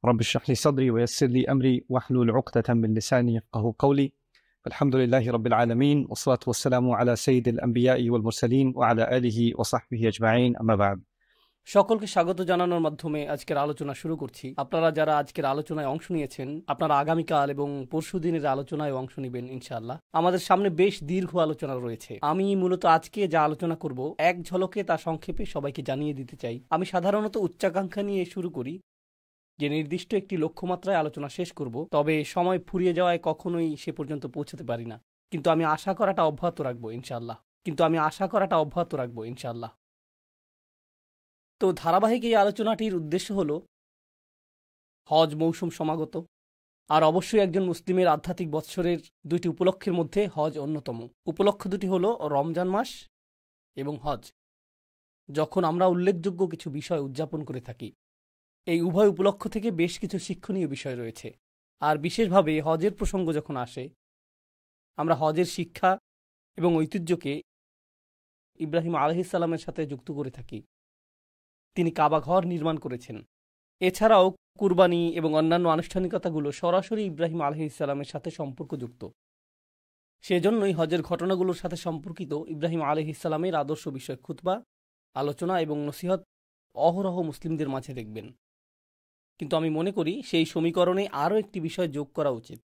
رب اشرح لي صدري ويسر لي أمري واحلل عقدة من لساني يفقهوا قولي الحمد لله رب العالمين والصلاة والسلام على سيد الأنبياء والمرسلين وعلى آله وصحبه أجمعين أما بعد। সকলকে স্বাগত জানানোর মাধ্যমে আজকের আলোচনা শুরু করছি। আপনারা যারা আজকের আলোচনায় অংশ নিয়েছেন, আপনারা আগামীকাল এবং পরশুদিনের আলোচনায় অংশ নেবেন ইনশাআল্লাহ। আমাদের সামনে বেশ দীর্ঘ আলোচনা রয়েছে। আমি মূলত আজকে যা আলোচনা করব এক ঝলকে তা সংক্ষেপে সবাইকে জানিয়ে দিতে চাই। আমি সাধারণত উচ্চাকাঙ্ক্ষা নিয়ে শুরু করি যে নির্দিষ্ট একটি লক্ষ্যমাত্রায় আলোচনা শেষ করব, তবে সময় ফুরিয়ে যাওয়ায় কখনোই সে পর্যন্ত পৌঁছাতে পারি না। কিন্তু আমি আশা করাটা অব্যাহত রাখবো ইনশাআল্লাহ। তো ধারাবাহিক এই আলোচনাটির উদ্দেশ্য হল হজ মৌসুম সমাগত, আর অবশ্যই একজন মুসলিমের আধ্যাত্মিক বৎসরের দুইটি উপলক্ষের মধ্যে হজ অন্যতম। উপলক্ষ দুটি হল রমজান মাস এবং হজ। যখন আমরা উল্লেখযোগ্য কিছু বিষয় উদযাপন করে থাকি, এই উভয় উপলক্ষ থেকে বেশ কিছু শিক্ষণীয় বিষয় রয়েছে। আর বিশেষভাবে হজের প্রসঙ্গ যখন আসে, আমরা হজের শিক্ষা এবং ঐতিহ্যকে ইব্রাহিম আলাইহিস সালামের সাথে যুক্ত করে থাকি। তিনি কাবা ঘর নির্মাণ করেছেন। এছাড়াও কুরবানি এবং অন্যান্য আনুষ্ঠানিকতাগুলো সরাসরি ইব্রাহিম আলাইহিস সালামের সাথে সম্পর্কযুক্ত। সেজন্যই হজের ঘটনাগুলোর সাথে সম্পর্কিত ইব্রাহিম আলাইহিস সালামের আদর্শ বিষয় খুতবা, আলোচনা এবং নসিহত অহরহ মুসলিমদের মাঝে দেখবেন। কিন্তু আমি মনে করি সেই সমীকরণে আরও একটি বিষয় যোগ করা উচিত।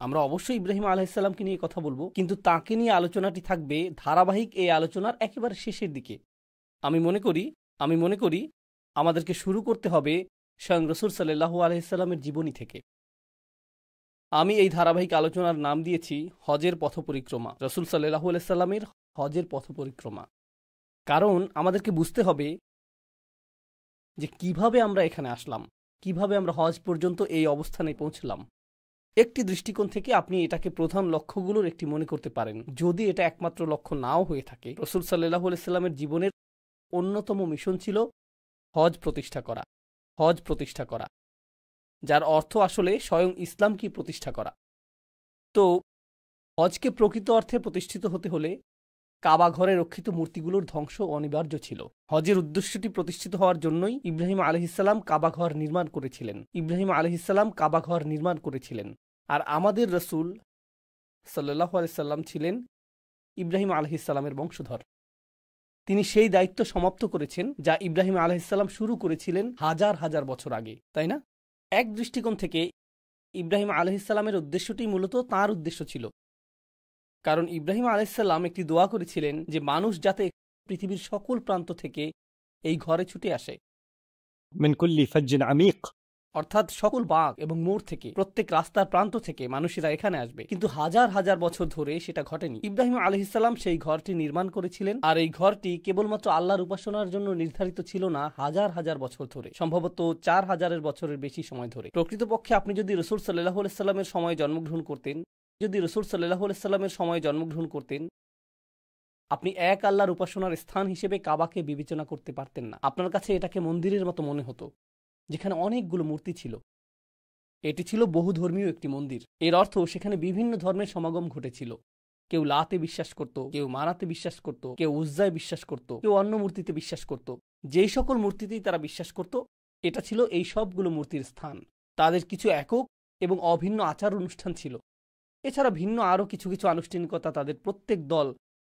আমরা অবশ্যই ইব্রাহিম আলাইহিস সালামকে নিয়ে কথা বলবো, কিন্তু তাকে নিয়ে আলোচনাটি থাকবে ধারাবাহিক এই আলোচনার একেবারে শেষের দিকে। আমি মনে করি আমাদেরকে শুরু করতে হবে স্বয়ং রাসূল সাল্লাল্লাহু আলাইহি সাল্লামের জীবনী থেকে। আমি এই ধারাবাহিক আলোচনার নাম দিয়েছি হজের পথ পরিক্রমা, রাসূল সাল্লাল্লাহু আলাইহি সাল্লামের হজের পথ পরিক্রমা। কারণ আমাদেরকে বুঝতে হবে যে কিভাবে আমরা এখানে আসলাম, কিভাবে আমরা হজ পর্যন্ত এই অবস্থানে পৌঁছলাম। একটি দৃষ্টিকোণ থেকে আপনি এটাকে প্রধান লক্ষ্যগুলোর একটি মনে করতে পারেন। যদি এটা একমাত্র লক্ষ্য নাও হয়ে থাকে, রাসূল সাল্লাল্লাহু আলাইহি সাল্লামের জীবনের অন্যতম মিশন ছিল হজ প্রতিষ্ঠা করা, যার অর্থ আসলে স্বয়ং ইসলামকে প্রতিষ্ঠা করা। তো হজকে প্রকৃত অর্থে প্রতিষ্ঠিত হতে হলে কাবা ঘরে রক্ষিত মূর্তিগুলোর ধ্বংস অনিবার্য ছিল। হজের উদ্দেশ্যটি প্রতিষ্ঠিত হওয়ার জন্যই ইব্রাহিম আলাইহিস সালাম কাবা ঘর নির্মাণ করেছিলেন। আর আমাদের রাসূল সাল্লাল্লাহু আলাইহি সাল্লাম ছিলেন ইব্রাহিম আলাইহিস সালামের বংশধর। তিনি সেই দায়িত্ব সমাপ্ত করেছেন যা ইব্রাহিম আলাইহিস সালাম শুরু করেছিলেন হাজার হাজার বছর আগে, তাই না? এক দৃষ্টিকোণ থেকে ইব্রাহিম আলাইহিস সালামের উদ্দেশ্যটি মূলত তাঁর উদ্দেশ্য ছিল। কারণ ইব্রাহিম আলাইহিস সালাম একটি দোয়া করেছিলেন যে মানুষ যাতে পৃথিবীর সকল প্রান্ত থেকে এই ঘরে ছুটে আসে, من كل فج عميق, অর্থাৎ সকল বাঁক এবং মোড় থেকে, প্রত্যেক রাস্তার প্রান্ত থেকে মানুষেরা এখানে আসবে। কিন্তু হাজার হাজার বছর ধরে সেটা ঘটেনি। ইব্রাহিম আলাইহিস সালাম সেই ঘরটি নির্মাণ করেছিলেন, আর এই ঘরটি কেবলমাত্র আল্লাহর উপাসনার জন্য নির্ধারিত ছিল না হাজার হাজার বছর ধরে, সম্ভবত 4000 বছরের বেশি সময় ধরে। প্রকৃতপক্ষে আপনি যদি রাসূল সাল্লাল্লাহু আলাইহি সাল্লামের সময় জন্মগ্রহণ করতেন, আপনি এক আল্লাহর উপাসনার স্থান হিসেবে কাবাকে বিবেচনা করতে পারতেন না। আপনার কাছে এটাকে মন্দিরের মতো মনে হতো, যেখানে অনেকগুলো মূর্তি ছিল। এটি ছিল বহুধর্মীয় একটি মন্দির। এর অর্থ সেখানে বিভিন্ন ধর্মের সমাগম ঘটেছিল। কেউ লাতে বিশ্বাস করত, কেউ মানাতে বিশ্বাস করত, কেউ উজ্জায় বিশ্বাস করত, কেউ অন্য মূর্তিতে বিশ্বাস করত। যেই সকল মূর্তিতেই তারা বিশ্বাস করত, এটা ছিল এই সবগুলো মূর্তির স্থান। তাদের কিছু একক এবং অভিন্ন আচার অনুষ্ঠান ছিল। এছাড়া ভিন্ন আরও কিছু কিছু আনুষ্ঠানিকতা তাদের প্রত্যেক দল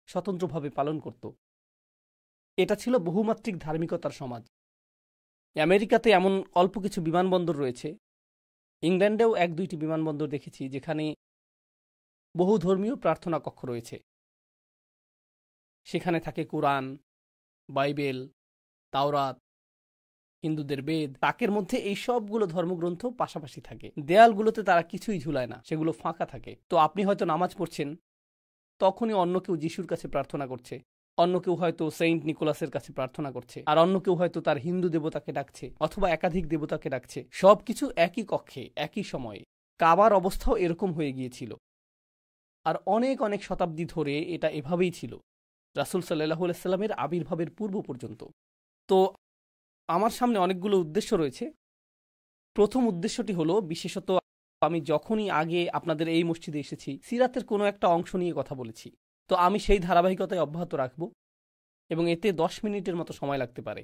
স্বতন্ত্রভাবে পালন করত। এটা ছিল বহুমাত্রিক ধার্মিকতার সমাজ। আমেরিকাতে এমন অল্প কিছু বিমানবন্দর রয়েছে, ইংল্যান্ডেও 1-2টি বিমানবন্দর দেখেছি যেখানে বহু ধর্মীয় প্রার্থনা কক্ষ রয়েছে। সেখানে থাকে কোরআন, বাইবেল, তাওরাত, হিন্দুদের বেদ। তাকের মধ্যে এই সবগুলো ধর্মগ্রন্থ পাশাপাশি থাকে। দেয়ালগুলোতে তারা কিছুই ঝুলায় না, সেগুলো ফাঁকা থাকে। তো আপনি হয়তো নামাজ পড়ছেন, তখনই অন্য কেউ যিশুর কাছে প্রার্থনা করছে, অন্য কেউ হয়তো সেন্ট নিকোলাসের কাছে প্রার্থনা করছে, আর অন্য কেউ হয়তো তার হিন্দু দেবতাকে ডাকছে অথবা একাধিক দেবতাকে ডাকছে। সবকিছু একই কক্ষে, একই সময়ে। কাবার অবস্থাও এরকম হয়ে গিয়েছিল। আর অনেক অনেক শতাব্দী ধরে এটা এভাবেই ছিল, রাসূল সাল্লাল্লাহু আলাইহি সাল্লামের আবির্ভাবের পূর্ব পর্যন্ত। তো আমার সামনে অনেকগুলো উদ্দেশ্য রয়েছে। প্রথম উদ্দেশ্যটি হলো, বিশেষত আমি যখনই আগে আপনাদের এই মসজিদে এসেছি, সিরাতের কোনো একটা অংশ নিয়ে কথা বলেছি। তো আমি সেই ধারাবাহিকতায় অব্যাহত রাখব এবং এতে 10 মিনিটের মতো সময় লাগতে পারে।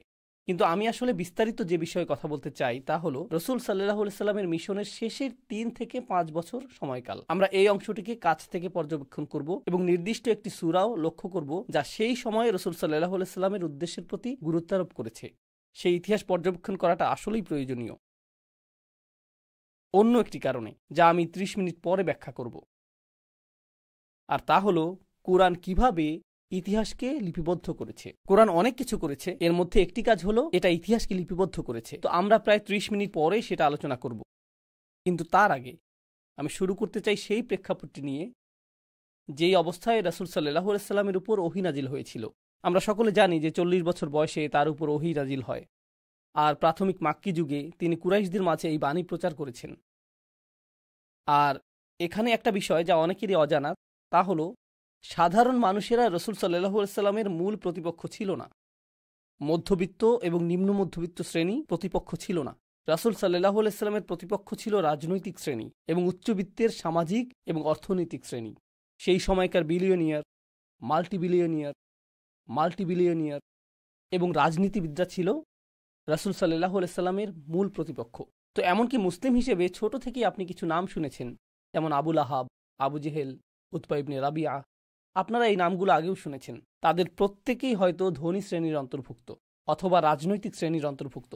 কিন্তু আমি আসলে বিস্তারিত যে বিষয়ে কথা বলতে চাই তা হলো রাসূল সাল্লাল্লাহু আলাইহি সাল্লামের মিশনের শেষের 3 থেকে 5 বছর সময়কাল। আমরা এই অংশটিকে কাছ থেকে পর্যবেক্ষণ করব এবং নির্দিষ্ট একটি সূরাও লক্ষ্য করব যা সেই সময়ে রাসূল সাল্লাল্লাহু আলাইহি সাল্লামের উদ্দেশ্যের প্রতি গুরুত্বারোপ করেছে। সেই ইতিহাস পর্যবেক্ষণ করাটা আসলেই প্রয়োজনীয় অন্য একটি কারণে, যা আমি 30 মিনিট পরে ব্যাখ্যা করব। আর তা হলো কোরআন কিভাবে ইতিহাসকে লিপিবদ্ধ করেছে। কোরআন অনেক কিছু করেছে, এর মধ্যে একটি কাজ হলো এটা ইতিহাসকে লিপিবদ্ধ করেছে। তো আমরা প্রায় 30 মিনিট পরে সেটা আলোচনা করব। কিন্তু তার আগে আমি শুরু করতে চাই সেই প্রেক্ষাপটটি নিয়ে যেই অবস্থায় রাসূল সাল্লাল্লাহু আলাইহি সাল্লামের উপর ওহী নাজিল হয়েছিল। আমরা সকলে জানি যে 40 বছর বয়সে তার উপর ওহী নাজিল হয়, আর প্রাথমিক মাক্কি যুগে তিনি কুরাইশদের মাঝে এই বাণী প্রচার করেছেন। আর এখানে একটা বিষয় যা অনেকেরই অজানা, তা হলো সাধারণ মানুষেরা রাসূল সাল্লাল্লাহু আলাইহি সাল্লামের মূল প্রতিপক্ষ ছিল না। মধ্যবিত্ত এবং নিম্ন মধ্যবিত্ত শ্রেণী প্রতিপক্ষ ছিল না। রাসূল সাল্লাল্লাহু আলাইহি সাল্লামের প্রতিপক্ষ ছিল রাজনৈতিক শ্রেণী এবং উচ্চবিত্তের সামাজিক এবং অর্থনৈতিক শ্রেণী। সেই সময়কার বিলিয়নিয়ার, মাল্টিবিলিয়নিয়ার এবং রাজনীতিবিদরা ছিল রাসূল সাল্লাল্লাহু আলাইহি সাল্লামের মূল প্রতিপক্ষ। তো এমনকি মুসলিম হিসেবে ছোট থেকেই আপনি কিছু নাম শুনেছেন, যেমন আবু লাহাব, আবু জেহেল, উতবা ইবনে রাবিয়া। আপনারা এই নামগুলো আগেও শুনেছেন। তাদের প্রত্যেকেই হয়তো ধনী শ্রেণীর অন্তর্ভুক্ত, অথবা রাজনৈতিক শ্রেণীর অন্তর্ভুক্ত,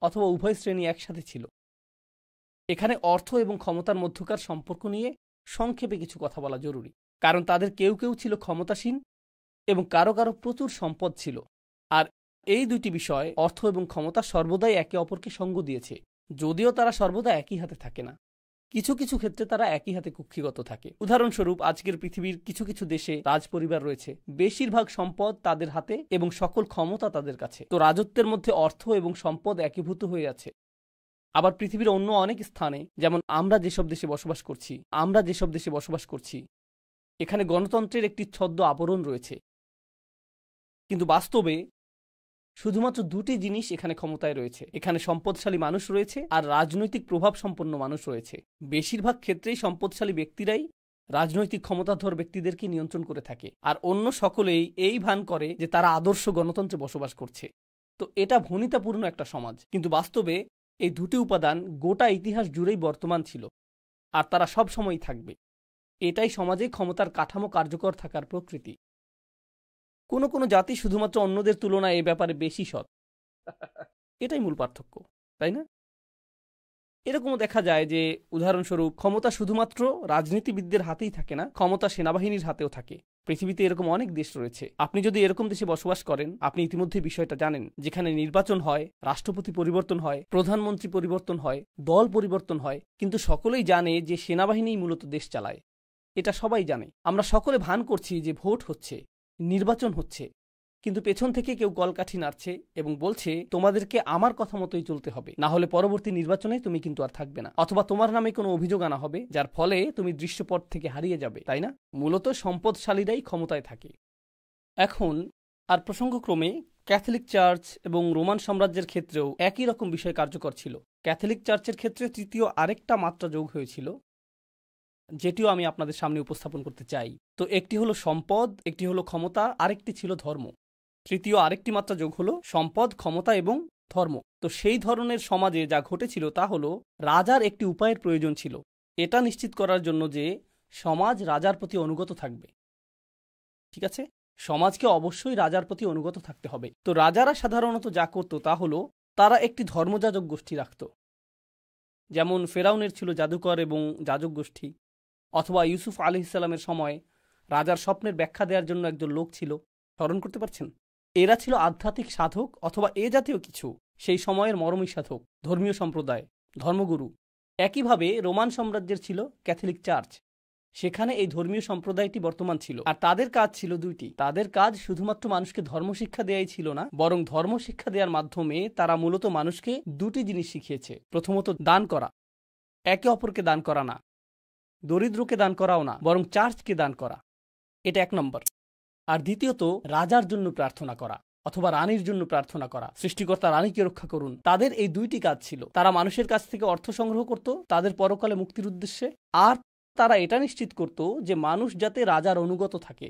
অথবা উভয় শ্রেণী একসাথে ছিল। এখানে অর্থ এবং ক্ষমতার মধ্যকার সম্পর্ক নিয়ে সংক্ষেপে কিছু কথা বলা জরুরি, কারণ তাদের কেউ কেউ ছিল ক্ষমতাসীন এবং কারো কারো প্রচুর সম্পদ ছিল। আর এই দুটি বিষয়, অর্থ এবং ক্ষমতা, সর্বদাই একে অপরকে সঙ্গ দিয়েছে, যদিও তারা সর্বদা একই হাতে থাকে না। কিছু কিছু ক্ষেত্রে তারা একই হাতে কুক্ষিগত থাকে। উদাহরণস্বরূপ, আজকের পৃথিবীর কিছু কিছু দেশে রাজপরিবার রয়েছে, বেশিরভাগ সম্পদ তাদের হাতে এবং সকল ক্ষমতা তাদের কাছে। তো রাজত্বের মধ্যে অর্থ এবং সম্পদ একীভূত হয়ে আছে। আবার পৃথিবীর অন্য অনেক স্থানে, যেমন আমরা যেসব দেশে বসবাস করছি, এখানে গণতন্ত্রের একটি ছদ্ম আবরণ রয়েছে। কিন্তু বাস্তবে শুধুমাত্র দুটি জিনিস এখানে ক্ষমতায় রয়েছে। এখানে সম্পদশালী মানুষ রয়েছে আর রাজনৈতিক প্রভাব সম্পন্ন মানুষ রয়েছে। বেশিরভাগ ক্ষেত্রেই সম্পদশালী ব্যক্তিরাই রাজনৈতিক ক্ষমতাধর ব্যক্তিদেরকে নিয়ন্ত্রণ করে থাকে, আর অন্য সকলেই এই ভান করে যে তারা আদর্শ গণতন্ত্রে বসবাস করছে। তো এটা ভনিতাপূর্ণ একটা সমাজ, কিন্তু বাস্তবে এই দুটি উপাদান গোটা ইতিহাস জুড়েই বর্তমান ছিল, আর তারা সব সময়ই থাকবে। এটাই সমাজে ক্ষমতার কাঠামো কার্যকর থাকার প্রকৃতি। কোনো কোনো জাতি শুধুমাত্র অন্যদের তুলনায় এ ব্যাপারে বেশি সৎ, এটাই মূল পার্থক্য, তাই না? এরকমও দেখা যায় যে, উদাহরণস্বরূপ, ক্ষমতা শুধুমাত্র রাজনীতিবিদদের হাতেই থাকে না, ক্ষমতা সেনাবাহিনীর হাতেও থাকে। পৃথিবীতে এরকম অনেক দেশ রয়েছে। আপনি যদি এরকম দেশে বসবাস করেন, আপনি ইতিমধ্যে বিষয়টা জানেন, যেখানে নির্বাচন হয়, রাষ্ট্রপতি পরিবর্তন হয়, প্রধানমন্ত্রী পরিবর্তন হয়, দল পরিবর্তন হয়, কিন্তু সকলেই জানে যে সেনাবাহিনীই মূলত দেশ চালায়। এটা সবাই জানে। আমরা সকলে ভান করছি যে ভোট হচ্ছে, নির্বাচন হচ্ছে, কিন্তু পেছন থেকে কেউ কলকাঠি নাড়ছে এবং বলছে তোমাদেরকে আমার কথা মতোই চলতে হবে, না হলে পরবর্তী নির্বাচনে তুমি কিন্তু আর থাকবে না, অথবা তোমার নামে কোনো অভিযোগ আনা হবে যার ফলে তুমি দৃশ্যপট থেকে হারিয়ে যাবে, তাই না? মূলত সম্পদশালীরাই ক্ষমতায় থাকে। এখন আর প্রসঙ্গক্রমে ক্যাথলিক চার্চ এবং রোমান সাম্রাজ্যের ক্ষেত্রেও একই রকম বিষয় কার্যকর ছিল। ক্যাথলিক চার্চের ক্ষেত্রে তৃতীয় আরেকটা মাত্রা যোগ হয়েছিল, যেটিও আমি আপনাদের সামনে উপস্থাপন করতে চাই। তো একটি হলো সম্পদ, একটি হলো ক্ষমতা, আরেকটি ছিল ধর্ম। তৃতীয় আরেকটি মাত্রা যোগ হলো সম্পদ, ক্ষমতা এবং ধর্ম। তো সেই ধরনের সমাজে যা ঘটেছিল তা হলো রাজার একটি উপায়ের প্রয়োজন ছিল, এটা নিশ্চিত করার জন্য যে সমাজ রাজার প্রতি অনুগত থাকবে। ঠিক আছে, সমাজকে অবশ্যই রাজার প্রতি অনুগত থাকতে হবে। তো রাজারা সাধারণত যা করত তা হলো তারা একটি ধর্মযাজক গোষ্ঠী রাখত। যেমন ফেরাউনের ছিল জাদুকর এবং যাজক গোষ্ঠী, অথবা ইউসুফ আলাইহিস সালামের সময় রাজার স্বপ্নের ব্যাখ্যা দেওয়ার জন্য একজন লোক ছিল। স্মরণ করতে পারছেন? এরা ছিল আধ্যাত্মিক সাধক অথবা এ জাতীয় কিছু, সেই সময়ের মরমী সাধক, ধর্মীয় সম্প্রদায়, ধর্মগুরু। একইভাবে রোমান সাম্রাজ্যের ছিল ক্যাথলিক চার্চ, সেখানে এই ধর্মীয় সম্প্রদায়টি বর্তমান ছিল। আর তাদের কাজ ছিল দুইটি। তাদের কাজ শুধুমাত্র মানুষকে ধর্মশিক্ষা দেয়াই ছিল না, বরং ধর্মশিক্ষা দেওয়ার মাধ্যমে তারা মূলত মানুষকে দুটি জিনিস শিখিয়েছে। প্রথমত দান করা, একে অপরকে দান করা না, দরিদ্রকে দান করাও না, বরং চার্চকে দান করা, এটা 1 নম্বর। আর দ্বিতীয়ত রাজার জন্য প্রার্থনা করা অথবা রানীর জন্য প্রার্থনা করা, সৃষ্টিকর্তা রানীকে রক্ষা করুন। তাদের এই দুইটি কাজ ছিল। তারা মানুষের কাছ থেকে অর্থ সংগ্রহ করত তাদের পরকালে মুক্তির উদ্দেশ্যে, আর তারা এটা নিশ্চিত করত যে মানুষ যাতে রাজার অনুগত থাকে,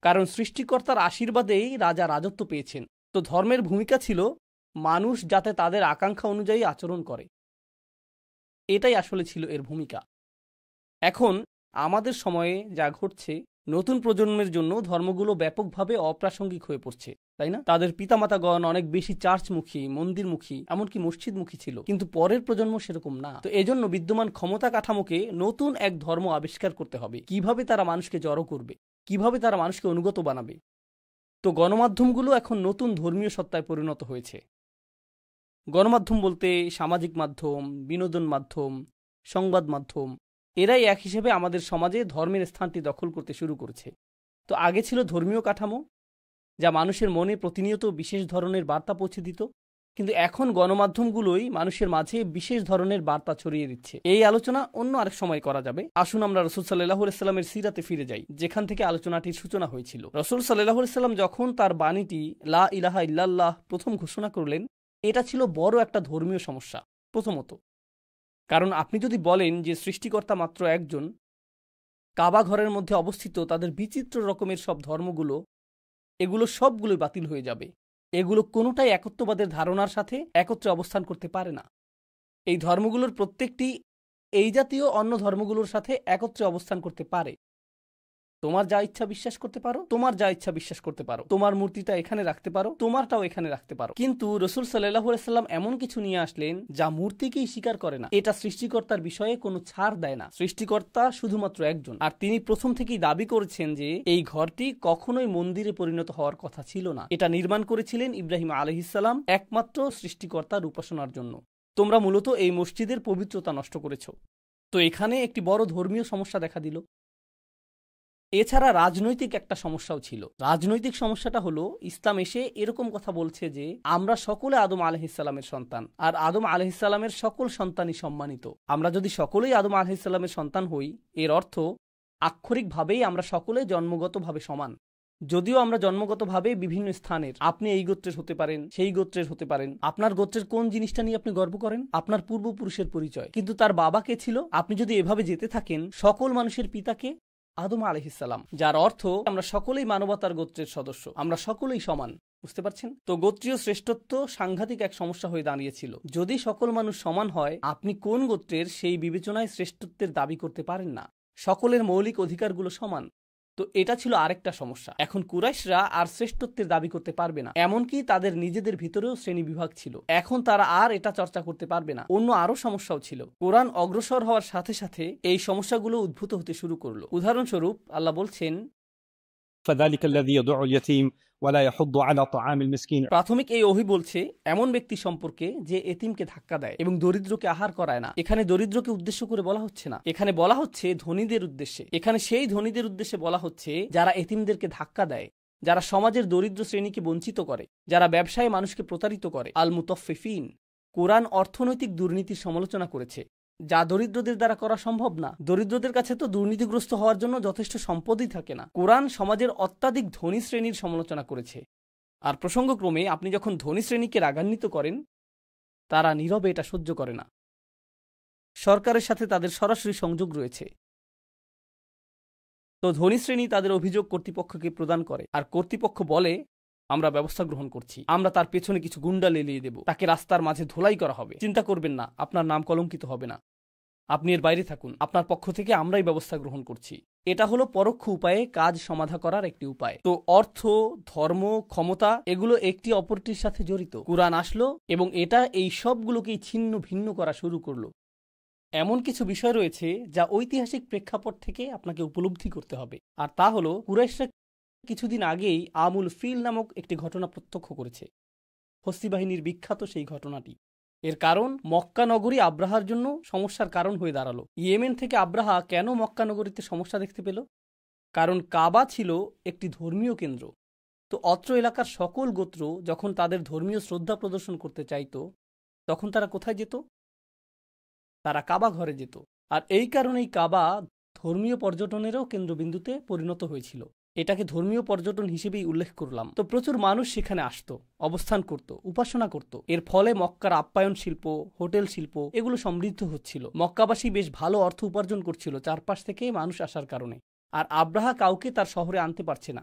কারণ সৃষ্টিকর্তার আশীর্বাদেই রাজা রাজত্ব পেয়েছেন। তো ধর্মের ভূমিকা ছিল মানুষ যাতে তাদের আকাঙ্ক্ষা অনুযায়ী আচরণ করে। এটাই আসলে ছিল এর ভূমিকা। এখন আমাদের সময়ে যা ঘটছে, নতুন প্রজন্মের জন্য ধর্মগুলো ব্যাপকভাবে অপ্রাসঙ্গিক হয়ে পড়ছে, তাই না? তাদের পিতামাতাগণ অনেক বেশি চার্চমুখী, মন্দিরমুখী, এমনকি মসজিদমুখী ছিল, কিন্তু পরের প্রজন্ম সেরকম না। তো এজন্য বিদ্যমান ক্ষমতা কাঠামোকে নতুন এক ধর্ম আবিষ্কার করতে হবে। কিভাবে তারা মানুষকে জড়ো করবে, কিভাবে তারা মানুষকে অনুগত বানাবে। তো গণমাধ্যমগুলো এখন নতুন ধর্মীয় সত্তায় পরিণত হয়েছে। গণমাধ্যম বলতে সামাজিক মাধ্যম, বিনোদন মাধ্যম, সংবাদ মাধ্যম, এরাই এক হিসেবে আমাদের সমাজে ধর্মের স্থানটি দখল করতে শুরু করেছে। তো আগে ছিল ধর্মীয় কাঠামো, যা মানুষের মনে প্রতিনিয়ত বিশেষ ধরনের বার্তা পৌঁছে দিত, কিন্তু এখন গণমাধ্যমগুলোই মানুষের মাঝে বিশেষ ধরনের বার্তা ছড়িয়ে দিচ্ছে। এই আলোচনা অন্য আরেক সময় করা যাবে। আসুন আমরা রাসূল সাল্লাল্লাহু আলাইহি ওয়াসাল্লামের সিরাতে ফিরে যাই, যেখান থেকে আলোচনাটির সূচনা হয়েছিল। রাসূল সাল্লাল্লাহু আলাইহি ওয়াসাল্লাম যখন তার বাণীটি লা ইলাহা ইল্লাল্লাহ প্রথম ঘোষণা করলেন, এটা ছিল বড় একটা ধর্মীয় সমস্যা। প্রথমত, কারণ আপনি যদি বলেন যে সৃষ্টিকর্তা মাত্র একজন, কাবা ঘরের মধ্যে অবস্থিত তাদের বিচিত্র রকমের সব ধর্মগুলো, এগুলো সবগুলোই বাতিল হয়ে যাবে। এগুলো কোনোটাই একত্ববাদের ধারণার সাথে একত্রে অবস্থান করতে পারে না। এই ধর্মগুলোর প্রত্যেকটি এই জাতীয় অন্য ধর্মগুলোর সাথে একত্রে অবস্থান করতে পারে। তোমার যা ইচ্ছা বিশ্বাস করতে পারো, তোমার যা ইচ্ছা বিশ্বাস করতে পারো, তোমার মূর্তিটা এখানে রাখতে পারো, তোমারটাও এখানে রাখতে পারো। কিন্তু রাসূল সাল্লাল্লাহু আলাইহি ওয়াসাল্লাম এমন কিছু নিয়ে আসলেন যা মূর্তিকেই স্বীকার করে না। এটা সৃষ্টিকর্তার বিষয়ে কোনো ছাড় দেয় না। সৃষ্টিকর্তা শুধুমাত্র একজন, আর তিনি প্রথম থেকেই দাবি করেছেন যে এই ঘরটি কখনোই মন্দিরে পরিণত হওয়ার কথা ছিল না। এটা নির্মাণ করেছিলেন ইব্রাহিম আলাইহিস সালাম একমাত্র সৃষ্টিকর্তার উপাসনার জন্য। তোমরা মূলত এই মসজিদের পবিত্রতা নষ্ট করেছো। তো এখানে একটি বড় ধর্মীয় সমস্যা দেখা দিল। এছাড়া রাজনৈতিক একটা সমস্যাও ছিল। রাজনৈতিক সমস্যাটা হলো, ইসলাম এসে এরকম কথা বলছে যে আমরা সকলে আদম আলাইহিস সালামের সন্তান, আর আদম আলাইহিস সালামের সকল সন্তানই সম্মানিত। আমরা যদি সকলেই আদম আলাইহিস সালামের সন্তান হই, এর অর্থ আক্ষরিকভাবেই আমরা সকলে জন্মগতভাবে সমান। যদিও আমরা জন্মগতভাবে বিভিন্ন স্থানের, আপনি এই গোত্রের হতে পারেন, সেই গোত্রের হতে পারেন, আপনার গোত্রের কোন জিনিসটা নিয়ে আপনি গর্ব করেন, আপনার পূর্বপুরুষের পরিচয়, কিন্তু তার বাবা কে ছিল। আপনি যদি এভাবে যেতে থাকেন, সকল মানুষের পিতাকে আদম আলাইহিস সালাম, যার অর্থ আমরা সকলেই মানবতার গোত্রের সদস্য, আমরা সকলেই সমান। বুঝতে পারছেন? তো গোত্রীয় শ্রেষ্ঠত্ব সাংঘাতিক এক সমস্যা হয়ে দাঁড়িয়েছিল। যদি সকল মানুষ সমান হয়, আপনি কোন গোত্রের সেই বিবেচনায় শ্রেষ্ঠত্বের দাবি করতে পারেন না। সকলের মৌলিক অধিকারগুলো সমান। তো এটা ছিল আরেকটা সমস্যা। এখন কুরাইশরা আর শ্রেষ্ঠত্বের দাবি করতে পারবে না, এমনকি তাদের নিজেদের ভিতরেও শ্রেণী বিভাগ ছিল। এখন তারা আর এটা চর্চা করতে পারবে না। অন্য আরো সমস্যাও ছিল। কোরআন অগ্রসর হওয়ার সাথে সাথে এই সমস্যাগুলো উদ্ভূত হতে শুরু করলো। উদাহরণস্বরূপ আল্লাহ বলছেন, فذلك الذي يدع اليتيم ولا يحض على طعام المسكين। প্রাথমিক এই ওহী বলছে এমন ব্যক্তি সম্পর্কে যে এতিমকে ধাক্কা দেয় এবং দরিদ্রকে আহার করায় না। এখানে দরিদ্রকে উদ্দেশ্য করে বলা হচ্ছে না, এখানে বলা হচ্ছে ধনীদের উদ্দেশ্যে। এখানে সেই ধনীদের উদ্দেশ্যে বলা হচ্ছে যারা এতিমদেরকে ধাক্কা দেয়, যারা সমাজের দরিদ্র শ্রেণীকে বঞ্চিত করে, যারা ব্যবসায় মানুষকে প্রতারিত করে। আল মুতাফফিফিন। কোরআন অর্থনৈতিক দুর্নীতির সমালোচনা করেছে, যা দরিদ্রদের দ্বারা করা সম্ভব না। দরিদ্রদের কাছে তো দুর্নীতিগ্রস্ত হওয়ার জন্য যথেষ্ট সম্পদই থাকে না। কোরআন সমাজের অত্যাধিক ধনী শ্রেণীর সমালোচনা করেছে। আর প্রসঙ্গক্রমে আপনি যখন ধনী শ্রেণীকে রাগান্বিত করেন, তারা নীরবে এটা সহ্য করে না। সরকারের সাথে তাদের সরাসরি সংযোগ রয়েছে। তো ধনী শ্রেণী তাদের অভিযোগ কর্তৃপক্ষকে প্রদান করে, আর কর্তৃপক্ষ বলে আমরা ব্যবস্থা গ্রহণ করছি, আমরা তার পেছনে কিছু গুন্ডা লেলিয়ে দেব, তাকে রাস্তার মাঝে ধোলাই করা হবে, চিন্তা করবেন না, আপনার নাম কলঙ্কিত হবে না, আপনি এর বাইরে থাকুন, আপনার পক্ষ থেকে আমরাই ব্যবস্থা গ্রহণ করছি। এটা হলো পরোক্ষ উপায়ে কাজ সমাধা করার একটি উপায়। তো অর্থ, ধর্ম, ক্ষমতা এগুলো একটি অপরটির সাথে জড়িত। কুরআন আসলো এবং এটা এই সবগুলোকেই ছিন্ন ভিন্ন করা শুরু করলো। এমন কিছু বিষয় রয়েছে যা ঐতিহাসিক প্রেক্ষাপট থেকে আপনাকে উপলব্ধি করতে হবে, আর তা হলো কুরাইশরা কিছুদিন আগেই আমুল ফিল নামক একটি ঘটনা প্রত্যক্ষ করেছে। হস্তি বাহিনীর বিখ্যাত সেই ঘটনাটি। এর কারণ মক্কা নগরী আব্রাহার জন্য সমস্যার কারণ হয়ে দাঁড়ালো। ইয়েমেন থেকে আব্রাহা কেন মক্কা নগরীতে সমস্যা দেখতে পেল? কারণ কাবা ছিল একটি ধর্মীয় কেন্দ্র। তো অত্র এলাকার সকল গোত্র যখন তাদের ধর্মীয় শ্রদ্ধা প্রদর্শন করতে চাইত, তখন তারা কোথায় যেত? তারা কাবা ঘরে যেত। আর এই কারণেই কাবা ধর্মীয় পর্যটনেরও কেন্দ্রবিন্দুতে পরিণত হয়েছিল। এটাকে ধর্মীয় পর্যটন হিসেবেই উল্লেখ করলাম। তো প্রচুর মানুষ সেখানে আসতো, অবস্থান করত, উপাসনা করত। এর ফলে মক্কার আপ্যায়ন শিল্প, হোটেল শিল্প এগুলো সমৃদ্ধ হচ্ছিল। মক্কাবাসী বেশ ভালো অর্থ উপার্জন করছিল চারপাশ থেকে মানুষ আসার কারণে। আর আব্রাহা কাউকে তার শহরে আনতে পারছে না,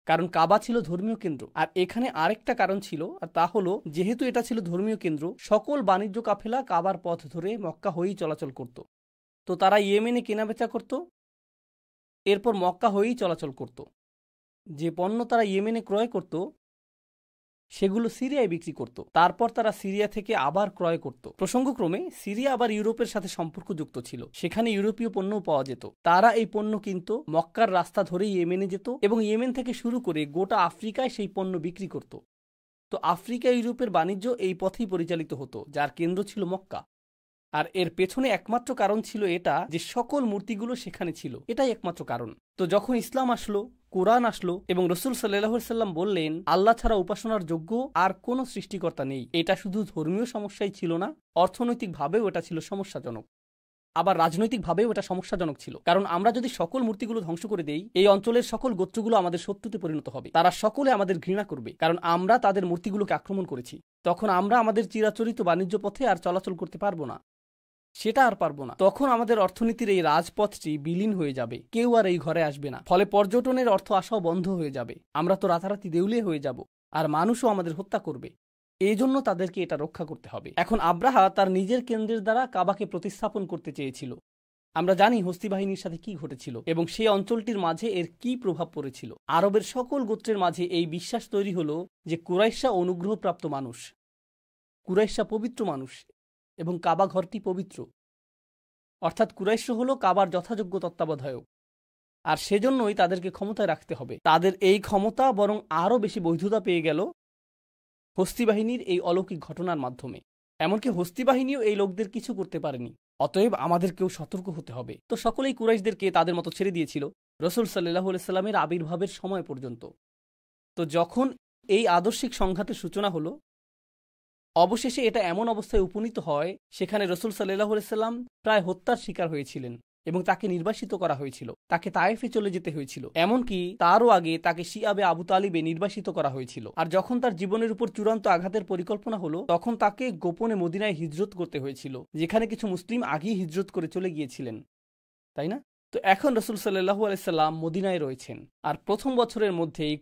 কারণ কাবা ছিল ধর্মীয় কেন্দ্র। আর এখানে আরেকটা কারণ ছিল, আর তা হলো যেহেতু এটা ছিল ধর্মীয় কেন্দ্র, সকল বাণিজ্য কাফেলা কাবার পথ ধরে মক্কা হয়েই চলাচল করত। তো তারা ইয়েমেনে কেনাবেচা করত, এরপর মক্কা হয়েই চলাচল করত। যে পণ্য তারা ইয়েমেনে ক্রয় করত সেগুলো সিরিয়ায় বিক্রি করত, তারপর তারা সিরিয়া থেকে আবার ক্রয় করত। প্রসঙ্গক্রমে সিরিয়া আবার ইউরোপের সাথে সম্পর্কযুক্ত ছিল, সেখানে ইউরোপীয় পণ্যও পাওয়া যেত। তারা এই পণ্য কিনত, মক্কার রাস্তা ধরেই ইয়েমেনে যেত এবং ইয়েমেন থেকে শুরু করে গোটা আফ্রিকায় সেই পণ্য বিক্রি করত। তো আফ্রিকা ইউরোপের বাণিজ্য এই পথেই পরিচালিত হতো, যার কেন্দ্র ছিল মক্কা। আর এর পেছনে একমাত্র কারণ ছিল এটা যে সকল মূর্তিগুলো সেখানে ছিল, এটাই একমাত্র কারণ। তো যখন ইসলাম আসলো, কোরআন আসলো এবং রসুল সাল্লাল্লাহু আলাইহি সাল্লাম বললেন আল্লাহ ছাড়া উপাসনার যোগ্য আর কোনো সৃষ্টিকর্তা নেই, এটা শুধু ধর্মীয় সমস্যাই ছিল না, অর্থনৈতিকভাবেও এটা ছিল সমস্যাজনক। আবার রাজনৈতিকভাবেও এটা সমস্যাজনক ছিল, কারণ আমরা যদি সকল মূর্তিগুলো ধ্বংস করে দেই, এই অঞ্চলের সকল গোত্রগুলো আমাদের শত্রুতে পরিণত হবে। তারা সকলে আমাদের ঘৃণা করবে, কারণ আমরা তাদের মূর্তিগুলোকে আক্রমণ করেছি। তখন আমরা আমাদের চিরাচরিত বাণিজ্য পথে আর চলাচল করতে পারবো না, সেটা আর পারবো না। তখন আমাদের অর্থনীতির এই রাজপথটি বিলীন হয়ে যাবে, কেউ আর এই ঘরে আসবে না। ফলে পর্যটনের অর্থ আসাও বন্ধ হয়ে যাবে, আমরা তো রাতারাতি দেউলিয়া হয়ে যাব, আর মানুষও আমাদের হত্যা করবে। এই জন্য তাদেরকে এটা রক্ষা করতে হবে। এখন আব্রাহা তার নিজের কেন্দ্রের দ্বারা কাবাকে প্রতিস্থাপন করতে চেয়েছিল। আমরা জানি হস্তি বাহিনীর সাথে কি ঘটেছিল এবং সেই অঞ্চলটির মাঝে এর কি প্রভাব পড়েছিল। আরবের সকল গোত্রের মাঝে এই বিশ্বাস তৈরি হলো যে কুরাইশা অনুগ্রহপ্রাপ্ত মানুষ, কুরাইশা পবিত্র মানুষ এবং কাবা ঘরটি পবিত্র, অর্থাৎ কুরাইশ হলো কাবার যথাযোগ্য তত্ত্বাবধায়ক। আর সেজন্যই তাদেরকে ক্ষমতায় রাখতে হবে। তাদের এই ক্ষমতা বরং আরও বেশি বৈধতা পেয়ে গেল হস্তি বাহিনীর এই অলৌকিক ঘটনার মাধ্যমে। এমনকি হস্তি বাহিনীও এই লোকদের কিছু করতে পারেনি। অতএব আমাদেরকেও সতর্ক হতে হবে। তো সকলেই কুরাইশদেরকে তাদের মতো ছেড়ে দিয়েছিল রসুল সাল্লাল্লাহু আলাইহি সাল্লামের আবির্ভাবের সময় পর্যন্ত। তো যখন এই আদর্শিক সংঘাতের সূচনা হলো, অবশেষে এটা এমন অবস্থায় উপনীত হয় সেখানে রসুল সাল্লাল্লাহু আলাইহি সাল্লাম প্রায় হত্যার শিকার হয়েছিলেন এবং তাকে নির্বাসিত করা হয়েছিল, তাকে তায়েফে চলে যেতে হয়েছিল। এমনকি তারও আগে তাকে শিয়াবে আবু তালিবে নির্বাসিত করা হয়েছিল। আর যখন তার জীবনের উপর চূড়ান্ত আঘাতের পরিকল্পনা হলো, তখন তাকে গোপনে মদিনায় হিজরত করতে হয়েছিল, যেখানে কিছু মুসলিম আগেই হিজরত করে চলে গিয়েছিলেন, তাই না? তো এখন রসুল সাল্লাল্লাহু আলাইহি সাল্লাম মদিনায় রয়েছেন, আর প্রথম বছরের মধ্যেই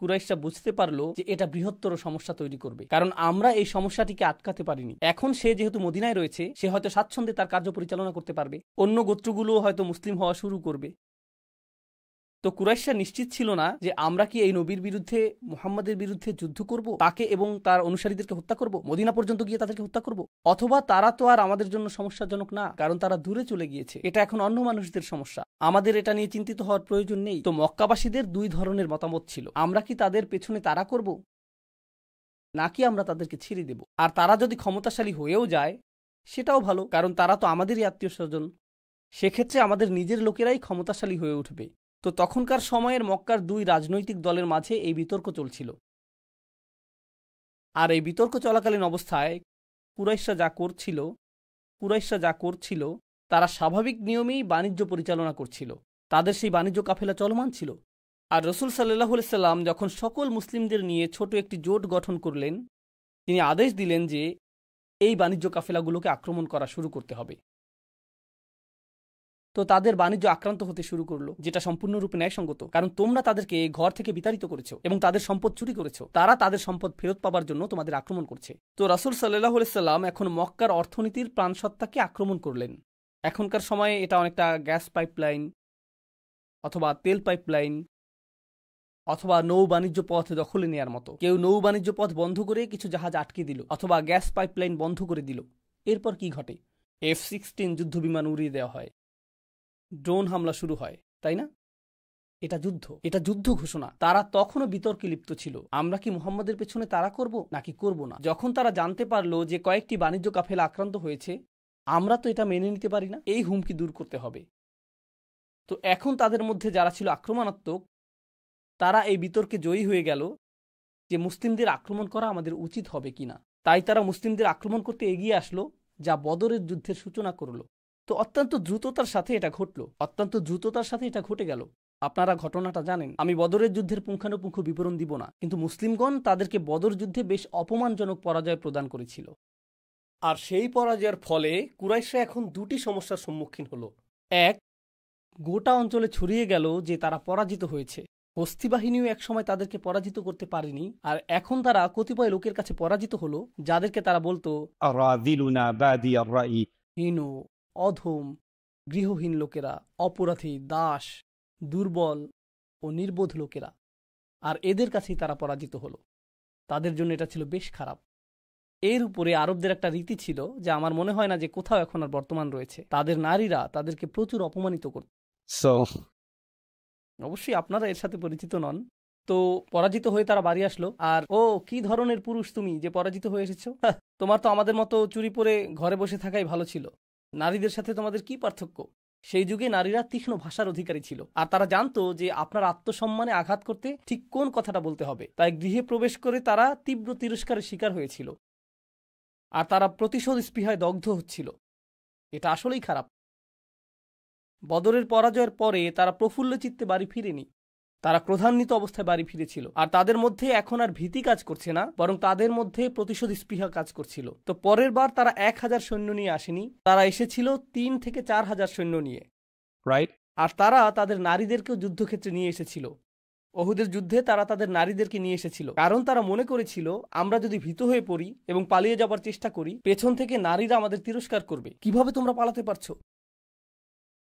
কুরাইশরা বুঝতে পারলো যে এটা বৃহত্তর সমস্যা তৈরি করবে, কারণ আমরা এই সমস্যাটিকে আটকাতে পারিনি। এখন সে যেহেতু মদিনায় রয়েছে, সে হয়তো স্বাচ্ছন্দ্যে তার কার্য পরিচালনা করতে পারবে, অন্য গোত্রগুলো হয়তো মুসলিম হওয়া শুরু করবে। তো কুরাইশরা নিশ্চিত ছিল না যে আমরা কি এই নবীর বিরুদ্ধে, মুহাম্মাদের বিরুদ্ধে যুদ্ধ করব, তাকে এবং তার অনুসারীদেরকে হত্যা করব, মদিনা পর্যন্ত গিয়ে তাদেরকে হত্যা করব, অথবা তারা তো আর আমাদের জন্য সমস্যাজনক না, কারণ তারা দূরে চলে গিয়েছে, এটা এখন অন্য মানুষদের সমস্যা, আমাদের এটা নিয়ে চিন্তিত হওয়ার প্রয়োজন নেই। তো মক্কাবাসীদের দুই ধরনের মতামত ছিল, আমরা কি তাদের পেছনে তাড়া করব, নাকি আমরা তাদেরকে ছেড়ে দেব। আর তারা যদি ক্ষমতাশালী হয়েও যায় সেটাও ভালো, কারণ তারা তো আমাদেরই আত্মীয় স্বজন, সেক্ষেত্রে আমাদের নিজের লোকেরাই ক্ষমতাশালী হয়ে উঠবে। তো তখনকার সময়ের মক্কার দুই রাজনৈতিক দলের মাঝে এই বিতর্ক চলছিল। আর এই বিতর্ক চলাকালীন অবস্থায় কুরাইশরা যা করছিল তারা স্বাভাবিক নিয়মেই বাণিজ্য পরিচালনা করছিল, তাদের সেই বাণিজ্য কাফেলা চলমান ছিল। আর রসুল সাল্লাল্লাহু আলাইহি সাল্লাম যখন সকল মুসলিমদের নিয়ে ছোট একটি জোট গঠন করলেন, তিনি আদেশ দিলেন যে এই বাণিজ্য কাফেলাগুলোকে আক্রমণ করা শুরু করতে হবে। তো তাদের বাণিজ্য আক্রান্ত হতে শুরু করলো, যেটা সম্পূর্ণরূপে ন্যায়সঙ্গত, কারণ তোমরা তাদেরকে ঘর থেকে বিতাড়িত করেছো এবং তাদের সম্পদ চুরি করেছো, তারা তাদের সম্পদ ফেরত পাবার জন্য তোমাদের আক্রমণ করছে। তো রাসূল সাল্লাল্লাহু আলাইহি সাল্লাম এখন মক্কার অর্থনীতির প্রাণসত্তাকে আক্রমণ করলেন। এখনকার সময়ে এটা অনেকটা গ্যাস পাইপলাইন অথবা তেল পাইপলাইন অথবা নৌ বাণিজ্য পথ দখলে নেয়ার মতো। কেউ নৌ বাণিজ্য পথ বন্ধ করে কিছু জাহাজ আটকে দিল অথবা গ্যাস পাইপলাইন বন্ধ করে দিল, এরপর কি ঘটে? F-16 যুদ্ধবিমান উড়িয়ে দেওয়া হয়, ড্রোন হামলা শুরু হয়, তাই না? এটা যুদ্ধ ঘোষণা। তারা তখনও বিতর্কে লিপ্ত ছিল, আমরা কি মুহাম্মাদের পেছনে তাড়া করব নাকি করব না। যখন তারা জানতে পারলো যে কয়েকটি বাণিজ্য কাফেলা আক্রান্ত হয়েছে, আমরা তো এটা মেনে নিতে পারি না, এই হুমকি দূর করতে হবে। তো এখন তাদের মধ্যে যারা ছিল আক্রমণাত্মক, তারা এই বিতর্কে জয়ী হয়ে গেল যে মুসলিমদের আক্রমণ করা আমাদের উচিত হবে কিনা। তাই তারা মুসলিমদের আক্রমণ করতে এগিয়ে আসলো, যা বদরের যুদ্ধের সূচনা করলো। তো অত্যন্ত দ্রুততার সাথে এটা ঘটে গেল। আপনারা ঘটনাটা জানেন, আমি বদরের যুদ্ধের পুঙ্খানুপুঙ্খ বিবরণ দিব না, কিন্তু মুসলিমগণ তাদেরকে বদর যুদ্ধে বেশ অপমানজনক পরাজয় প্রদান করেছিল। আর সেই পরাজয়ের ফলে কুরাইশরা এখন দুটি সমস্যার সম্মুখীন হলো। এক, গোটা অঞ্চলে ছড়িয়ে গেল যে তারা পরাজিত হয়েছে, হস্তি বাহিনীও একসময় তাদেরকে পরাজিত করতে পারেনি, আর এখন তারা কতিপয় লোকের কাছে পরাজিত হলো যাদেরকে তারা বলতো أراذلنا بادي الرأي. হীন, অধম, গৃহহীন লোকেরা, অপরাধী, দাস, দুর্বল ও নির্বোধ লোকেরা। আর এদের কাছেই তারা পরাজিত হলো। তাদের জন্য এটা ছিল বেশ খারাপ। এর উপরে আরবদের একটা রীতি ছিল, যে আমার মনে হয় না যে কোথাও এখন আর বর্তমান রয়েছে। তাদের নারীরা তাদেরকে প্রচুর অপমানিত করত। So, অবশ্যই আপনারা এর সাথে পরিচিত নন। তো পরাজিত হয়ে তারা বাড়ি আসলো, আর ও কি ধরনের পুরুষ তুমি যে পরাজিত হয়ে এসেছো, তোমার তো আমাদের মতো চুরি পরে ঘরে বসে থাকাই ভালো ছিল। নারীদের সাথে তোমাদের কি পার্থক্য? সেই যুগে নারীরা তীক্ষ্ণ ভাষার অধিকারী ছিল, আর তারা জানতো যে আপনার আত্মসম্মানে আঘাত করতে ঠিক কোন কথাটা বলতে হবে। তাই গৃহে প্রবেশ করে তারা তীব্র তিরস্কারের শিকার হয়েছিল, আর তারা প্রতিশোধ স্পৃহায় দগ্ধ হচ্ছিল। এটা আসলেই খারাপ। বদরের পরাজয়ের পরে তারা প্রফুল্ল চিত্তে বাড়ি ফিরেনি, তারা ক্রোধান্বিত অবস্থায় বাড়ি ফিরেছিল। আর তাদের মধ্যে এখন আর ভীতি কাজ করছে না, বরং তাদের মধ্যে প্রতিশোধ স্পৃহা কাজ করছিল। তো পরের বার তারা 1000 সৈন্য নিয়ে আসেনি, তারা এসেছিল 3 থেকে 4000 সৈন্য নিয়ে। right? আর তারা তাদের নারীদেরকেও যুদ্ধক্ষেত্রে নিয়ে এসেছিল। ওহুদের যুদ্ধে তারা তাদের নারীদেরকে নিয়ে এসেছিল, কারণ তারা মনে করেছিল আমরা যদি ভীত হয়ে পড়ি এবং পালিয়ে যাবার চেষ্টা করি, পেছন থেকে নারীরা আমাদের তিরস্কার করবে, কিভাবে তোমরা পালাতে পারছো,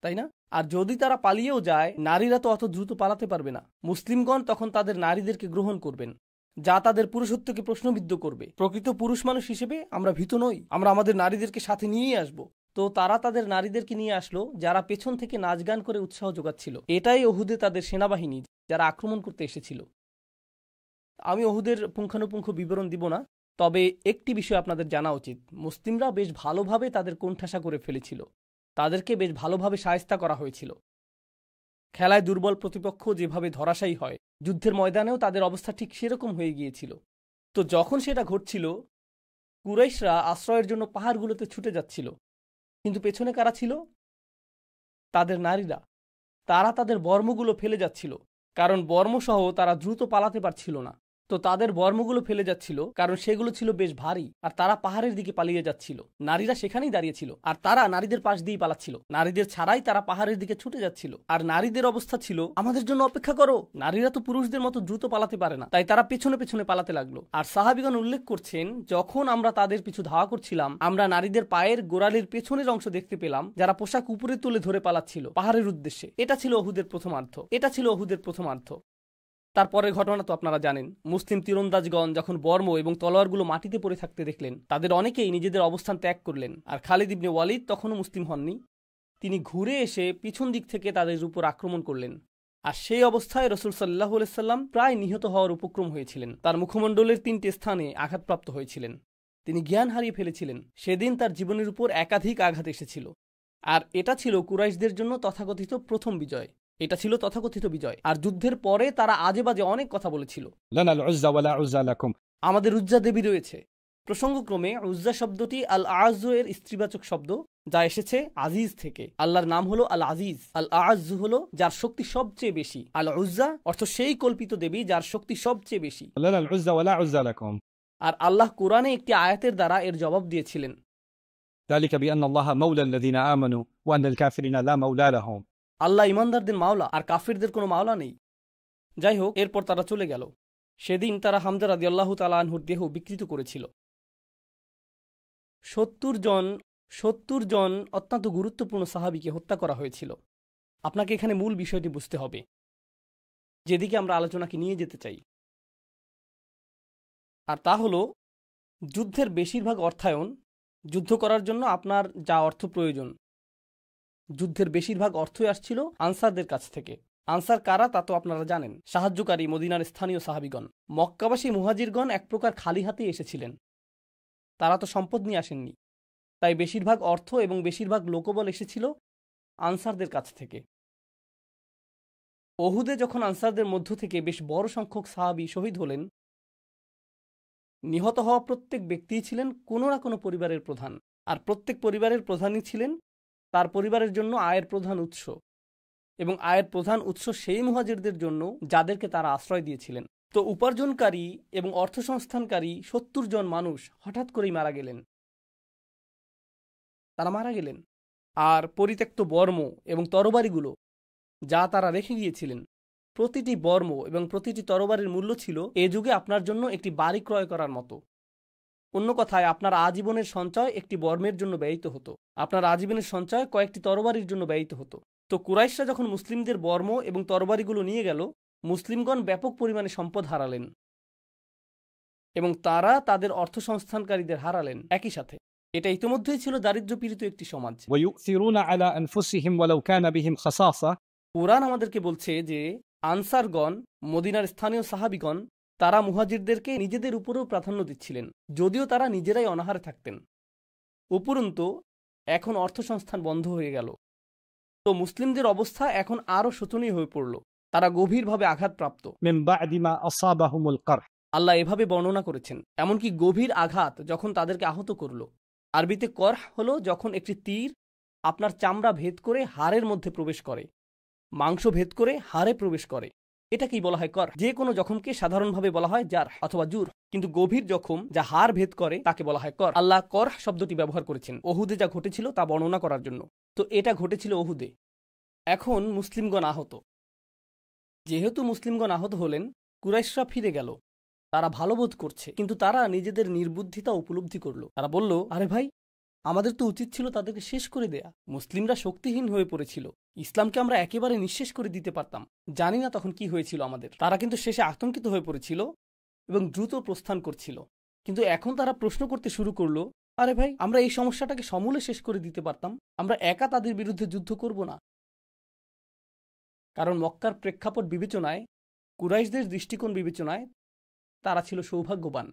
তাই না? আর যদি তারা পালিয়েও যায়, নারীরা তো অত দ্রুত পালাতে পারবে না। মুসলিমগণ তখন তাদের নারীদেরকে গ্রহণ করবেন, যা তাদের পুরুষত্বকে প্রশ্নবিদ্ধ করবে। প্রকৃত পুরুষ মানুষ হিসেবে আমরা ভীত নই, আমরা আমাদের নারীদেরকে সাথে নিয়েই আসব। তো তারা তাদের নারীদেরকে নিয়ে আসলো, যারা পেছন থেকে নাচ গান করে উৎসাহ যোগাচ্ছিল। এটাই ওহুদে তাদের সেনাবাহিনী, যারা আক্রমণ করতে এসেছিল। আমি ওহুদের পুঙ্খানুপুঙ্খ বিবরণ দিব না, তবে একটি বিষয় আপনাদের জানা উচিত, মুসলিমরা বেশ ভালোভাবে তাদের কোণঠাসা করে ফেলেছিল, তাদেরকে বেশ ভালোভাবে শায়েস্তা করা হয়েছিল। খেলায় দুর্বল প্রতিপক্ষ যেভাবে ধরাশায়ী হয়, যুদ্ধের ময়দানেও তাদের অবস্থা ঠিক সেরকম হয়ে গিয়েছিল। তো যখন সেটা ঘটছিল, কুরাইশরা আশ্রয়ের জন্য পাহাড়গুলোতে ছুটে যাচ্ছিল, কিন্তু পেছনে কারা ছিল? তাদের নারীরা। তারা তাদের বর্মগুলো ফেলে যাচ্ছিল, কারণ বর্মসহ তারা দ্রুত পালাতে পারছিল না। তো তাদের বর্মগুলো ফেলে যাচ্ছিল, কারণ সেগুলো ছিল বেশ ভারী, আর তারা পাহাড়ের দিকে পালিয়ে যাচ্ছিল। নারীরা সেখানেই দাঁড়িয়েছিল, আর তারা নারীদের পাশ দিয়েই পালাচ্ছিল। নারীদের ছাড়াই তারা পাহাড়ের দিকে ছুটে যাচ্ছিল, আর নারীদের অবস্থা ছিল, আমাদের জন্য অপেক্ষা করো। নারীরা তো পুরুষদের মতো দ্রুত পালাতে পারে না, তাই তারা পেছনে পেছনে পালাতে লাগলো। আর সাহাবীগণ উল্লেখ করছেন, যখন আমরা তাদের পিছু ধাওয়া করছিলাম, আমরা নারীদের পায়ের গোড়ালির পেছনের অংশ দেখতে পেলাম, যারা পোশাক উপরে তুলে ধরে পালাচ্ছিল পাহাড়ের উদ্দেশ্যে। এটা ছিল ওহুদের প্রথমার্ধ। তারপরের ঘটনা তো আপনারা জানেন। মুসলিম তীরন্দাজগণ যখন বর্ম এবং তলোয়ারগুলো মাটিতে পড়ে থাকতে দেখলেন, তাদের অনেকেই নিজেদের অবস্থান ত্যাগ করলেন। আর খালিদ ইবনে ওয়ালিদ তখনও মুসলিম হননি। তিনি ঘুরে এসে পিছন দিক থেকে তাদের উপর আক্রমণ করলেন। আর সেই অবস্থায় রাসূল সাল্লাল্লাহু আলাইহি সাল্লাম প্রায় নিহত হওয়ার উপক্রম হয়েছিলেন। তার মুখমণ্ডলের 3টে স্থানে আঘাতপ্রাপ্ত হয়েছিলেন। তিনি জ্ঞান হারিয়ে ফেলেছিলেন। সেদিন তার জীবনের উপর একাধিক আঘাত এসেছিল। আর এটা ছিল কুরাইশদের জন্য তথাকথিত প্রথম বিজয়। এটা ছিল তথাকথিত বিজয়। আর যুদ্ধের পরে তারা আজে বাজে অনেক কথা বলেছিল। لنا العزة ولا عزة لكم. আমাদের উজ্জা দেবী রয়েছে। প্রসঙ্গক্রমে উজ্জা শব্দটি আল আযু এর স্ত্রীবাচক শব্দ, যা এসেছে আজিজ থেকে। আল্লাহর নাম হলো আল আজিজ। আল আযু হলো যার শক্তি সবচেয়ে বেশি। আল উজ্জা অর্থ সেই কল্পিত দেবী যার শক্তি সবচেয়ে বেশি। لنا العزة ولا عزة لكم. আর আল্লাহ কোরআনে একটি আয়াতের দ্বারা এর জবাব দিয়েছিলেন, ذلك بأن الله مولى الذين آمنوا وأن الكافرين لا مولى لهم. আল্লাহ ইমানদারদের মাওলা, আর কাফিরদের কোনো মাওলা নেই। যাই হোক, এরপর তারা চলে গেল। সেদিন তারা হামজা রাদিয়াল্লাহু তাআলা আনহুর দেহ বিকৃত করেছিল। 70 জন অত্যন্ত গুরুত্বপূর্ণ সাহাবীকে হত্যা করা হয়েছিল। আপনাকে এখানে মূল বিষয়টি বুঝতে হবে, যেদিকে আমরা আলোচনাকে নিয়ে যেতে চাই। আর তা হলো, যুদ্ধের বেশিরভাগ অর্থায়ন, যুদ্ধ করার জন্য আপনার যা অর্থ প্রয়োজন, যুদ্ধের বেশিরভাগ অর্থই আসছিল আনসারদের কাছ থেকে। আনসার কারা তা তো আপনারা জানেন, সাহায্যকারী মদিনার স্থানীয় সাহাবীগণ। মক্কাবাসী মুহাজিরগণ এক প্রকার খালি হাতে এসেছিলেন, তারা তো সম্পদ নিয়ে আসেননি। তাই বেশিরভাগ অর্থ এবং বেশিরভাগ লোকবল এসেছিল আনসারদের কাছ থেকে। ওহুদে যখন আনসারদের মধ্য থেকে বেশ বড় সংখ্যক সাহাবী শহীদ হলেন, নিহত হওয়া প্রত্যেক ব্যক্তিই ছিলেন কোনো না কোনো পরিবারের প্রধান। আর প্রত্যেক পরিবারের প্রধানই ছিলেন তার পরিবারের জন্য আয়ের প্রধান উৎস, এবং আয়ের প্রধান উৎস সেই মুহাজিরদের জন্য যাদেরকে তারা আশ্রয় দিয়েছিলেন। তো উপার্জনকারী এবং অর্থসংস্থানকারী 70 জন মানুষ হঠাৎ করেই মারা গেলেন। তারা মারা গেলেন। আর পরিত্যক্ত বর্ম এবং তরবারিগুলো যা তারা রেখে গিয়েছিলেন, প্রতিটি বর্ম এবং প্রতিটি তরবারির মূল্য ছিল এ যুগে আপনার জন্য একটি বাড়ি ক্রয় করার মতো। অন্য কথায়, আপনার আজীবনের সঞ্চয় একটি বর্মের জন্য ব্যয়িত হতো। আপনার আজীবনের সঞ্চয় কয়েকটি তরবারির জন্য ব্যয়িত হতো। তো কুরাইশরা যখন মুসলিমদের বর্ম এবং তরবারিগুলো নিয়ে গেল, মুসলিমগণ ব্যাপক পরিমাণে সম্পদ হারালেন এবং তারা তাদের অর্থসংস্থানকারীদের হারালেন একই সাথে। এটা ইতিমধ্যেই ছিল দারিদ্র্যপীড়িত একটি সমাজ। ويؤثرون على أنفسهم ولو كان بهم خصاصة কুরআন আমাদেরকে বলছে যে আনসারগণ, মদিনার স্থানীয় সাহাবিগণ, তারা মুহাজিরদেরকে নিজেদের উপরেও প্রাধান্য দিচ্ছিলেন, যদিও তারা নিজেরাই অনাহারে থাকতেন। উপরন্তু এখন অর্থসংস্থান বন্ধ হয়ে গেল। তো মুসলিমদের অবস্থা এখন আরও শোচনীয় হয়ে পড়ল। তারা গভীরভাবে আঘাতপ্রাপ্ত। من بعد ما أصابهم القرح আল্লাহ এভাবে বর্ণনা করেছেন, এমনকি গভীর আঘাত যখন তাদেরকে আহত করল। আরবিতে করহ হলো যখন একটি তীর আপনার চামড়া ভেদ করে হাড়ের মধ্যে প্রবেশ করে, মাংস ভেদ করে হাড়ে প্রবেশ করে, এটাকেই বলা হয় কর। যে কোনো জখমকে সাধারণভাবে বলা হয় জার অথবা জুর, কিন্তু গভীর জখম যা হাড় ভেদ করে তাকে বলা হয় কর। আল্লাহ কর শব্দটি ব্যবহার করেছেন ওহুদে যা ঘটেছিল তা বর্ণনা করার জন্য। তো এটা ঘটেছিল ওহুদে। এখন মুসলিমগণ আহত। যেহেতু মুসলিমগণ আহত হলেন, কুরাইশরা ফিরে গেল। তারা ভালো বোধ করছে, কিন্তু তারা নিজেদের নির্বুদ্ধিতা উপলব্ধি করল। তারা বলল, আরে ভাই, আমাদের তো উচিত ছিল তাদেরকে শেষ করে দেয়া। মুসলিমরা শক্তিহীন হয়ে পড়েছিল, ইসলামকে আমরা একেবারে নিঃশেষ করে দিতে পারতাম। জানি না তখন কি হয়েছিল আমাদের। তারা কিন্তু শেষে আতঙ্কিত হয়ে পড়েছিল এবং দ্রুত প্রস্থান করছিল। কিন্তু এখন তারা প্রশ্ন করতে শুরু করলো, আরে ভাই, আমরা এই সমস্যাটাকে সমূলে শেষ করে দিতে পারতাম। আমরা একা তাদের বিরুদ্ধে যুদ্ধ করব না। কারণ মক্কার প্রেক্ষাপট বিবেচনায়, কুরাইশদের দৃষ্টিকোণ বিবেচনায় তারা ছিল সৌভাগ্যবান।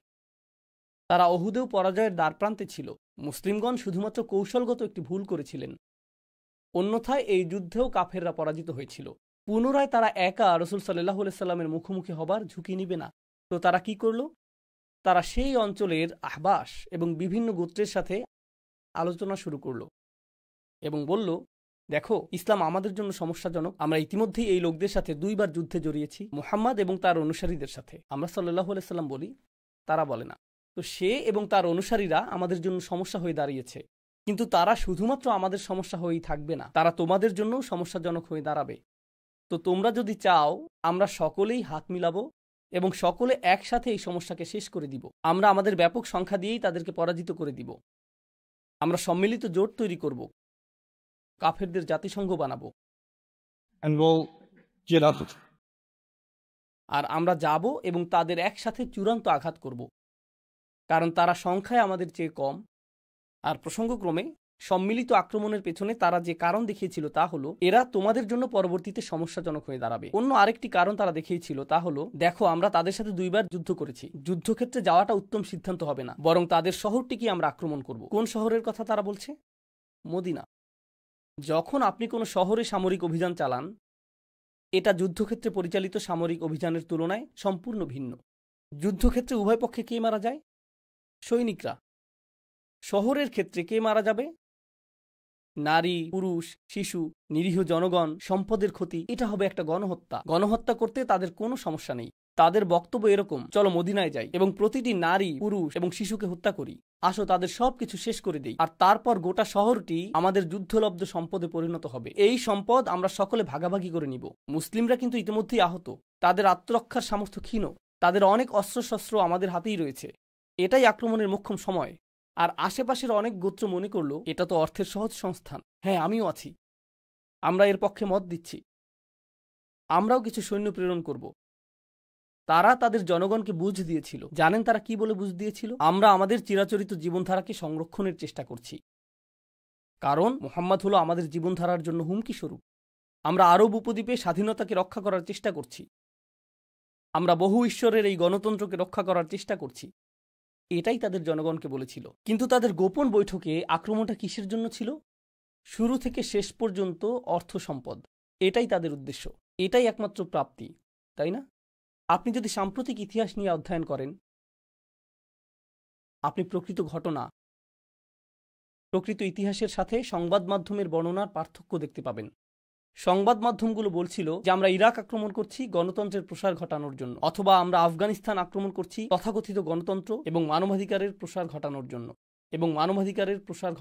তারা ওহুদেও পরাজয়ের দ্বারপ্রান্তে ছিল। মুসলিমগণ শুধুমাত্র কৌশলগত একটি ভুল করেছিলেন, অন্যথায় এই যুদ্ধেও কাফেররা পরাজিত হয়েছিল। পুনরায় তারা একা রাসূল সাল্লাল্লাহু আলাইহি সাল্লামের মুখোমুখি হবার ঝুঁকি নিবে না। তো তারা কি করল? তারা সেই অঞ্চলের আহবাস এবং বিভিন্ন গোত্রের সাথে আলোচনা শুরু করল এবং বলল, দেখো, ইসলাম আমাদের জন্য সমস্যাজনক। আমরা ইতিমধ্যেই এই লোকদের সাথে 2 বার যুদ্ধে জড়িয়েছি, মুহাম্মদ এবং তার অনুসারীদের সাথে। আমরা সাল্লাল্লাহু আলাইহি সাল্লাম বলি, তারা বলে না। তো সে এবং তার অনুসারীরা আমাদের জন্য সমস্যা হয়ে দাঁড়িয়েছে। কিন্তু তারা শুধুমাত্র আমাদের সমস্যা হয়েই থাকবে না, তারা তোমাদের জন্যও সমস্যাজনক হয়ে দাঁড়াবে। তো তোমরা যদি চাও, আমরা সকলেই হাত মিলাবো এবং সকলে একসাথে এই সমস্যাকে শেষ করে দিব। আমরা আমাদের ব্যাপক সংখ্যা দিয়েই তাদেরকে পরাজিত করে দিব। আমরা সম্মিলিত জোট তৈরি করব, কাফেরদের জাতিসংঘ বানাবো, and we'll get up. আর আমরা যাব এবং তাদের একসাথে চূড়ান্ত আঘাত করব, কারণ তারা সংখ্যায় আমাদের চেয়ে কম। আর প্রসঙ্গক্রমে সম্মিলিত আক্রমণের পেছনে তারা যে কারণ দেখিয়েছিল তা হলো, এরা তোমাদের জন্য পরবর্তীতে সমস্যাজনক হয়ে দাঁড়াবে। অন্য আরেকটি কারণ তারা দেখিয়েছিল, তা হলো, দেখো, আমরা তাদের সাথে 2 বার যুদ্ধ করেছি, যুদ্ধক্ষেত্রে যাওয়াটা উত্তম সিদ্ধান্ত হবে না, বরং তাদের শহরটিকে আমরা আক্রমণ করব। কোন শহরের কথা তারা বলছে? মদিনা। যখন আপনি কোনো শহরে সামরিক অভিযান চালান, এটা যুদ্ধক্ষেত্রে পরিচালিত সামরিক অভিযানের তুলনায় সম্পূর্ণ ভিন্ন। যুদ্ধক্ষেত্রে উভয় পক্ষে কে মারা যায়? সৈনিকরা। শহরের ক্ষেত্রে কে মারা যাবে? নারী, পুরুষ, শিশু, নিরীহ জনগণ, সম্পদের ক্ষতি। এটা হবে একটা গণহত্যা। গণহত্যা করতে তাদের কোনো সমস্যা নেই। তাদের বক্তব্য এরকম, চলো মদিনায় যাই এবং প্রতিটি নারী, পুরুষ এবং শিশুকে হত্যা করি। আসো তাদের সবকিছু শেষ করে দেই, আর তারপর গোটা শহরটি আমাদের যুদ্ধলব্ধ সম্পদে পরিণত হবে। এই সম্পদ আমরা সকলে ভাগাভাগি করে নিব। মুসলিমরা কিন্তু ইতিমধ্যেই আহত, তাদের আত্মরক্ষার সামর্থ্য ক্ষীণ, তাদের অনেক অস্ত্রশস্ত্র আমাদের হাতেই রয়েছে। এটাই আক্রমণের মোক্ষম সময়। আর আশেপাশের অনেক গোত্র মনে করল, এটা তো অর্থের সহজ সংস্থান। হ্যাঁ, আমিও আছি, আমরা এর পক্ষে মত দিচ্ছি, আমরাও কিছু সৈন্য প্রেরণ করব। তারা তাদের জনগণকে বুঝ দিয়েছিল। জানেন তারা কি বলে বুঝ দিয়েছিল? আমরা আমাদের চিরাচরিত জীবনধারাকে সংরক্ষণের চেষ্টা করছি, কারণ মুহাম্মদ হলো আমাদের জীবনধারার জন্য হুমকি স্বরূপ। আমরা আরব উপদ্বীপে স্বাধীনতাকে রক্ষা করার চেষ্টা করছি, আমরা বহু ঈশ্বরের এই গণতন্ত্রকে রক্ষা করার চেষ্টা করছি। এটাই তাদের জনগণকে বলেছিল। কিন্তু তাদের গোপন বৈঠকে আক্রমণটা কিসের জন্য ছিল? শুরু থেকে শেষ পর্যন্ত অর্থ সম্পদ। এটাই তাদের উদ্দেশ্য, এটাই একমাত্র প্রাপ্তি, তাই না? আপনি যদি সাম্প্রতিক ইতিহাস নিয়ে অধ্যয়ন করেন, আপনি প্রকৃত ঘটনা, প্রকৃত ইতিহাসের সাথে সংবাদ মাধ্যমের বর্ণনার পার্থক্য দেখতে পাবেন। সংবাদ মাধ্যমগুলো বলছিল যে আমরা ইরাক আক্রমণ করছি গণতন্ত্রের প্রসার ঘটানোর জন্য, অথবা আমরা আফগানিস্তান আক্রমণ করছি তথাকথিত গণতন্ত্র এবং মানবাধিকারের প্রসার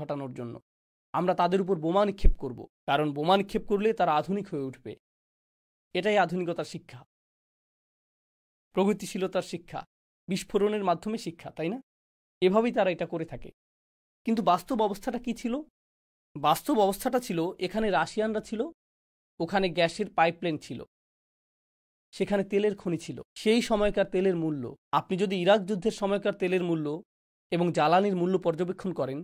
ঘটানোর জন্য। আমরা তাদের উপর বোমা নিক্ষেপ করব, কারণ বোমা নিক্ষেপ করলে তারা আধুনিক হয়ে উঠবে। এটাই আধুনিকতার শিক্ষা, প্রগতিশীলতার শিক্ষা, বিস্ফোরণের মাধ্যমে শিক্ষা, তাই না? এভাবেই তারা এটা করে থাকে। কিন্তু বাস্তব অবস্থাটা কি ছিল? বাস্তব অবস্থাটা ছিল, এখানে রাশিয়ানরা ছিল, ওখানে গ্যাসের পাইপলাইন ছিল, সেখানে তেলের খনি ছিল। সেই সময়কার তেলের মূল্য, আপনি যদি ইরাক যুদ্ধের সময়কার তেলের মূল্য এবং জ্বালানির মূল্য পর্যবেক্ষণ করেন,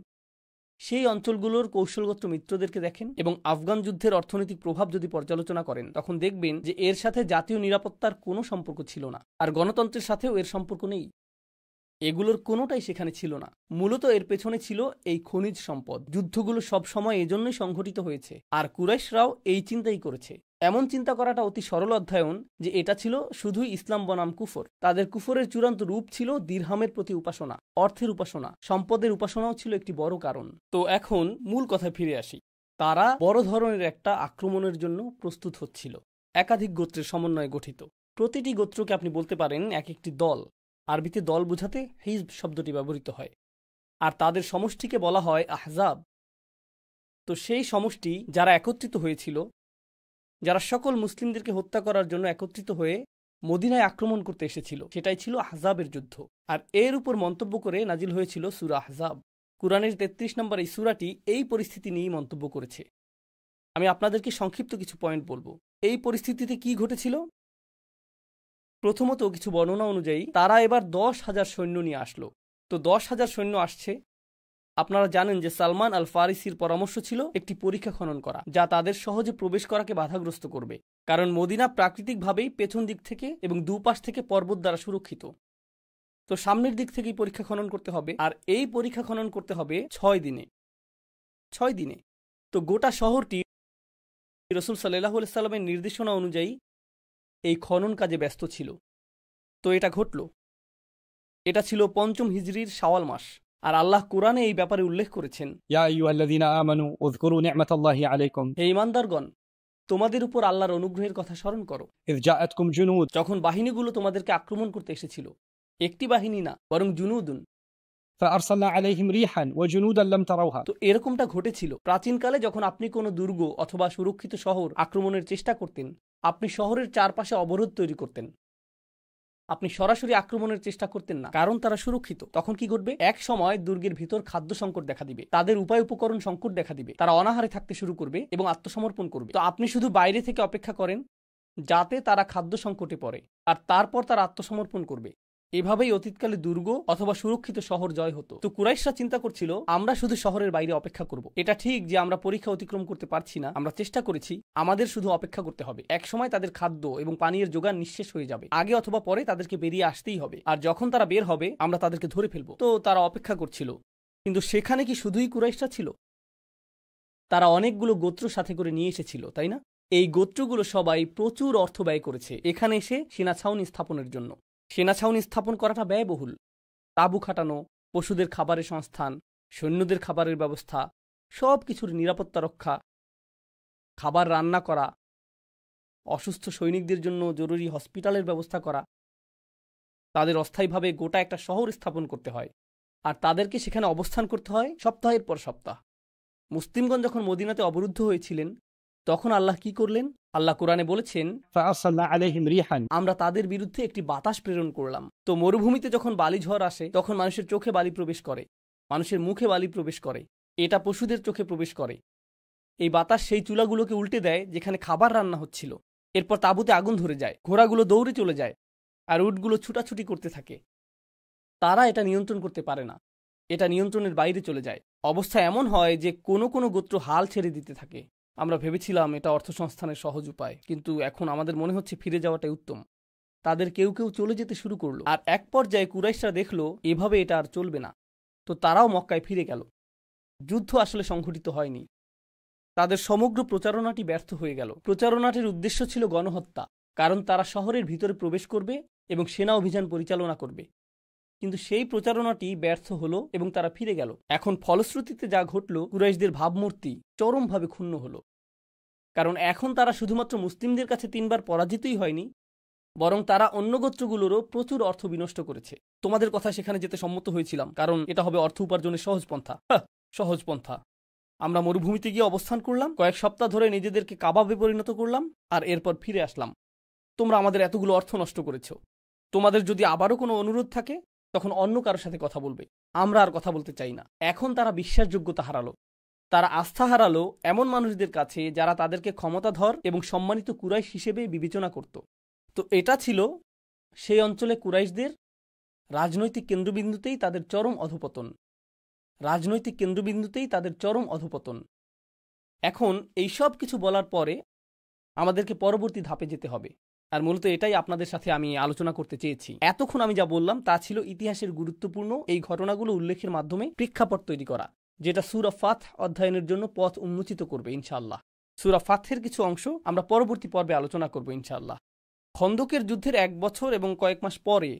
সেই অঞ্চলগুলোর কৌশলগত মিত্রদেরকে দেখেন এবং আফগান যুদ্ধের অর্থনৈতিক প্রভাব যদি পর্যালোচনা করেন, তখন দেখবেন যে এর সাথে জাতীয় নিরাপত্তার কোনো সম্পর্ক ছিল না, আর গণতন্ত্রের সাথেও এর সম্পর্ক নেই। এগুলোর কোনোটাই সেখানে ছিল না। মূলত এর পেছনে ছিল এই খনিজ সম্পদ। যুদ্ধগুলো সব সময় এজন্যই সংঘটিত হয়েছে, আর কুরাইশরাও এই চিন্তাই করেছে। এমন চিন্তা করাটা অতি সরল অধ্যয়ন যে এটা ছিল শুধুই ইসলাম বনাম কুফর। তাদের কুফরের চূড়ান্ত রূপ ছিল দিরহামের প্রতি উপাসনা, অর্থের উপাসনা, সম্পদের উপাসনাও ছিল একটি বড় কারণ। তো এখন মূল কথায় ফিরে আসি। তারা বড় ধরনের একটা আক্রমণের জন্য প্রস্তুত হচ্ছিল। একাধিক গোত্রের সমন্বয়ে গঠিত। প্রতিটি গোত্রকে আপনি বলতে পারেন এক একটি দল। আরবিতে দল বোঝাতে হিজব শব্দটি ব্যবহৃত হয়, আর তাদের সমষ্টিকে বলা হয় আহজাব। তো সেই সমষ্টি যারা একত্রিত হয়েছিল, যারা সকল মুসলিমদেরকে হত্যা করার জন্য একত্রিত হয়ে মদিনায় আক্রমণ করতে এসেছিল, সেটাই ছিল আহজাবের যুদ্ধ। আর এর উপর মন্তব্য করে নাজিল হয়েছিল সূরা আহজাব। কুরআনের ৩৩ নম্বর এই সূরাটি এই পরিস্থিতি নিয়েই মন্তব্য করেছে। আমি আপনাদেরকে সংক্ষিপ্ত কিছু পয়েন্ট বলবো। এই পরিস্থিতিতে কি ঘটেছিল? প্রথমত, কিছু বর্ণনা অনুযায়ী তারা এবার 10,000 সৈন্য নিয়ে আসলো। তো 10,000 সৈন্য আসছে। আপনারা জানেন যে সালমান আল ফারিসির পরামর্শ ছিল একটি পরীক্ষা খনন করা, যা তাদের সহজে প্রবেশ করাকে বাধাগ্রস্ত করবে, কারণ মদিনা প্রাকৃতিকভাবেই পেছন দিক থেকে এবং দুপাশ থেকে পর্বত দ্বারা সুরক্ষিত। তো সামনের দিক থেকেই পরীক্ষা খনন করতে হবে, আর এই পরীক্ষা খনন করতে হবে 6 দিনে। 6 দিনে। তো গোটা শহরটি রাসূল সাল্লাল্লাহু আলাইহি সাল্লামের নির্দেশনা অনুযায়ী এই খনন কাজে ব্যস্ত ছিল। তো এটা ঘটল। এটা ছিল ৫ম হিজরির শাওয়াল মাস। আর আল্লাহ কোরআনে এই ব্যাপারে উল্লেখ করেছেন, ইয়া আইয়ুহাল্লাযীনা আমানু উযকুরু নি'মাতাল্লাহি আলাইকুম, হে ঈমানদারগণ, তোমাদের উপর আল্লাহর অনুগ্রহের কথা স্মরণ করো। ইয জাআতকুম জুনুদ, যখন বাহিনীগুলো তোমাদেরকে আক্রমণ করতে এসেছিল, একটি বাহিনী না, বরং জুনুদুন, ফাআরসালনা আলাইহিম রিহান ওয়া জুনুদান লাম তারাউহা। তো এরকমটা ঘটেছিল প্রাচীনকালে। যখন আপনি কোনো দুর্গ অথবা সুরক্ষিত শহর আক্রমণের চেষ্টা করতেন, আপনি শহরের চারপাশে অবরোধ তৈরি করতেন। আপনি সরাসরি আক্রমণের চেষ্টা করতেন না, কারণ তারা সুরক্ষিত। তখন কি ঘটবে? এক সময় দুর্গের ভিতর খাদ্য সংকট দেখা দিবে, তাদের উপায় উপকরণ সংকট দেখা দিবে, তারা অনাহারে থাকতে শুরু করবে এবং আত্মসমর্পণ করবে। তো আপনি শুধু বাইরে থেকে অপেক্ষা করেন যাতে তারা খাদ্য সংকটে পড়ে, আর তারপর তারা আত্মসমর্পণ করবে। এভাবেই অতীতকালে দুর্গ অথবা সুরক্ষিত শহর জয় হতো। তো কুরাইশরা চিন্তা করছিল, আমরা শুধু শহরের বাইরে অপেক্ষা করব। এটা ঠিক যে আমরা পরীক্ষা অতিক্রম করতে পারছি না, আমরা চেষ্টা করেছি, আমাদের শুধু অপেক্ষা করতে হবে। এক সময় তাদের খাদ্য এবং পানীয়ের যোগান নিঃশেষ হয়ে যাবে, আগে অথবা পরে তাদেরকে বেরিয়ে আসতেই হবে, আর যখন তারা বের হবে আমরা তাদেরকে ধরে ফেলবো। তো তারা অপেক্ষা করছিল। কিন্তু সেখানে কি শুধুই কুরাইশরা ছিল? তারা অনেকগুলো গোত্র সাথে করে নিয়ে এসেছিল, তাই না? এই গোত্রগুলো সবাই প্রচুর অর্থ ব্যয় করেছে এখানে এসে সেনা ছাউনি স্থাপনের জন্য। সেনা ছাউনি স্থাপন করাটা ব্যয়বহুল। তাঁবু খাটানো, পশুদের খাবারের সংস্থান, সৈন্যদের খাবারের ব্যবস্থা, সব কিছুর নিরাপত্তা রক্ষা, খাবার রান্না করা, অসুস্থ সৈনিকদের জন্য জরুরি হসপিটালের ব্যবস্থা করা, তাদের অস্থায়ীভাবে গোটা একটা শহর স্থাপন করতে হয়, আর তাদেরকে সেখানে অবস্থান করতে হয় সপ্তাহের পর সপ্তাহ। মুসলিমগণ যখন মদিনাতে অবরুদ্ধ হয়েছিলেন, তখন আল্লাহ কি করলেন? আল্লাহ কোরআনে বলেছেন, ফাআরসালনা আলাইহিম রিহান, আমরা তাদের বিরুদ্ধে একটি বাতাস প্রেরণ করলাম। তো মরুভূমিতে যখন বালি ঝড় আসে, তখন মানুষের চোখে বালি প্রবেশ করে, মানুষের মুখে বালি প্রবেশ করে, এটা পশুদের চোখে প্রবেশ করে। এই বাতাস সেই চুলাগুলোকে উল্টে দেয় যেখানে খাবার রান্না হচ্ছিল। এরপর তাঁবুতে আগুন ধরে যায়, ঘোড়াগুলো দৌড়ে চলে যায়, আর উটগুলো ছুটাছুটি করতে থাকে। তারা এটা নিয়ন্ত্রণ করতে পারে না, এটা নিয়ন্ত্রণের বাইরে চলে যায়। অবস্থা এমন হয় যে কোনো কোনো গোত্র হাল ছেড়ে দিতে থাকে। আমরা ভেবেছিলাম এটা অর্থসংস্থানের সহজ উপায়, কিন্তু এখন আমাদের মনে হচ্ছে ফিরে যাওয়াটাই উত্তম। তাদের কেউ কেউ চলে যেতে শুরু করলো, আর এক পর্যায়ে কুরাইশরা দেখলো এভাবে এটা আর চলবে না। তো তারাও মক্কায় ফিরে গেল। যুদ্ধ আসলে সংঘটিত হয়নি, তাদের সমগ্র প্রচারণাটি ব্যর্থ হয়ে গেল। প্রচারণাটির উদ্দেশ্য ছিল গণহত্যা, কারণ তারা শহরের ভিতরে প্রবেশ করবে এবং সেনা অভিযান পরিচালনা করবে। কিন্তু সেই প্রচারণাটি ব্যর্থ হলো এবং তারা ফিরে গেল। এখন ফলশ্রুতিতে যা ঘটল, কুরাইশদের ভাবমূর্তি চরমভাবে ক্ষুণ্ণ হলো, কারণ এখন তারা শুধুমাত্র মুসলিমদের কাছে 3 বার পরাজিতই হয়নি, বরং তারা অন্য গোত্রগুলোরও প্রচুর অর্থ বিনষ্ট করেছে। তোমাদের কথা সেখানে যেতে সম্মত হয়েছিলাম, কারণ এটা হবে অর্থ উপার্জনের সহজ পন্থা। সহজ পন্থা? আমরা মরুভূমিতে গিয়ে অবস্থান করলাম, কয়েক সপ্তাহ ধরে নিজেদেরকে কাবাবে পরিণত করলাম, আর এরপর ফিরে আসলাম। তোমরা আমাদের এতগুলো অর্থ নষ্ট করেছ। তোমাদের যদি আবারও কোনো অনুরোধ থাকে তখন অন্য কারোর সাথে কথা বলবে, আমরা আর কথা বলতে চাই না। এখন তারা বিশ্বাসযোগ্যতা হারালো, তারা আস্থা হারালো এমন মানুষদের কাছে যারা তাদেরকে ক্ষমতাধর এবং সম্মানিত কুরাইশ হিসেবে বিবেচনা করত। তো এটা ছিল সেই অঞ্চলে কুরাইশদের রাজনৈতিক কেন্দ্রবিন্দুতেই তাদের চরম অধঃপতন। রাজনৈতিক কেন্দ্রবিন্দুতেই তাদের চরম অধঃপতন। এখন এই সব কিছু বলার পরে আমাদেরকে পরবর্তী ধাপে যেতে হবে, আর মূলত এটাই আপনাদের সাথে আমি আলোচনা করতে চেয়েছি। এতক্ষণ আমি যা বললাম তা ছিল ইতিহাসের গুরুত্বপূর্ণ এই ঘটনাগুলো উল্লেখের মাধ্যমে প্রেক্ষাপট তৈরি করা, যেটা সূরা ফাথ অধ্যয়নের জন্য পথ উন্মোচিত করবে ইনশাআল্লাহ। সূরা ফাথের কিছু অংশ আমরা পরবর্তী পর্বে আলোচনা করব ইনশাআল্লাহ। খন্দকের যুদ্ধের 1 বছর এবং কয়েক মাস পরে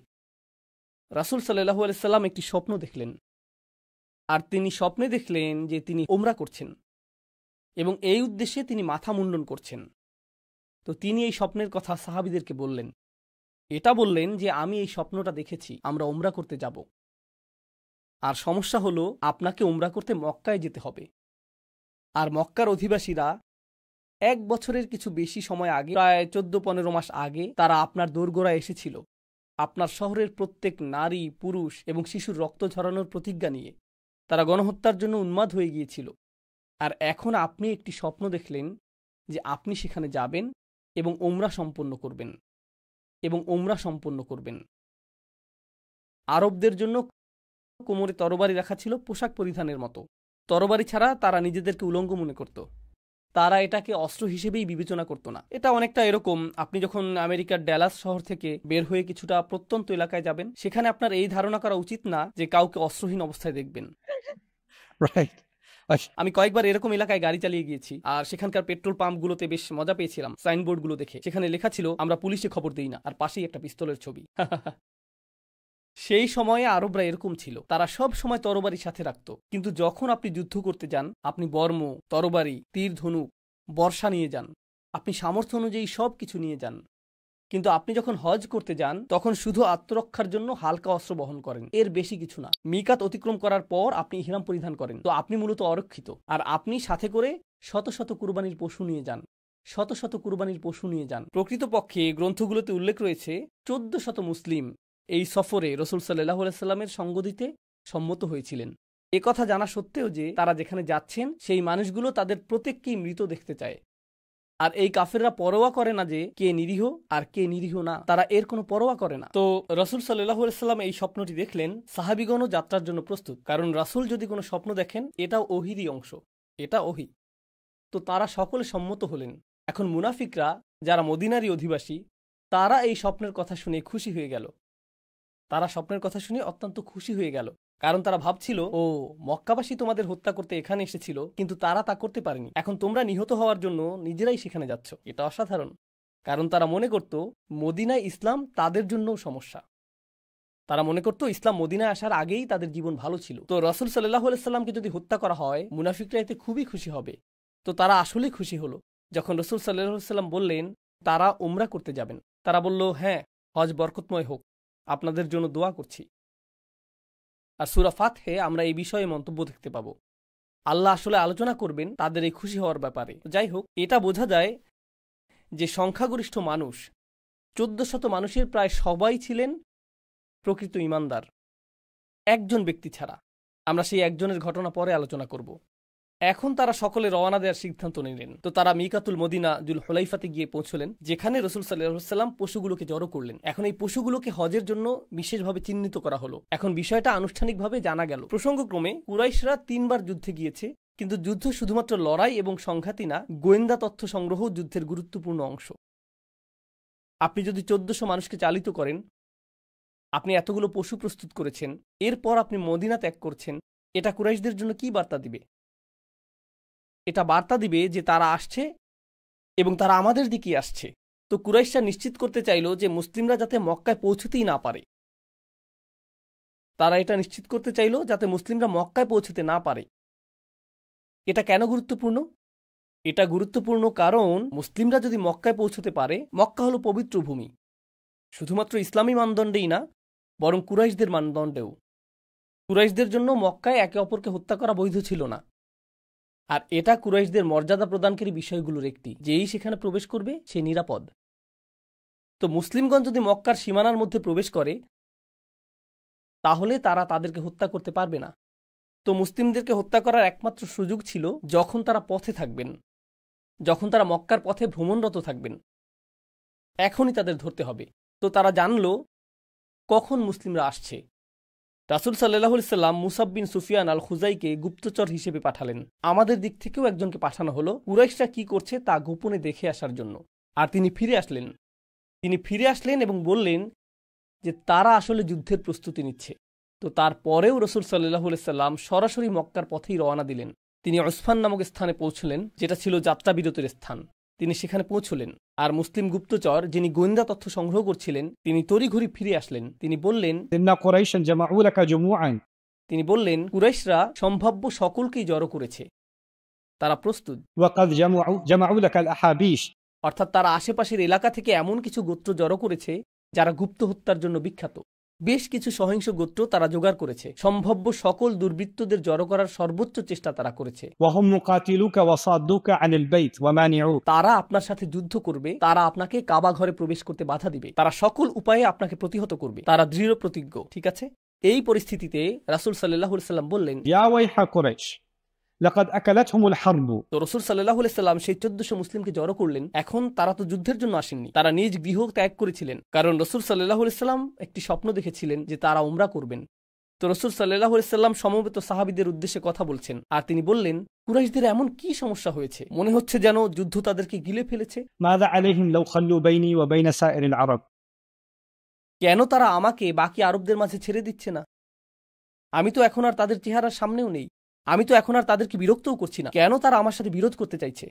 রাসূল সাল্লাল্লাহু আলাইহি সাল্লাম একটি স্বপ্ন দেখলেন, আর তিনি স্বপ্নে দেখলেন যে তিনি উমরা করছেন এবং এই উদ্দেশ্যে তিনি মাথা মুন্ডন করছেন। তো তিনি এই স্বপ্নের কথা সাহাবীদেরকে বললেন। এটা বললেন যে আমি এই স্বপ্নটা দেখেছি, আমরা উমরা করতে যাব, আর সমস্যা হলো আপনাকে উমরা করতে মক্কায় যেতে হবে। আর মক্কার অধিবাসীরা 1 বছরের কিছু বেশি সময় আগে, প্রায় 14-15 মাস আগে তারা আপনার দোরগোড়ায় এসেছিল, আপনার শহরের প্রত্যেক নারী, পুরুষ এবং শিশুর রক্ত ঝরানোর প্রতিজ্ঞা নিয়ে। তারা গণহত্যার জন্য উন্মাদ হয়ে গিয়েছিল। আর এখন আপনি একটি স্বপ্ন দেখলেন যে আপনি সেখানে যাবেন এবং উমরা সম্পন্ন করবেন। আরবদের জন্য কোমরে তরবারি রাখা ছিল পোশাক পরিধানের মতো। তরবারি ছাড়া তারা নিজেদেরকে উলঙ্গ মনে করত। তারা এটাকে অস্ত্র হিসেবেই বিবেচনা করত না। এটা অনেকটা এরকম, আপনি যখন আমেরিকার ড্যালাস শহর থেকে বের হয়ে কিছুটা প্রত্যন্ত এলাকায় যাবেন, সেখানে আপনার এই ধারণা করা উচিত না যে কাউকে অস্ত্রহীন অবস্থায় দেখবেন। রাইট। আমি কয়েকবার এরকম এলাকায় গাড়ি চালিয়ে গিয়েছি, আর সেখানকার পেট্রোল পাম্পগুলোতে বেশ মজা পেয়েছিলাম সাইনবোর্ডগুলো দেখে। সেখানে লেখা ছিল আমরা পুলিশে খবর দেই না, আর পাশেই একটা পিস্তলের ছবি। সেই সময়ে আরবরা এরকম ছিল, তারা সব সময় তরবারি সাথে রাখত। কিন্তু যখন আপনি যুদ্ধ করতে যান, আপনি বর্ম, তরবারি, তীর, ধনুক, বর্ষা নিয়ে যান, আপনি সামর্থ্য অনুযায়ী সব কিছু নিয়ে যান। কিন্তু আপনি যখন হজ করতে যান তখন শুধু আত্মরক্ষার জন্য হালকা অস্ত্র বহন করেন, এর বেশি কিছু না। মিকাত অতিক্রম করার পর আপনি ইহরাম পরিধান করেন, তো আপনি মূলত অরক্ষিত। আর আপনি সাথে করে শত শত কুরবানির পশু নিয়ে যান। প্রকৃতপক্ষে গ্রন্থগুলোতে উল্লেখ রয়েছে 1400 মুসলিম এই সফরে রাসূল সাল্লাল্লাহু আলাইহি সাল্লামের সঙ্গ দিতে সম্মত হয়েছিলেন। একথা জানা সত্ত্বেও যে তারা যেখানে যাচ্ছেন সেই মানুষগুলো তাদের প্রত্যেককেই মৃত দেখতে চায়। আর এই কাফেররা পরোয়া করে না যে কে নিরীহ আর কে নিরীহ না, তারা এর কোনো পরোয়া করে না। তো রাসূল সাল্লাল্লাহু আলাইহি সাল্লাম এই স্বপ্নটি দেখলেন, সাহাবীগণও যাত্রার জন্য প্রস্তুত, কারণ রাসূল যদি কোনো স্বপ্ন দেখেন এটাও ওহীরই অংশ, এটা ওহী। তো তারা সকলে সম্মত হলেন। এখন মুনাফিকরা যারা মদিনারই অধিবাসী, তারা এই স্বপ্নের কথা শুনে খুশি হয়ে গেল। তারা স্বপ্নের কথা শুনে অত্যন্ত খুশি হয়ে গেল, কারণ তারা ভাবছিল, ও মক্কাবাসী তোমাদের হত্যা করতে এখানে এসেছিল, কিন্তু তারা তা করতে পারেনি। এখন তোমরা নিহত হওয়ার জন্য নিজেরাই সেখানে যাচ্ছ, এটা অসাধারণ। কারণ তারা মনে করত মদিনায় ইসলাম তাদের জন্যও সমস্যা। তারা মনে করত ইসলাম মদিনায় আসার আগেই তাদের জীবন ভালো ছিল। তো রাসূল সাল্লাল্লাহু আলাইহি সাল্লামকে যদি হত্যা করা হয়, মুনাফিকরা এতে খুবই খুশি হবে। তো তারা আসলেই খুশি হলো যখন রাসূল সাল্লাল্লাহু আলাইহি সাল্লাম বললেন তারা উমরা করতে যাবেন। তারা বলল, হ্যাঁ, হজ বরকতময় হোক, আপনাদের জন্য দোয়া করছি। আর সূরা ফাতহে আমরা এই বিষয়ে মন্তব্য দেখতে পাবো। আল্লাহ আসলে আলোচনা করবেন তাদের এই খুশি হওয়ার ব্যাপারে। যাই হোক, এটা বোঝা যায় যে সংখ্যাগরিষ্ঠ মানুষ, 1400 মানুষের প্রায় সবাই ছিলেন প্রকৃত ঈমানদার, একজন ব্যক্তি ছাড়া। আমরা সেই একজনের ঘটনা পরে আলোচনা করব। এখন তারা সকলে রওনা দেওয়ার সিদ্ধান্ত নিলেন। তো তারা মিকাতুল মদিনা জুল হুলাইফাতে গিয়ে পৌঁছলেন, যেখানে রাসূল সাল্লাল্লাহু আলাইহি সাল্লাম পশুগুলোকে জড়ো করলেন। এখন এই পশুগুলোকে হজের জন্য বিশেষভাবে চিহ্নিত করা হলো। এখন বিষয়টা আনুষ্ঠানিকভাবে জানা গেল। প্রসঙ্গক্রমে কুরাইশরা 3 বার যুদ্ধে গিয়েছে, কিন্তু যুদ্ধ শুধুমাত্র লড়াই এবং সংঘাতই না, গোয়েন্দা তথ্য সংগ্রহ যুদ্ধের গুরুত্বপূর্ণ অংশ। আপনি যদি 1400 মানুষকে চালিত করেন, আপনি এতগুলো পশু প্রস্তুত করেছেন, এরপর আপনি মদিনা ত্যাগ করছেন, এটা কুরাইশদের জন্য কি বার্তা দিবে? এটা বার্তা দিবে যে তারা আসছে এবং তারা আমাদের দিকেই আসছে। তো কুরাইশরা নিশ্চিত করতে চাইল যে মুসলিমরা যাতে মক্কায় পৌঁছতেই না পারে। তারা এটা নিশ্চিত করতে চাইল যাতে মুসলিমরা মক্কায় পৌঁছতে না পারে। এটা কেন গুরুত্বপূর্ণ? এটা গুরুত্বপূর্ণ কারণ মুসলিমরা যদি মক্কায় পৌঁছতে পারে, মক্কা হলো পবিত্র ভূমি, শুধুমাত্র ইসলামী মানদণ্ডেই না, বরং কুরাইশদের মানদণ্ডেও। কুরাইশদের জন্য মক্কায় একে অপরকে হত্যা করা বৈধ ছিল না। আর এটা কুরাইশদের মর্যাদা প্রদানকারী বিষয়গুলোর একটি, যেই সেখানে প্রবেশ করবে সে নিরাপদ। তো মুসলিমগণ যদি মক্কার সীমানার মধ্যে প্রবেশ করে তাহলে তারা তাদেরকে হত্যা করতে পারবে না। তো মুসলিমদেরকে হত্যা করার একমাত্র সুযোগ ছিল যখন তারা পথে থাকবেন, যখন তারা মক্কার পথে ভ্রমণরত থাকবেন, এখনই তাদের ধরতে হবে। তো তারা জানল কখন মুসলিমরা আসছে। রাসূল সাল্লাল্লাহু আলাইহি সাল্লাম মুসাব বিন সুফিয়ান আল খুজাইকে গুপ্তচর হিসেবে পাঠালেন। আমাদের দিক থেকেও একজনকে পাঠানো হলো কুরাইশরা কি করছে তা গোপনে দেখে আসার জন্য। আর তিনি ফিরে আসলেন এবং বললেন যে তারা আসলে যুদ্ধের প্রস্তুতি নিচ্ছে। তো তারপরেও রাসূল সাল্লাল্লাহু আলাইহি সাল্লাম সরাসরি মক্কার পথেই রওনা দিলেন। তিনি উসফান নামক স্থানে পৌঁছলেন, যেটা ছিল যাত্রাবিরতির স্থান। তিনি সেখানে পৌঁছলেন আর মুসলিম গুপ্তচর যিনি গোয়েন্দা তথ্য সংগ্রহ করছিলেন তিনি তড়িঘড়ি ফিরে আসলেন। তিনি বললেন কুরাইশরা সম্ভাব্য সকলকেই জড়ো করেছে, তারা প্রস্তুত। অর্থাৎ তারা আশেপাশের এলাকা থেকে এমন কিছু গোত্র জড়ো করেছে যারা গুপ্ত হত্যার জন্য বিখ্যাত। বেশ কিছু সহিংস গোত্র তারা জোগাড় করেছে। সম্ভাব্য সকল দুর্বৃত্তদের জড়ো করার সর্বোচ্চ চেষ্টা তারা করেছে। তারা আপনার সাথে যুদ্ধ করবে, তারা আপনাকে কাবা ঘরে প্রবেশ করতে বাধা দিবে, তারা সকল উপায়ে আপনাকে প্রতিহত করবে, তারা দৃঢ় প্রতিজ্ঞ। ঠিক আছে, এই পরিস্থিতিতে রাসূল সাল্লাল্লাহু আলাইহি সাল্লাম বললেন, তো রাসূল সাল্লাল্লাহু আলাইহি সাল্লাম সেই 1400 মুসলিমকে জড়ো করলেন। এখন তারা তো যুদ্ধের জন্য আসেননি, তারা নিজ গৃহ ত্যাগ করেছিলেন, কারণ রাসূল সাল্লাল্লাহু আলাইহি সাল্লাম একটি স্বপ্ন দেখেছিলেন যে তারা উমরা করবেন। তো রাসূল সাল্লাল্লাহু আলাইহি সাল্লাম সমবেত সাহাবীদের উদ্দেশ্যে কথা বলছেন আর তিনি বললেন, কুরাইশদের এমন কি সমস্যা হয়েছে? মনে হচ্ছে যেন যুদ্ধ তাদেরকে গিলে ফেলেছে। কেন তারা আমাকে বাকি আরবদের মাঝে ছেড়ে দিচ্ছে না? আমি তো এখন আর তাদের চেহারার সামনেও নেই, আমি তো এখন আর তাদেরকে বিরক্তও করছি না। কেন তারা আমার সাথে বিরোধ করতে চাইছে?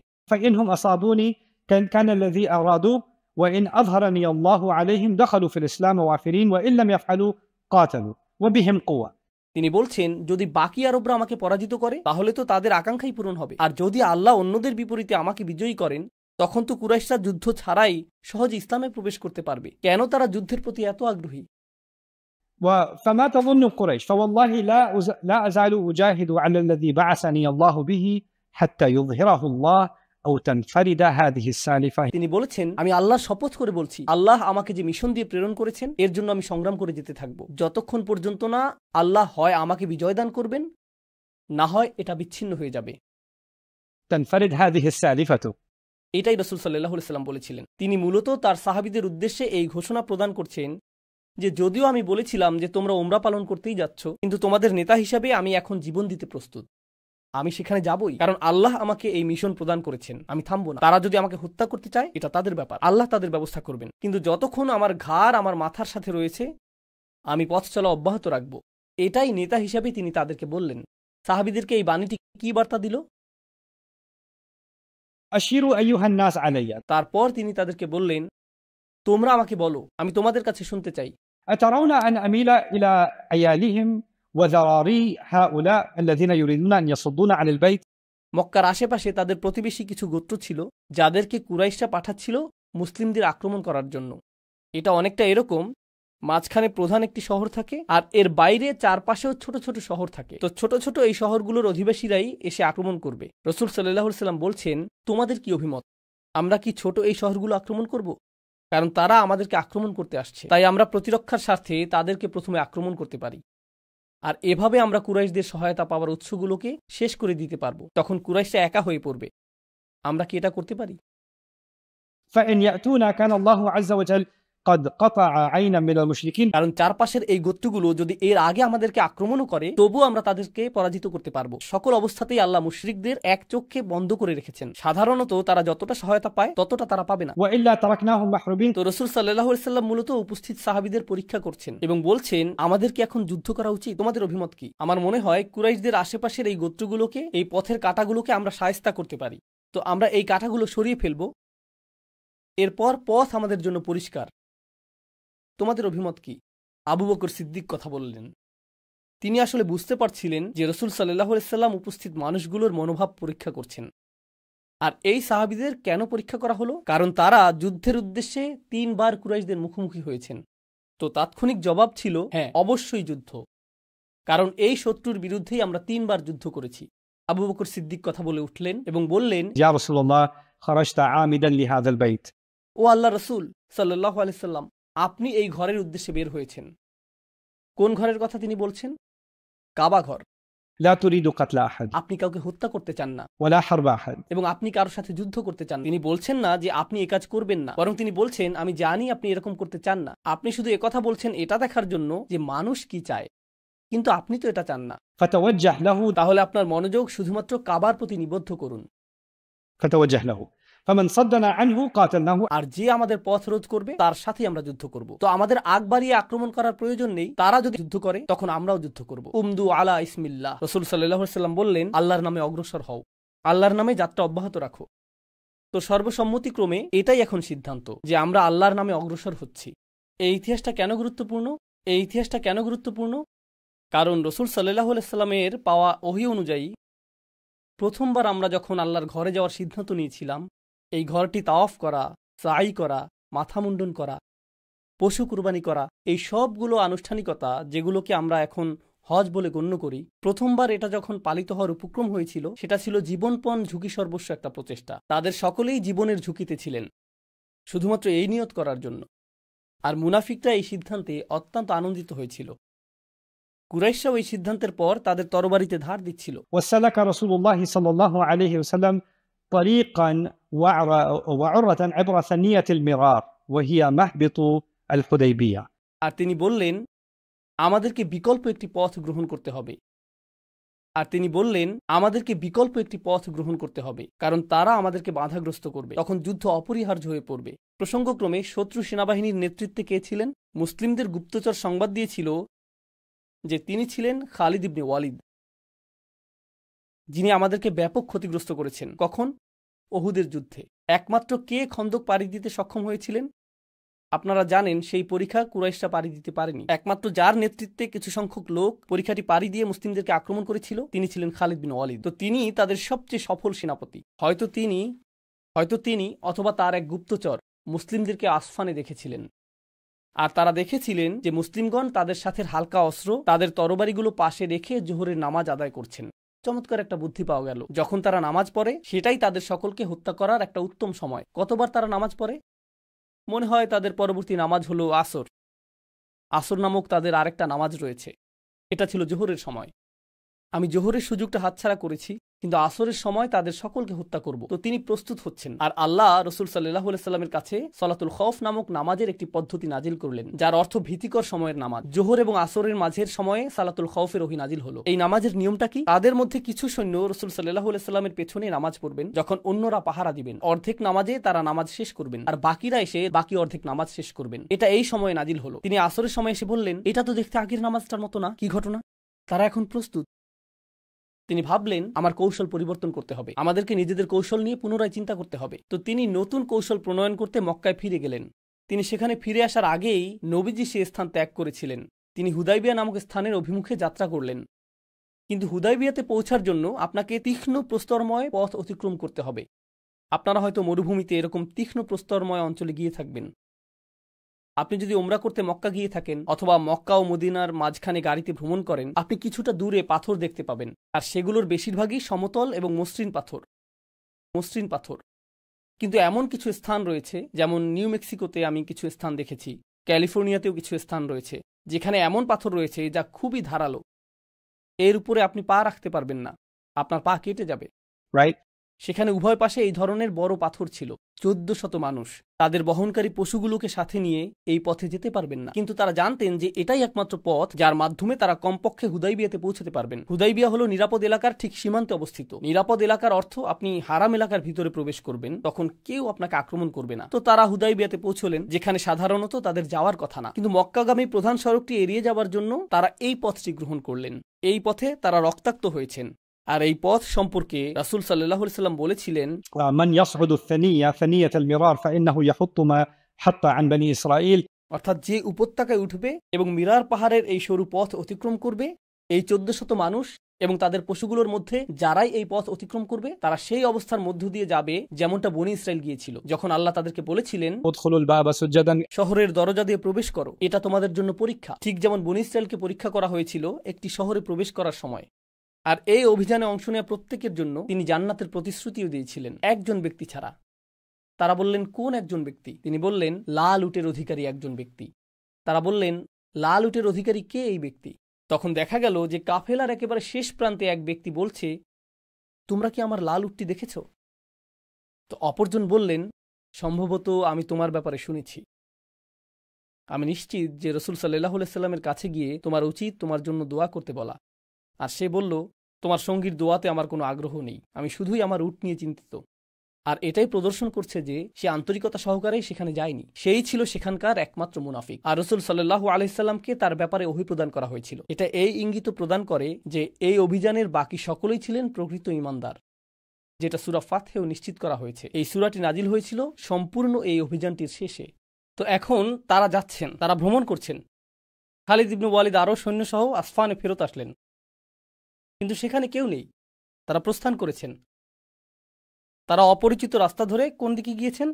তিনি বলছেন, যদি বাকি আরবরা আমাকে পরাজিত করে তাহলে তো তাদের আকাঙ্ক্ষাই পূরণ হবে, আর যদি আল্লাহ অন্যদের বিপরীতে আমাকে বিজয়ী করেন তখন তো কুরাইশরা যুদ্ধ ছাড়াই সহজে ইসলামে প্রবেশ করতে পারবে। কেন তারা যুদ্ধের প্রতি এত আগ্রহী? فما تظن قريش فوالله لا أزال أجاهد على الذي بعثني الله به حتى يظهره الله أو تنفرد هذه السالفة। তিনি বলেছেন, আমি আল্লাহর শপথ করে বলছি, আল্লাহ আমাকে যে মিশন দিয়ে প্রেরণ করেছেন এর জন্য আমি সংগ্রাম করে যেতে থাকব যতক্ষণ পর্যন্ত না আল্লাহ হয় আমাকে বিজয় দান করবেন, না হয় এটা বিচ্ছিন্ন হয়ে যাবে। تنفرد هذه السالفة। এটাই রাসূল সাল্লাল্লাহু আলাইহি সাল্লাম বলেছিলেন। তিনি মূলত তার সাহাবীদের উদ্দেশ্যে এই ঘোষণা প্রদান করছেন যে যদিও আমি বলেছিলাম যে তোমরা উমরা পালন করতেই যাচ্ছ, কিন্তু তোমাদের নেতা হিসাবে আমি এখন জীবন দিতে প্রস্তুত। আমি সেখানে যাবই, কারণ আল্লাহ আমাকে এই মিশন প্রদান করেছেন। আমি থামবো না। তারা যদি আমাকে হত্যা করতে চায় এটা তাদের ব্যাপার, আল্লাহ তাদের ব্যবস্থা করবেন, কিন্তু যতক্ষণ আমার ঘাড় আমার মাথার সাথে রয়েছে আমি পথ চলা অব্যাহত রাখব। এটাই নেতা হিসাবে তিনি তাদেরকে বললেন। সাহাবীদেরকে এই বাণীটি কি বার্তা দিল? আশিরু আইয়ুহান নাস আলাইয়া। তারপর তিনি তাদেরকে বললেন, তোমরা আমাকে বলো, আমি তোমাদের কাছে শুনতে চাই। আতারাউনা আন আমিলা ইলা আয়ালিহিম ওয়া যারারি হাউলা আল্লাযিনা ইউরিদুনা আন ইয়াসুদ্দুনা আনিল বাইত। মক্কার আশেপাশে তাদের প্রতিবেশী কিছু গোত্র ছিল যাদেরকে কুরাইশরা পাঠাচ্ছিল মুসলিমদের আক্রমণ করার জন্য। এটা অনেকটা এরকম, মাঝখানে প্রধান একটি শহর থাকে আর এর বাইরে চারপাশেও ছোট ছোট শহর থাকে। তো ছোট ছোট এই শহরগুলোর অধিবাসীরাই এসে আক্রমণ করবে। রাসূল সাল্লাল্লাহু আলাইহি সাল্লাম বলছেন, তোমাদের কি অভিমত? আমরা কি ছোট এই শহরগুলো আক্রমণ করব? কারণ তারা আমাদেরকে আক্রমণ করতে আসছে, তাই আমরা প্রতিরক্ষার স্বার্থে তাদেরকে প্রথমে আক্রমণ করতে পারি, আর এভাবে আমরা কুরাইশদের সহায়তা পাওয়ার উৎসগুলোকে শেষ করে দিতে পারবো। তখন কুরাইশরা একা হয়ে পড়বে। আমরা কি এটা করতে পারি? فإن يأتونا كان الله عز وجل قد قطع عينا من المشركين। কারণ চারপাশের এই গোত্রগুলো যদি এর আগে আমাদেরকে আক্রমণও করে তবু আমরা তাদেরকে পরাজিত করতে পারবো। সকল অবস্থাতেই আল্লাহ মুশরিকদের এক চোখে বন্ধ করে রেখেছেন। সাধারণত তারা যতটা সহায়তা পায় ততটা তারা পাবে না। وإلا تركناهم محروبين। তো রাসূল সাল্লাল্লাহু আলাইহি সাল্লাম মূলত উপস্থিত সাহাবীদের পরীক্ষা করছেন এবং বলছেন, আমাদের কি এখন যুদ্ধ করা উচিত? তোমাদের অভিমত কি? আমার মনে হয় কুরাইশদের আশেপাশের এই গোত্রগুলোকে, এই পথের কাঁটাগুলোকে আমরা শায়েস্তা করতে পারি। তো আমরা এই কাঁটাগুলো সরিয়ে ফেলবো, এরপর পথ আমাদের জন্য পরিষ্কার। তোমাদের অভিমত কি? আবু বকর সিদ্দিক কথা বললেন। তিনি আসলে বুঝতে পারছিলেন যে রাসূল সাল্লাল্লাহু আলাইহি সাল্লাম উপস্থিত মানুষগুলোর মনোভাব পরীক্ষা করছেন। আর এই সাহাবীদের কেন পরীক্ষা করা হলো? কারণ তারা যুদ্ধের উদ্দেশ্যে 3 বার কুরাইশদের মুখোমুখি হয়েছেন। তো তাৎক্ষণিক জবাব ছিল, হ্যাঁ, অবশ্যই যুদ্ধ, কারণ এই শত্রুর বিরুদ্ধেই আমরা 3 বার যুদ্ধ করেছি। আবু বকর সিদ্দিক কথা বলে উঠলেন এবং বললেন, يا رسول الله خرجت عامدا لهذا البيت ও আল্লাহ রসুল সাল্লাল্লাহু আলাইহি সাল্লাম, আপনি এই ঘরের উদ্দেশ্যে বের হয়েছেন। কোন ঘরের কথা তিনি বলছেন? কাবা ঘর। لا تريد قتل أحد আপনি কাউকে হত্যা করতে চান না ولا حرب أحد এবং আপনি কারোর সাথে যুদ্ধ করতে চান। তিনি বলছেন না যে আপনি এ কাজ করবেন না, বরং তিনি বলছেন আমি জানি আপনি এরকম করতে চান না। আপনি শুধু একথা বলছেন এটা দেখার জন্য যে মানুষ কি চায়, কিন্তু আপনি তো এটা চান না। فتوجه له তাহলে আপনার মনোযোগ শুধুমাত্র কাবার প্রতি নিবদ্ধ করুন। فمن صدنا عنه قاتلناه আর যে আমাদের পথ রোধ করবে তার সাথেই আমরা যুদ্ধ করব। তো আমাদের আগ বাড়িয়ে আক্রমণ করার প্রয়োজন নেই। তারা যদি যুদ্ধ করে তখন আমরাও যুদ্ধ করব। উমদু আলা ইসমিল্লাহ। রাসূল সাল্লাল্লাহু আলাইহি সাল্লাম বললেন, আল্লাহর নামে অগ্রসর হও, আল্লাহর নামে যাত্রা অব্যাহত রাখো। তো সর্বসম্মতিক্রমে এটাই এখন সিদ্ধান্ত যে আমরা আল্লাহর নামে অগ্রসর হচ্ছি। এই ইতিহাসটা কেন গুরুত্বপূর্ণ? কারণ রাসূল সাল্লাল্লাহু আলাইহি সাল্লামের পাওয়া ওহী অনুযায়ী প্রথমবার আমরা যখন আল্লাহর ঘরে যাওয়ার সিদ্ধান্ত নিয়েছিলাম, এই ঘরটি তাওয়াফ করা, সাই করা, মাথা মুন্ডন করা, পশু কুরবানি করা, এই সবগুলো আনুষ্ঠানিকতা যেগুলোকে আমরা এখন হজ বলে গণ্য করি, প্রথমবার এটা যখন পালিত হওয়ার উপক্রম হয়েছিল, সেটা ছিল জীবনপণ ঝুঁকি সর্বস্ব একটা প্রচেষ্টা। তাদের সকলেই জীবনের ঝুঁকিতে ছিলেন শুধুমাত্র এই নিয়ত করার জন্য। আর মুনাফিকরা এই সিদ্ধান্তে অত্যন্ত আনন্দিত হয়েছিল। কুরাইশরাও এই সিদ্ধান্তের পর তাদের তরবারিতে ধার দিচ্ছিল। وسلك رسول الله صلى الله عليه وسلم طريقا وعرة عبر ثنية المرار وهي مهبط الحديبية আর তিনি বললেন আমাদেরকে বিকল্প একটি পথ গ্রহণ করতে হবে, কারণ তারা আমাদেরকে বাধাগ্রস্ত করবে, তখন যুদ্ধ অপরিহার্য হয়ে পড়বে। প্রসঙ্গক্রমে শত্রু সেনাবাহিনীর নেতৃত্বে কে ছিলেন? মুসলিমদের গুপ্তচর সংবাদ দিয়েছিল যে তিনি ছিলেন খালিদ ইবনে ওয়ালিদ, যিনি আমাদেরকে ব্যাপক ক্ষতিগ্রস্ত করেছেন। কখন? ওহুদের যুদ্ধে। একমাত্র কে খন্দক পাড়ি দিতে সক্ষম হয়েছিলেন? আপনারা জানেন সেই পরীক্ষা কুরাইশরা পাড়ি দিতে পারেনি। একমাত্র যার নেতৃত্বে কিছু সংখ্যক লোক পরীক্ষাটি পাড়ি দিয়ে মুসলিমদেরকে আক্রমণ করেছিল তিনি ছিলেন খালিদ বিন ওয়ালিদ। তো তিনি তাদের সবচেয়ে সফল সেনাপতি। হয়তো তিনি অথবা তার এক গুপ্তচর মুসলিমদেরকে আসফানে দেখেছিলেন, আর তারা দেখেছিলেন যে মুসলিমগণ তাদের সাথে হালকা অস্ত্র তাদের তরবারিগুলো পাশে রেখে জোহরের নামাজ আদায় করছেন। চমৎকার একটা বুদ্ধি পাওয়া গেল। যখন তারা নামাজ পড়ে সেটাই তাদের সকলকে হত্যা করার একটা উত্তম সময়। কতবার তারা নামাজ পড়ে? মনে হয় তাদের পরবর্তী নামাজ হলো আসর নামক তাদের আরেকটা নামাজ রয়েছে। এটা ছিল জোহরের সময়। আমি জোহরের সুযোগটা হাতছাড়া করেছি, কিন্তু আসরের সময় তাদের সকলকে হত্যা করব। তো তিনি প্রস্তুত হচ্ছেন। আর আল্লাহ রাসূল সাল্লাল্লাহু আলাইহি সাল্লামের কাছে সালাতুল খৌফ নামক নামাজের একটি পদ্ধতি নাজিল করলেন, যার অর্থ ভীতিকর সময়ের নামাজ। জোহর এবং আসরের মাঝের সময়ে সালাতুল খৌফের ওহী নাজিল হলো। এই নামাজের নিয়মটা কি? তাদের মধ্যে কিছু সৈন্য রাসূল সাল্লাল্লাহু আলাইহি সাল্লামের পেছনে নামাজ পড়বেন, যখন অন্যরা পাহারা দিবেন। অর্ধেক নামাজে তারা নামাজ শেষ করবেন, আর বাকিরা এসে বাকি অর্ধেক নামাজ শেষ করবেন। এটা এই সময়ে নাজিল হলো। তিনি আসরের সময় এসে বললেন, এটা তো দেখতে আগের নামাজটার মতো না, কি ঘটনা? তারা এখন প্রস্তুত। তিনি ভাবলেন আমার কৌশল পরিবর্তন করতে হবে, আমাদেরকে নিজেদের কৌশল নিয়ে পুনরায় চিন্তা করতে হবে। তো তিনি নতুন কৌশল প্রণয়ন করতে মক্কায় ফিরে গেলেন। তিনি সেখানে ফিরে আসার আগেই নবীজি সে স্থান ত্যাগ করেছিলেন। তিনি হুদাইবিয়া নামক স্থানের অভিমুখে যাত্রা করলেন। কিন্তু হুদাইবিয়াতে পৌঁছার জন্য আপনাকে তীক্ষ্ণ প্রস্তরময় পথ অতিক্রম করতে হবে। আপনারা হয়তো মরুভূমিতে এরকম তীক্ষ্ণ প্রস্তরময় অঞ্চলে গিয়ে থাকবেন। আপনি যদি ওমরা করতে মক্কা গিয়ে থাকেন অথবা মক্কা ও মদিনার মাঝখানে গাড়িতে ভ্রমণ করেন, আপনি কিছুটা দূরে পাথর দেখতে পাবেন, আর সেগুলোর বেশিরভাগই সমতল এবং মসৃণ পাথর। কিন্তু এমন কিছু স্থান রয়েছে, যেমন নিউ মেক্সিকোতে আমি কিছু স্থান দেখেছি, ক্যালিফোর্নিয়াতেও কিছু স্থান রয়েছে, যেখানে এমন পাথর রয়েছে যা খুবই ধারালো। এর উপরে আপনি পা রাখতে পারবেন না, আপনার পা কেটে যাবে। রাইট? সেখানে উভয় পাশে এই ধরনের বড় পাথর ছিল। 1400 মানুষ তাদের বহনকারী পশুগুলোকে সাথে নিয়ে এই পথে যেতে পারবেন না। কিন্তু তারা জানতেন যে এটাই একমাত্র পথ যার মাধ্যমে তারা কমপক্ষে হুদাইবিয়াতে পৌঁছতে পারবেন। হুদাইবিয়া হলো নিরাপদ এলাকার ঠিক সীমান্তে অবস্থিত। নিরাপদ এলাকার অর্থ আপনি হারাম এলাকার ভিতরে প্রবেশ করবেন, তখন কেউ আপনাকে আক্রমণ করবে না। তো তারা হুদাইবিয়াতে পৌঁছলেন, যেখানে সাধারণত তাদের যাওয়ার কথা না। কিন্তু মক্কাগামী প্রধান সড়কটি এড়িয়ে যাওয়ার জন্য তারা এই পথটি গ্রহণ করলেন। এই পথে তারা রক্তাক্ত হয়েছেন। আর এই পথ সম্পর্কে রাসূল সাল্লাল্লাহু আলাইহি সাল্লাম বলেছিলেন, من يصعد ثنية المرار فإنه يحط ما حط عن بني إسرائيل। অর্থাৎ যে উপত্যকায় উঠবে এবং মিরার পাহাড়ের এই সরু পথ অতিক্রম করবে, এই 1400 মানুষ এবং তাদের পশুগুলোর মধ্যে যারাই এই পথ অতিক্রম করবে, তারা সেই অবস্থার মধ্য দিয়ে যাবে যেমনটা বনী ইসরাইল গিয়েছিল, যখন আল্লাহ তাদেরকে বলেছিলেন ادخلوا الباب سجدا। শহরের দরজা দিয়ে প্রবেশ করো, এটা তোমাদের জন্য পরীক্ষা। ঠিক যেমন বনী ইসরাইলকে পরীক্ষা করা হয়েছিল একটি শহরে প্রবেশ করার সময়। আর এই অভিযানে অংশ নেওয়া প্রত্যেকের জন্য তিনি জান্নাতের প্রতিশ্রুতিও দিয়েছিলেন, একজন ব্যক্তি ছাড়া। তারা বললেন, কোন একজন ব্যক্তি? তিনি বললেন, লাল উটের অধিকারী একজন ব্যক্তি। তারা বললেন, লাল উটের অধিকারী কে এই ব্যক্তি? তখন দেখা গেল যে কাফেলার একেবারে শেষ প্রান্তে এক ব্যক্তি বলছে, তোমরা কি আমার লাল উটটি দেখেছ? তো অপরজন বললেন, সম্ভবত আমি তোমার ব্যাপারে শুনেছি। আমি নিশ্চিত যে রাসূল সাল্লাল্লাহু আলাইহি সাল্লামের কাছে গিয়ে তোমার উচিত তোমার জন্য দোয়া করতে বলা। আর সে বলল, তোমার সঙ্গীর দোয়াতে আমার কোনো আগ্রহ নেই, আমি শুধুই আমার উট নিয়ে চিন্তিত। আর এটাই প্রদর্শন করছে যে সে আন্তরিকতা সহকারে সেখানে যায়নি, সেই ছিল সেখানকার একমাত্র মুনাফিক। আর রাসূল সাল্লাল্লাহু আলাইহি সাল্লামকে তার ব্যাপারে ওহী প্রদান করা হয়েছিল। এটা এই ইঙ্গিত প্রদান করে যে এই অভিযানের বাকি সকলেই ছিলেন প্রকৃত ঈমানদার, যেটা সূরা ফাতহেও নিশ্চিত করা হয়েছে। এই সূরাটি নাজিল হয়েছিল সম্পূর্ণ এই অভিযানটির শেষে। তো এখন তারা যাচ্ছেন, তারা ভ্রমণ করছেন। খালিদ ইবনে ওয়ালিদ আরও সৈন্যসহ আসফানে ফেরত আসলেন, কিন্তু সেখানে কেউ নেই। তারা প্রস্থান করেছেন। তারা অপরিচিত রাস্তা ধরে কোন দিকে গিয়েছেন?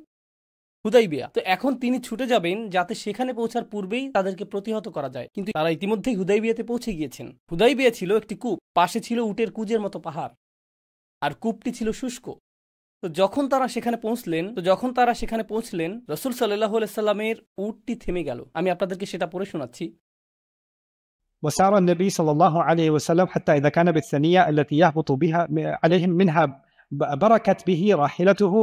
হুদাইবিয়া। তো এখন তিনি ছুটে যাবেন যাতে সেখানে পৌঁছার পূর্বেই তাদেরকে প্রতিহত করা যায়, কিন্তু তারা ইতিমধ্যেই হুদাইবিয়াতে পৌঁছে গিয়েছেন। হুদাইবিয়া ছিল একটি কূপ, পাশে ছিল উটের কুজের মতো পাহাড়, আর কূপটি ছিল শুষ্ক। তো যখন তারা সেখানে পৌঁছলেন রাসূল সাল্লাল্লাহু আলাইহি সাল্লামের উটটি থেমে গেল। আমি আপনাদেরকে সেটা পড়ে শোনাচ্ছি। وسار النبي صلى الله عليه وسلم حتى إذا كان بالثنية التي يهبط بها عليهم منها بركت به راحلته।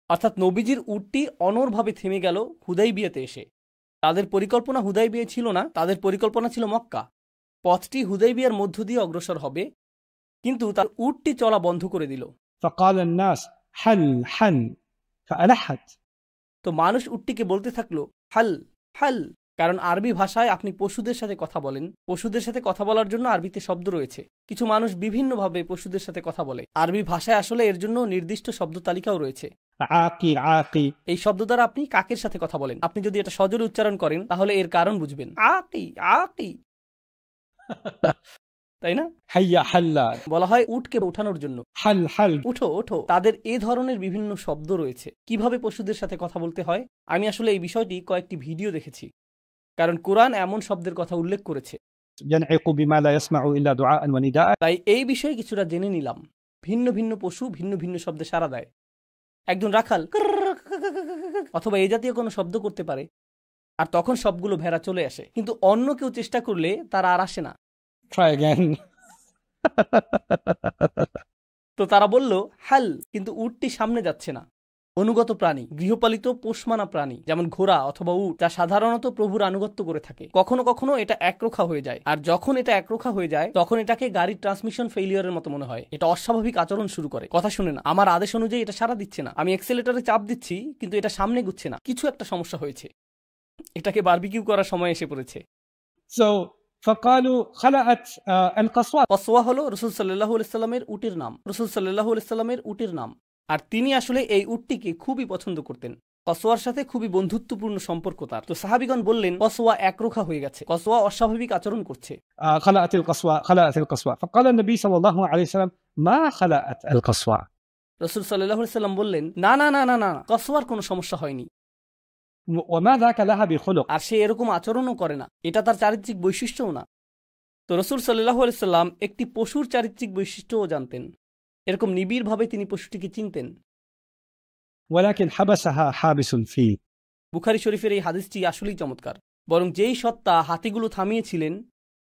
অর্থাৎ নবীজির উটটি অনড়ভাবে থেমে গেল হুদাইবিয়াতে এসে। তাদের পরিকল্পনা হুদাইবিয়া ছিল না, তাদের পরিকল্পনা ছিল মক্কা। পথটি হুদাইবিয়ার মধ্য দিয়ে অগ্রসর হবে, কিন্তু তার উটটি চলা বন্ধ করে দিল। فقال الناس حل حل فألحت। তো মানুষ উটটিকে বলতে থাকলো, হাল হাল। কারণ আরবি ভাষায় আপনি পশুদের সাথে কথা বলেন, পশুদের সাথে কথা বলার জন্য আরবিতে শব্দ রয়েছে। কিছু মানুষ বিভিন্নভাবে পশুদের সাথে কথা বলে। আরবি ভাষায় আসলে এর জন্য নির্দিষ্ট শব্দ তালিকাও রয়েছে। عاقي عاقي, এই শব্দ দ্বারা আপনি কাকের সাথে কথা বলেন। আপনি যদি এটা সজোরে উচ্চারণ করেন তাহলে এর কারণ বুঝবেন। আকি আকি, তাই না? حيا حلا, বলা হয় উটকে ওঠানোর জন্য, حل حل। উঠো ওঠো। তাদের এ ধরনের বিভিন্ন শব্দ রয়েছে। কিভাবে পশুদের সাথে কথা বলতে হয়, আমি আসলে এই বিষয়টি কয়েকটি ভিডিও দেখেছি, কারণ কোরআন এমন শব্দের কথা উল্লেখ করেছে। ينعق بما لا يسمع إلا دعاء ونداء। তাই এই বিষয়ে কিছুটা জেনে নিলাম। ভিন্ন ভিন্ন পশু ভিন্ন ভিন্ন শব্দে সাড়া দেয়। একজন রাখাল অথবা এই জাতীয় কোনো শব্দ করতে পারে, আর তখন সবগুলো ভেড়া চলে আসে। কিন্তু অন্য কেউ চেষ্টা করলে তারা আর আসে না। Try again. তো তারা বলল হাল, কিন্তু উটটি সামনে যাচ্ছে না। অনুগত প্রাণী, গৃহপালিত পোষমানা প্রাণী যেমন ঘোড়া অথবা উট, যা সাধারণত প্রভুর আনুগত্য করে থাকে, কখনো কখনো এটা একরোখা হয়ে যায়। আর যখন এটা একরোখা হয়ে যায় তখন এটাকে গাড়ির ট্রান্সমিশন ফেইলিয়ারের মতো মনে হয়। এটা অস্বাভাবিক আচরণ শুরু করে, কথা শুনে না, আমার আদেশ অনুযায়ী এটা সাড়া দিচ্ছে না। আমি এক্সেলেটরে চাপ দিচ্ছি কিন্তু এটা সামনে গুচ্ছে না। কিছু একটা সমস্যা হয়েছে, এটাকে বারবিকিউ করার সময় এসে পড়েছে। So فقالوا خلأت القصوى. কসওয়া হলো রাসূল সাল্লাল্লাহু আলাইহি সাল্লামের উটের নাম। রাসূল সাল্লাল্লাহু আলাইহি সাল্লামের উটের নাম। আর তিনি আসলে এই উটটিকে খুবই পছন্দ করতেন। কসওয়ার সাথে খুবই বন্ধুত্বপূর্ণ সম্পর্ক তার। তো সাহাবীগণ বললেন, কসওয়া একরোখা হয়ে গেছে, কসওয়া অস্বাভাবিক আচরণ করছে। خلأت القصوى خلأت القصوى. فقال النبي صلى الله عليه وسلم ما خلأت القصوى. রাসূল সাল্লাল্লাহু আলাইহি সাল্লাম বললেন, না না না না না, কসওয়ার কোনো সমস্যা হয়নি, وما ذاك لها بخلق. আর সে এরকম আচরণও করে না, এটা তার চারিত্রিক বৈশিষ্ট্যও না। তো রাসূল সাল্লাল্লাহু আলাইহি সাল্লাম একটি পশুর চারিত্রিক বৈশিষ্ট্যও জানতেন। এরকম নিবিড়ভাবে তিনি পশুটিকে চিনতেন। ولكن حبسها حابس الفيل. বুখারী শরীফের এই হাদিসটি আসলেই চমৎকার। বরং যেই সত্তা হাতিগুলো থামিয়েছিলেন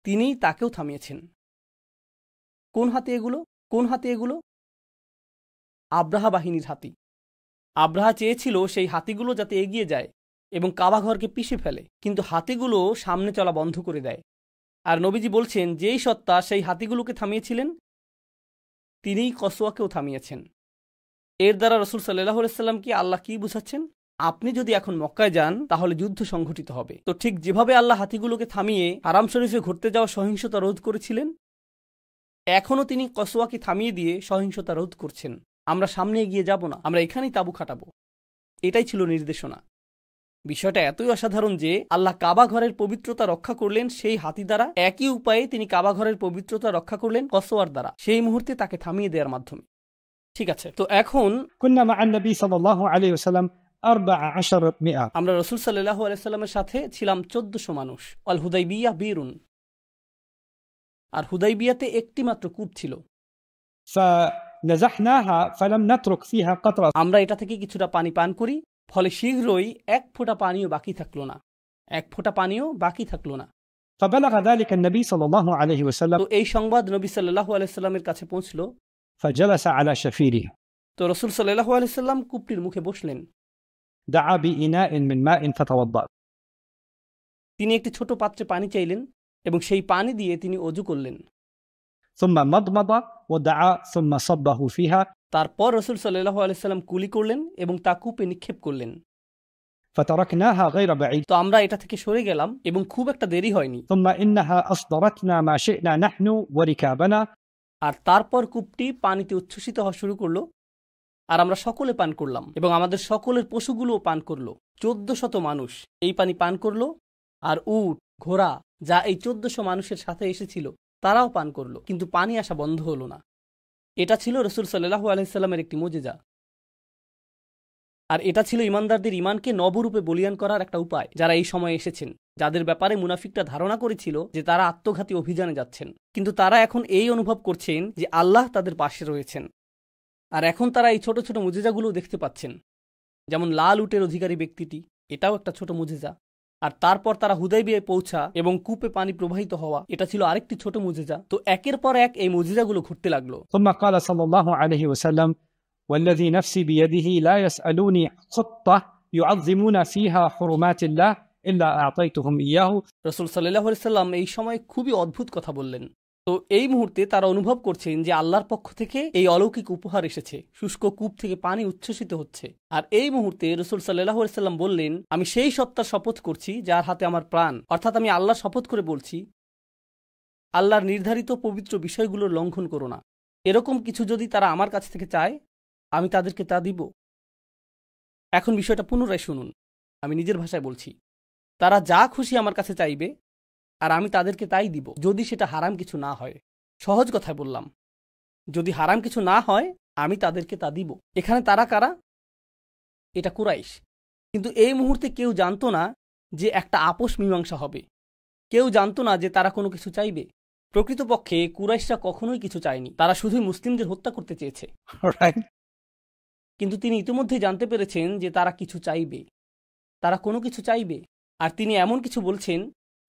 তিনিই তাকেও থামিয়েছেন। কোন হাতি এগুলো? কোন হাতি এগুলো? আব্রাহা বাহিনীর হাতি। আব্রাহা চেয়েছিল সেই হাতিগুলো যাতে এগিয়ে যায় এবং কাবাঘরকে পিষে ফেলে, কিন্তু হাতিগুলো সামনে চলা বন্ধ করে দেয়। আর নবীজি বলছেন, যেই সত্তা সেই হাতিগুলোকে থামিয়েছিলেন তিনিই কসওয়াকেও থামিয়েছেন। এর দ্বারা রাসূল সাল্লাল্লাহু আলাইহি সাল্লাম কি আল্লাহ কি বুঝাচ্ছেন? আপনি যদি এখন মক্কায় যান তাহলে যুদ্ধ সংঘটিত হবে। তো ঠিক যেভাবে আল্লাহ হাতিগুলোকে থামিয়ে হারাম শরীফে ঘুরতে যাওয়া সহিংসতা রোধ করেছিলেন, এখনও তিনি কসওয়াকে থামিয়ে দিয়ে সহিংসতা রোধ করছেন। আমরা সামনে এগিয়ে যাব না, আমরা এখানেই তাঁবু খাটাবো। এটাই ছিল নির্দেশনা। বিষয়টা এতই অসাধারণ যে আল্লাহ কাবা ঘরের পবিত্রতা রক্ষা করলেন সেই হাতি দ্বারা, একই উপায়ে তিনি কাবা ঘরের পবিত্রতা রক্ষা করলেন কসওয়ার দ্বারা, সেই মুহূর্তে তাকে থামিয়ে দেওয়ার মাধ্যমে। ঠিক আছে, তো এখন كنا مع النبي صلى الله عليه وسلم 1400. আমরা রাসূল সাল্লাল্লাহু আলাইহি সাল্লামের সাথে ছিলাম 1400 মানুষ। আল হুদাইবিয়া বীরুন, আর হুদাইবিয়াতে একটি মাত্র কূপ ছিল। فنزحناها فلم نترك فيها قطرة. আমরা এটা থেকে কিছুটা পানি পান করি, ফলে শীঘ্রই এক ফোঁটা পানিও বাকি থাকলো না, এক ফোঁটা পানিও বাকি থাকলো না। فبلغ ذلك النبي صلى الله عليه وسلم তো এই সংবাদ নবী সাল্লাল্লাহু আলাইহি সাল্লামের কাছে পৌঁছলো। فجلس على شفيره. তো রাসূল সাল্লাল্লাহু আলাইহি সাল্লাম কূপটির মুখে বসলেন। دعا بإناء من ماء فتوضأ. তিনি একটি ছোট পাত্রে পানি চাইলেন এবং সেই পানি দিয়ে তিনি ওযু করলেন। ثم مضمض ودعا ثم صبه فيها. তারপর রাসূল সাল্লাল্লাহু আলাইহি সাল্লাম কুলি করলেন এবং তা কূপে নিক্ষেপ করলেন। فتركناها غير بعيد. তো আমরা এটা থেকে সরে গেলাম এবং খুব একটা দেরি হয়নি। ثم إنها أصدرتنا ما شئنا نحن وركابنا. আর তারপর কূপটি পানিতে উচ্ছ্বসিত হওয়া শুরু করলো আর আমরা সকলে পান করলাম এবং আমাদের সকলের পশুগুলোও পান করলো। 1400 মানুষ এই পানি পান করলো আর উট, ঘোড়া যা এই 1400 মানুষের সাথে এসেছিল তারাও পান করলো, কিন্তু পানি আসা বন্ধ হলো না। এটা ছিল রাসূল সাল্লাল্লাহু আলাইহি সাল্লামের একটি মুজিজা। আর এটা ছিল ঈমানদারদের ঈমানকে নবরূপে বলিয়ান করার একটা উপায়। যারা এই সময়ে এসেছেন, যাদের ব্যাপারে মুনাফিকরা ধারণা করেছিল যে তারা আত্মঘাতী অভিযানে যাচ্ছেন, কিন্তু তারা এখন এই অনুভব করছেন যে আল্লাহ তাদের পাশে রয়েছেন। আর এখন তারা এই ছোট ছোট মুজিজাগুলো দেখতে পাচ্ছেন, যেমন লাল উটের অধিকারী ব্যক্তিটি, এটাও একটা ছোট মুজিজা। আর তারপর তারা হুদাইবিয়ায় পৌঁছা এবং কূপে পানি প্রবাহিত হওয়া, এটা ছিল আরেকটি ছোট মুজিজা। তো একের পর এক এই মুজিজাগুলো ঘটতে লাগলো। ثم قال صلى الله عليه وسلم والذي نفسي بيده لا يسألوني خطة يعظمون فيها حرمات الله إلا أعطيتهم إياه. রাসূল সাল্লাল্লাহু আলাইহি সাল্লাম এই সময় খুবই অদ্ভুত কথা বললেন। তো এই মুহূর্তে তারা অনুভব করছেন যে আল্লাহর পক্ষ থেকে এই অলৌকিক উপহার এসেছে, শুষ্ক কূপ থেকে পানি উচ্ছ্বসিত হচ্ছে। আর এই মুহূর্তে রাসূল সাল্লাল্লাহু আলাইহি সাল্লাম বললেন, আমি সেই সত্তার শপথ করছি যার হাতে আমার প্রাণ, অর্থাৎ আমি আল্লাহর শপথ করে বলছি, আল্লাহর নির্ধারিত পবিত্র বিষয়গুলোর লঙ্ঘন করো না। এরকম কিছু যদি তারা আমার কাছ থেকে চায়, আমি তাদেরকে তা দিব। এখন বিষয়টা পুনরায় শুনুন, আমি নিজের ভাষায় বলছি। তারা যা খুশি আমার কাছে চাইবে আর আমি তাদেরকে তাই দিব, যদি সেটা হারাম কিছু না হয়। সহজ কথায় বললাম, যদি হারাম কিছু না হয় আমি তাদেরকে তা দিব। এখানে তারা কারা? এটা কুরাইশ। কিন্তু এই মুহূর্তে কেউ জানতো না যে একটা আপোষ মীমাংসা হবে, কেউ জানতো না যে তারা কোনো কিছু চাইবে। প্রকৃতপক্ষে কুরাইশরা কখনোই কিছু চায়নি, তারা শুধুই মুসলিমদের হত্যা করতে চেয়েছে। কিন্তু তিনি ইতিমধ্যেই জানতে পেরেছেন যে তারা কিছু চাইবে, তারা কোনো কিছু চাইবে। আর তিনি এমন কিছু বলছেন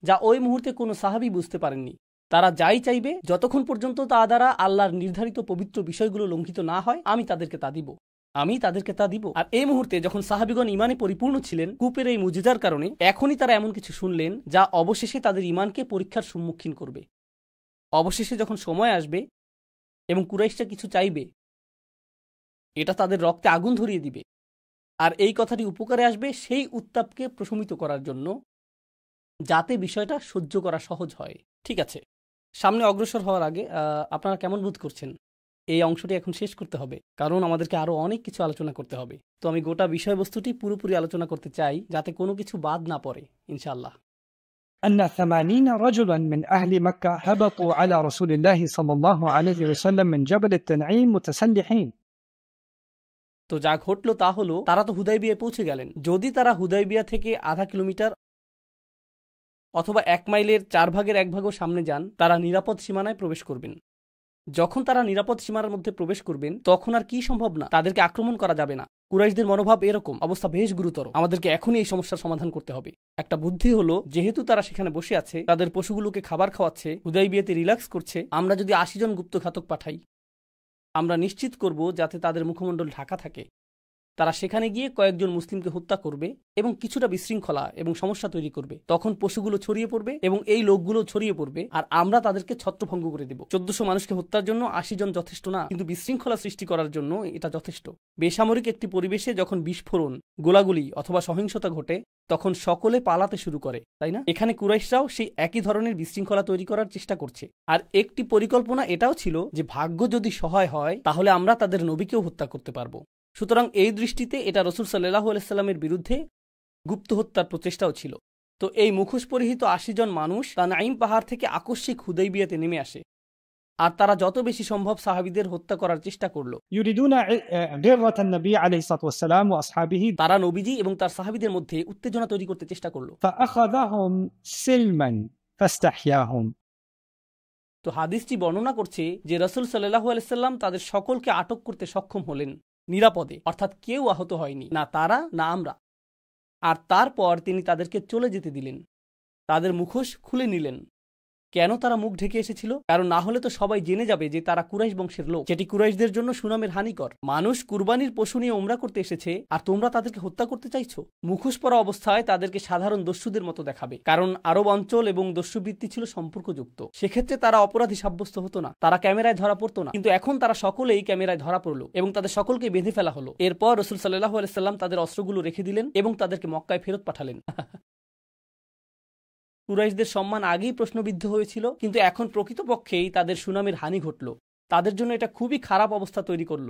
যা ওই মুহূর্তে কোনো সাহাবী বুঝতে পারেননি। তারা যাই চাইবে, যতক্ষণ পর্যন্ত তা দ্বারা আল্লাহর নির্ধারিত পবিত্র বিষয়গুলো লঙ্ঘিত না হয়, আমি তাদেরকে তা দিব, আমি তাদেরকে তা দিব। আর এই মুহূর্তে যখন সাহাবীগণ ঈমানে পরিপূর্ণ ছিলেন কূপের এই মুজিজার কারণে, এখনই তারা এমন কিছু শুনলেন যা অবশেষে তাদের ঈমানকে পরীক্ষার সম্মুখীন করবে। অবশেষে যখন সময় আসবে এবং কুরাইশরা কিছু চাইবে, এটা তাদের রক্তে আগুন ধরিয়ে দিবে। আর এই কথাটি উপকারে আসবে সেই উত্তাপকে প্রশমিত করার জন্য, যাতে বিষয়টা সহ্য করা সহজ হয়। ঠিক আছে, সামনে অগ্রসর হওয়ার আগে আপনারা কেমন বোধ করছেন? এই অংশটি এখন শেষ করতে হবে, কারণ আমাদেরকে আরো অনেক কিছু আলোচনা করতে হবে। তো আমি গোটা বিষয়বস্তুটি পুরোপুরি আলোচনা করতে চাই, যাতে কোনো কিছু বাদ না পড়ে ইনশাআল্লাহ। أن 80 رجلا من أهل مكة هبطوا على رسول الله صلى الله عليه وسلم من جبل التنعيم متسلحين. তো যা ঘটলো তা হলো, তারা তো হুদাইবিয়ায় পৌঁছে গেলেন। যদি তারা হুদাইবিয়া থেকে আধা কিলোমিটার অথবা 1 মাইলের 4 ভাগের 1 ভাগও সামনে যান, তারা নিরাপদ সীমানায় প্রবেশ করবেন। যখন তারা নিরাপদ সীমানার মধ্যে প্রবেশ করবেন, তখন আর কি সম্ভব না, তাদেরকে আক্রমণ করা যাবে না। কুরাইশদের মনোভাব এরকম, অবস্থা বেশ গুরুতর, আমাদেরকে এখনই এই সমস্যার সমাধান করতে হবে। একটা বুদ্ধি হলো, যেহেতু তারা সেখানে বসে আছে, তাদের পশুগুলোকে খাবার খাওয়াচ্ছে, হুদাইবিয়াতে রিল্যাক্স করছে, আমরা যদি 80 জন গুপ্তঘাতক পাঠাই, আমরা নিশ্চিত করব যাতে তাদের মুখমণ্ডল ঢাকা থাকে। তারা সেখানে গিয়ে কয়েকজন মুসলিমকে হত্যা করবে এবং কিছুটা বিশৃঙ্খলা এবং সমস্যা তৈরি করবে। তখন পশুগুলো ছড়িয়ে পড়বে এবং এই লোকগুলো ছড়িয়ে পড়বে, আর আমরা তাদেরকে ছত্রভঙ্গ করে দেব। 1400 মানুষকে হত্যার জন্য 80 জন যথেষ্ট না, কিন্তু বিশৃঙ্খলা সৃষ্টি করার জন্য এটা যথেষ্ট। বেসামরিক একটি পরিবেশে যখন বিস্ফোরণ, গোলাগুলি অথবা সহিংসতা ঘটে, তখন সকলে পালাতে শুরু করে, তাই না? এখানে কুরাইশরাও সেই একই ধরনের বিশৃঙ্খলা তৈরি করার চেষ্টা করছে। আর একটি পরিকল্পনা এটাও ছিল যে ভাগ্য যদি সহায় হয়, তাহলে আমরা তাদের নবীকেও হত্যা করতে পারবো। সুতরাং এই দৃষ্টিতে এটা রাসূল সাল্লাল্লাহু আলাইহি সাল্লামের বিরুদ্ধে গুপ্ত হত্যার প্রচেষ্টাও ছিল। তো এই মুখোশ পরিহিত 80 জন মানুষ তানাইম পাহাড় থেকে আকস্মিক হুদাইবিয়াতে নেমে আসে, আর তারা যত বেশি সম্ভব সাহাবীদের হত্যা করার চেষ্টা করলো। يريدون غيرة النبي عليه الصلاة والسلام وأصحابه. তারা নবীজি এবং তার সাহাবীদের মধ্যে উত্তেজনা তৈরি করতে চেষ্টা করলো। فأخذهم سلما فاستحياهم. তো হাদিসটি বর্ণনা করছে যে রাসূল সাল্লাল্লাহু আলাইহি সাল্লাম তাদের সকলকে আটক করতে সক্ষম হলেন নিরাপদে, অর্থাৎ কেউ আহত হয়নি, না তারা না আমরা। আর তারপর তিনি তাদেরকে চলে যেতে দিলেন, তাদের মুখোশ খুলে নিলেন। কেন তারা মুখ ঢেকে এসেছিল? কারণ না হলে তো সবাই জেনে যাবে যে তারা কুরাইশ বংশের লোক, যেটি কুরাইশদের জন্য সুনামের হানিকর। মানুষ কুরবানির পশু নিয়ে উমরা করতে এসেছে আর তোমরা তাদেরকে হত্যা করতে চাইছো। মুখোশ পরা অবস্থায় তাদেরকে সাধারণ দস্যুদের মতো দেখাবে, কারণ আরব অঞ্চল এবং দস্যুবৃত্তি ছিল সম্পর্কযুক্ত। সেক্ষেত্রে তারা অপরাধী সাব্যস্ত হতো না, তারা ক্যামেরায় ধরা পড়তো না। কিন্তু এখন তারা সকলেই ক্যামেরায় ধরা পড়লো এবং তাদের সকলকে বেঁধে ফেলা হলো। এরপর রাসূল সাল্লাল্লাহু আলাইহি সাল্লাম তাদের অস্ত্রগুলো রেখে দিলেন এবং তাদেরকে মক্কায় ফেরত পাঠালেন। কুরাইশদের সম্মান আগেই প্রশ্নবিদ্ধ হয়েছিল, কিন্তু এখন প্রকৃতপক্ষেই তাদের সুনামের হানি ঘটল। তাদের জন্য এটা খুবই খারাপ অবস্থা তৈরি করল।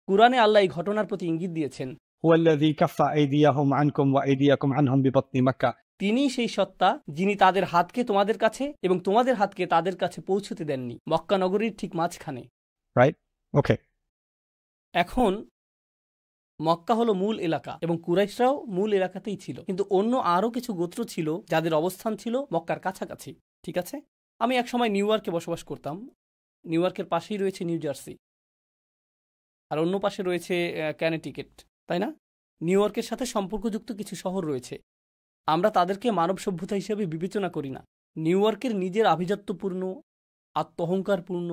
কুরআনে আল্লাহ এই ঘটনার প্রতি ইঙ্গিত দিয়েছেন, هو الذي كف أيديهم عنكم وأيديكم عنهم ببطن مكة. তিনি সেই সত্তা যিনি তাদের হাতকে তোমাদের কাছে এবং তোমাদের হাতকে তাদের কাছে পৌঁছতে দেননি, মক্কা নগরীর ঠিক মাঝখানে। Right? Okay. এখন মক্কা হলো মূল এলাকা এবং কুরাইশরাও মূল এলাকাতেই ছিল, কিন্তু অন্য আরও কিছু গোত্র ছিল যাদের অবস্থান ছিল মক্কার কাছাকাছি। ঠিক আছে, আমি একসময় নিউ ইয়র্কে বসবাস করতাম। নিউ ইয়র্কের পাশেই রয়েছে নিউ জার্সি, আর অন্য পাশে রয়েছে ক্যানেটিকেট, তাই না? নিউ ইয়র্কের সাথে সম্পর্কযুক্ত কিছু শহর রয়েছে, আমরা তাদেরকে মানব সভ্যতা হিসেবে বিবেচনা করি না। নিউ ইয়র্কের নিজের আভিজাত্যপূর্ণ, আত্মহংকারপূর্ণ,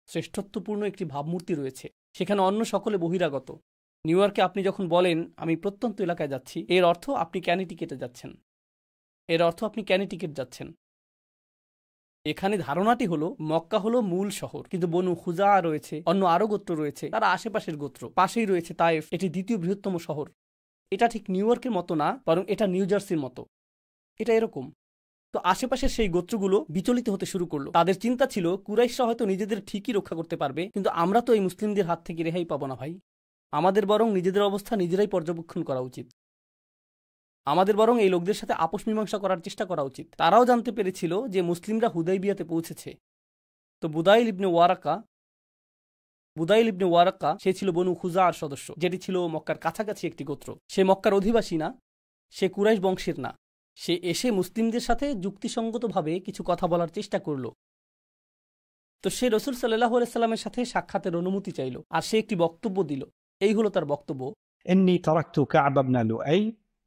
শ্রেষ্ঠত্বপূর্ণ একটি ভাবমূর্তি রয়েছে, সেখানে অন্য সকলে বহিরাগত। নিউ ইয়র্কে আপনি যখন বলেন আমি প্রত্যন্ত এলাকায় যাচ্ছি, এর অর্থ আপনি ক্যানেটিকেটে যাচ্ছেন, এর অর্থ আপনি ক্যানেটিকেট যাচ্ছেন। এখানে ধারণাটি হলো মক্কা হলো মূল শহর, কিন্তু বনু খুজা রয়েছে, অন্য আরো গোত্র রয়েছে, তারা আশেপাশের গোত্র। পাশেই রয়েছে তায়েফ, এটি দ্বিতীয় বৃহত্তম শহর। এটা ঠিক নিউ ইয়র্কের মতো না, বরং এটা নিউ জার্সির মতো, এটা এরকম। তো আশেপাশের সেই গোত্রগুলো বিচলিত হতে শুরু করলো। তাদের চিন্তা ছিল কুরাইশরা হয়তো নিজেদের ঠিকই রক্ষা করতে পারবে, কিন্তু আমরা তো এই মুসলিমদের হাত থেকে রেহাই পাবো না ভাই। আমাদের বরং নিজেদের অবস্থা নিজেরাই পর্যবেক্ষণ করা উচিত, আমাদের বরং এই লোকদের সাথে আপোষ মীমাংসা করার চেষ্টা করা উচিত। তারাও জানতে পেরেছিল যে মুসলিমরা হুদাইবিয়াতে পৌঁছেছে। তো বুদাইল ইবনে ওয়ারাক্কা সে ছিল বনু খুজার সদস্য, যেটি ছিল মক্কার কাছাকাছি একটি গোত্র। সে মক্কার অধিবাসী না, সে কুরাইশ বংশের না। সে এসে মুসলিমদের সাথে যুক্তিসঙ্গতভাবে কিছু কথা বলার চেষ্টা করল। তো সে রাসূল সাল্লাল্লাহু আলাইহি সাল্লামের সাথে সাক্ষাতের অনুমতি চাইল, আর সে একটি বক্তব্য দিল। এই হলো তার বক্তব্য, إني تركت كعب بن لؤي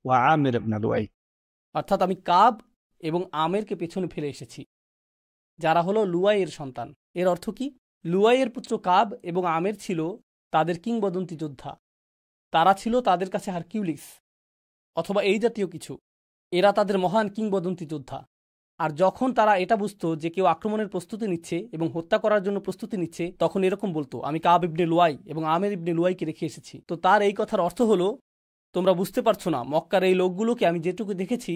وعامر بن لؤي. অর্থাৎ আমি কাব এবং আমেরকে পেছনে ফেলে এসেছি, যারা হলো লুয়াইয়ের সন্তান। এর অর্থ কি? লুয়াইয়ের পুত্র কাব এবং আমের ছিল তাদের কিংবদন্তি যোদ্ধা, তারা ছিল তাদের কাছে হারকিউলিস অথবা এই জাতীয় কিছু। এরা তাদের মহান কিংবদন্তি যোদ্ধা। আর যখন তারা এটা বুঝতো যে কেউ আক্রমণের প্রস্তুতি নিচ্ছে এবং হত্যা করার জন্য প্রস্তুতি নিচ্ছে, তখন এরকম বলতো, আমি কাব ইবনে লুয়াই এবং আমের ইবনে লুয়াইকে রেখে এসেছি। তো তার এই কথার অর্থ হলো, তোমরা বুঝতে পারছো না, মক্কার এই লোকগুলোকে আমি যেটুকু দেখেছি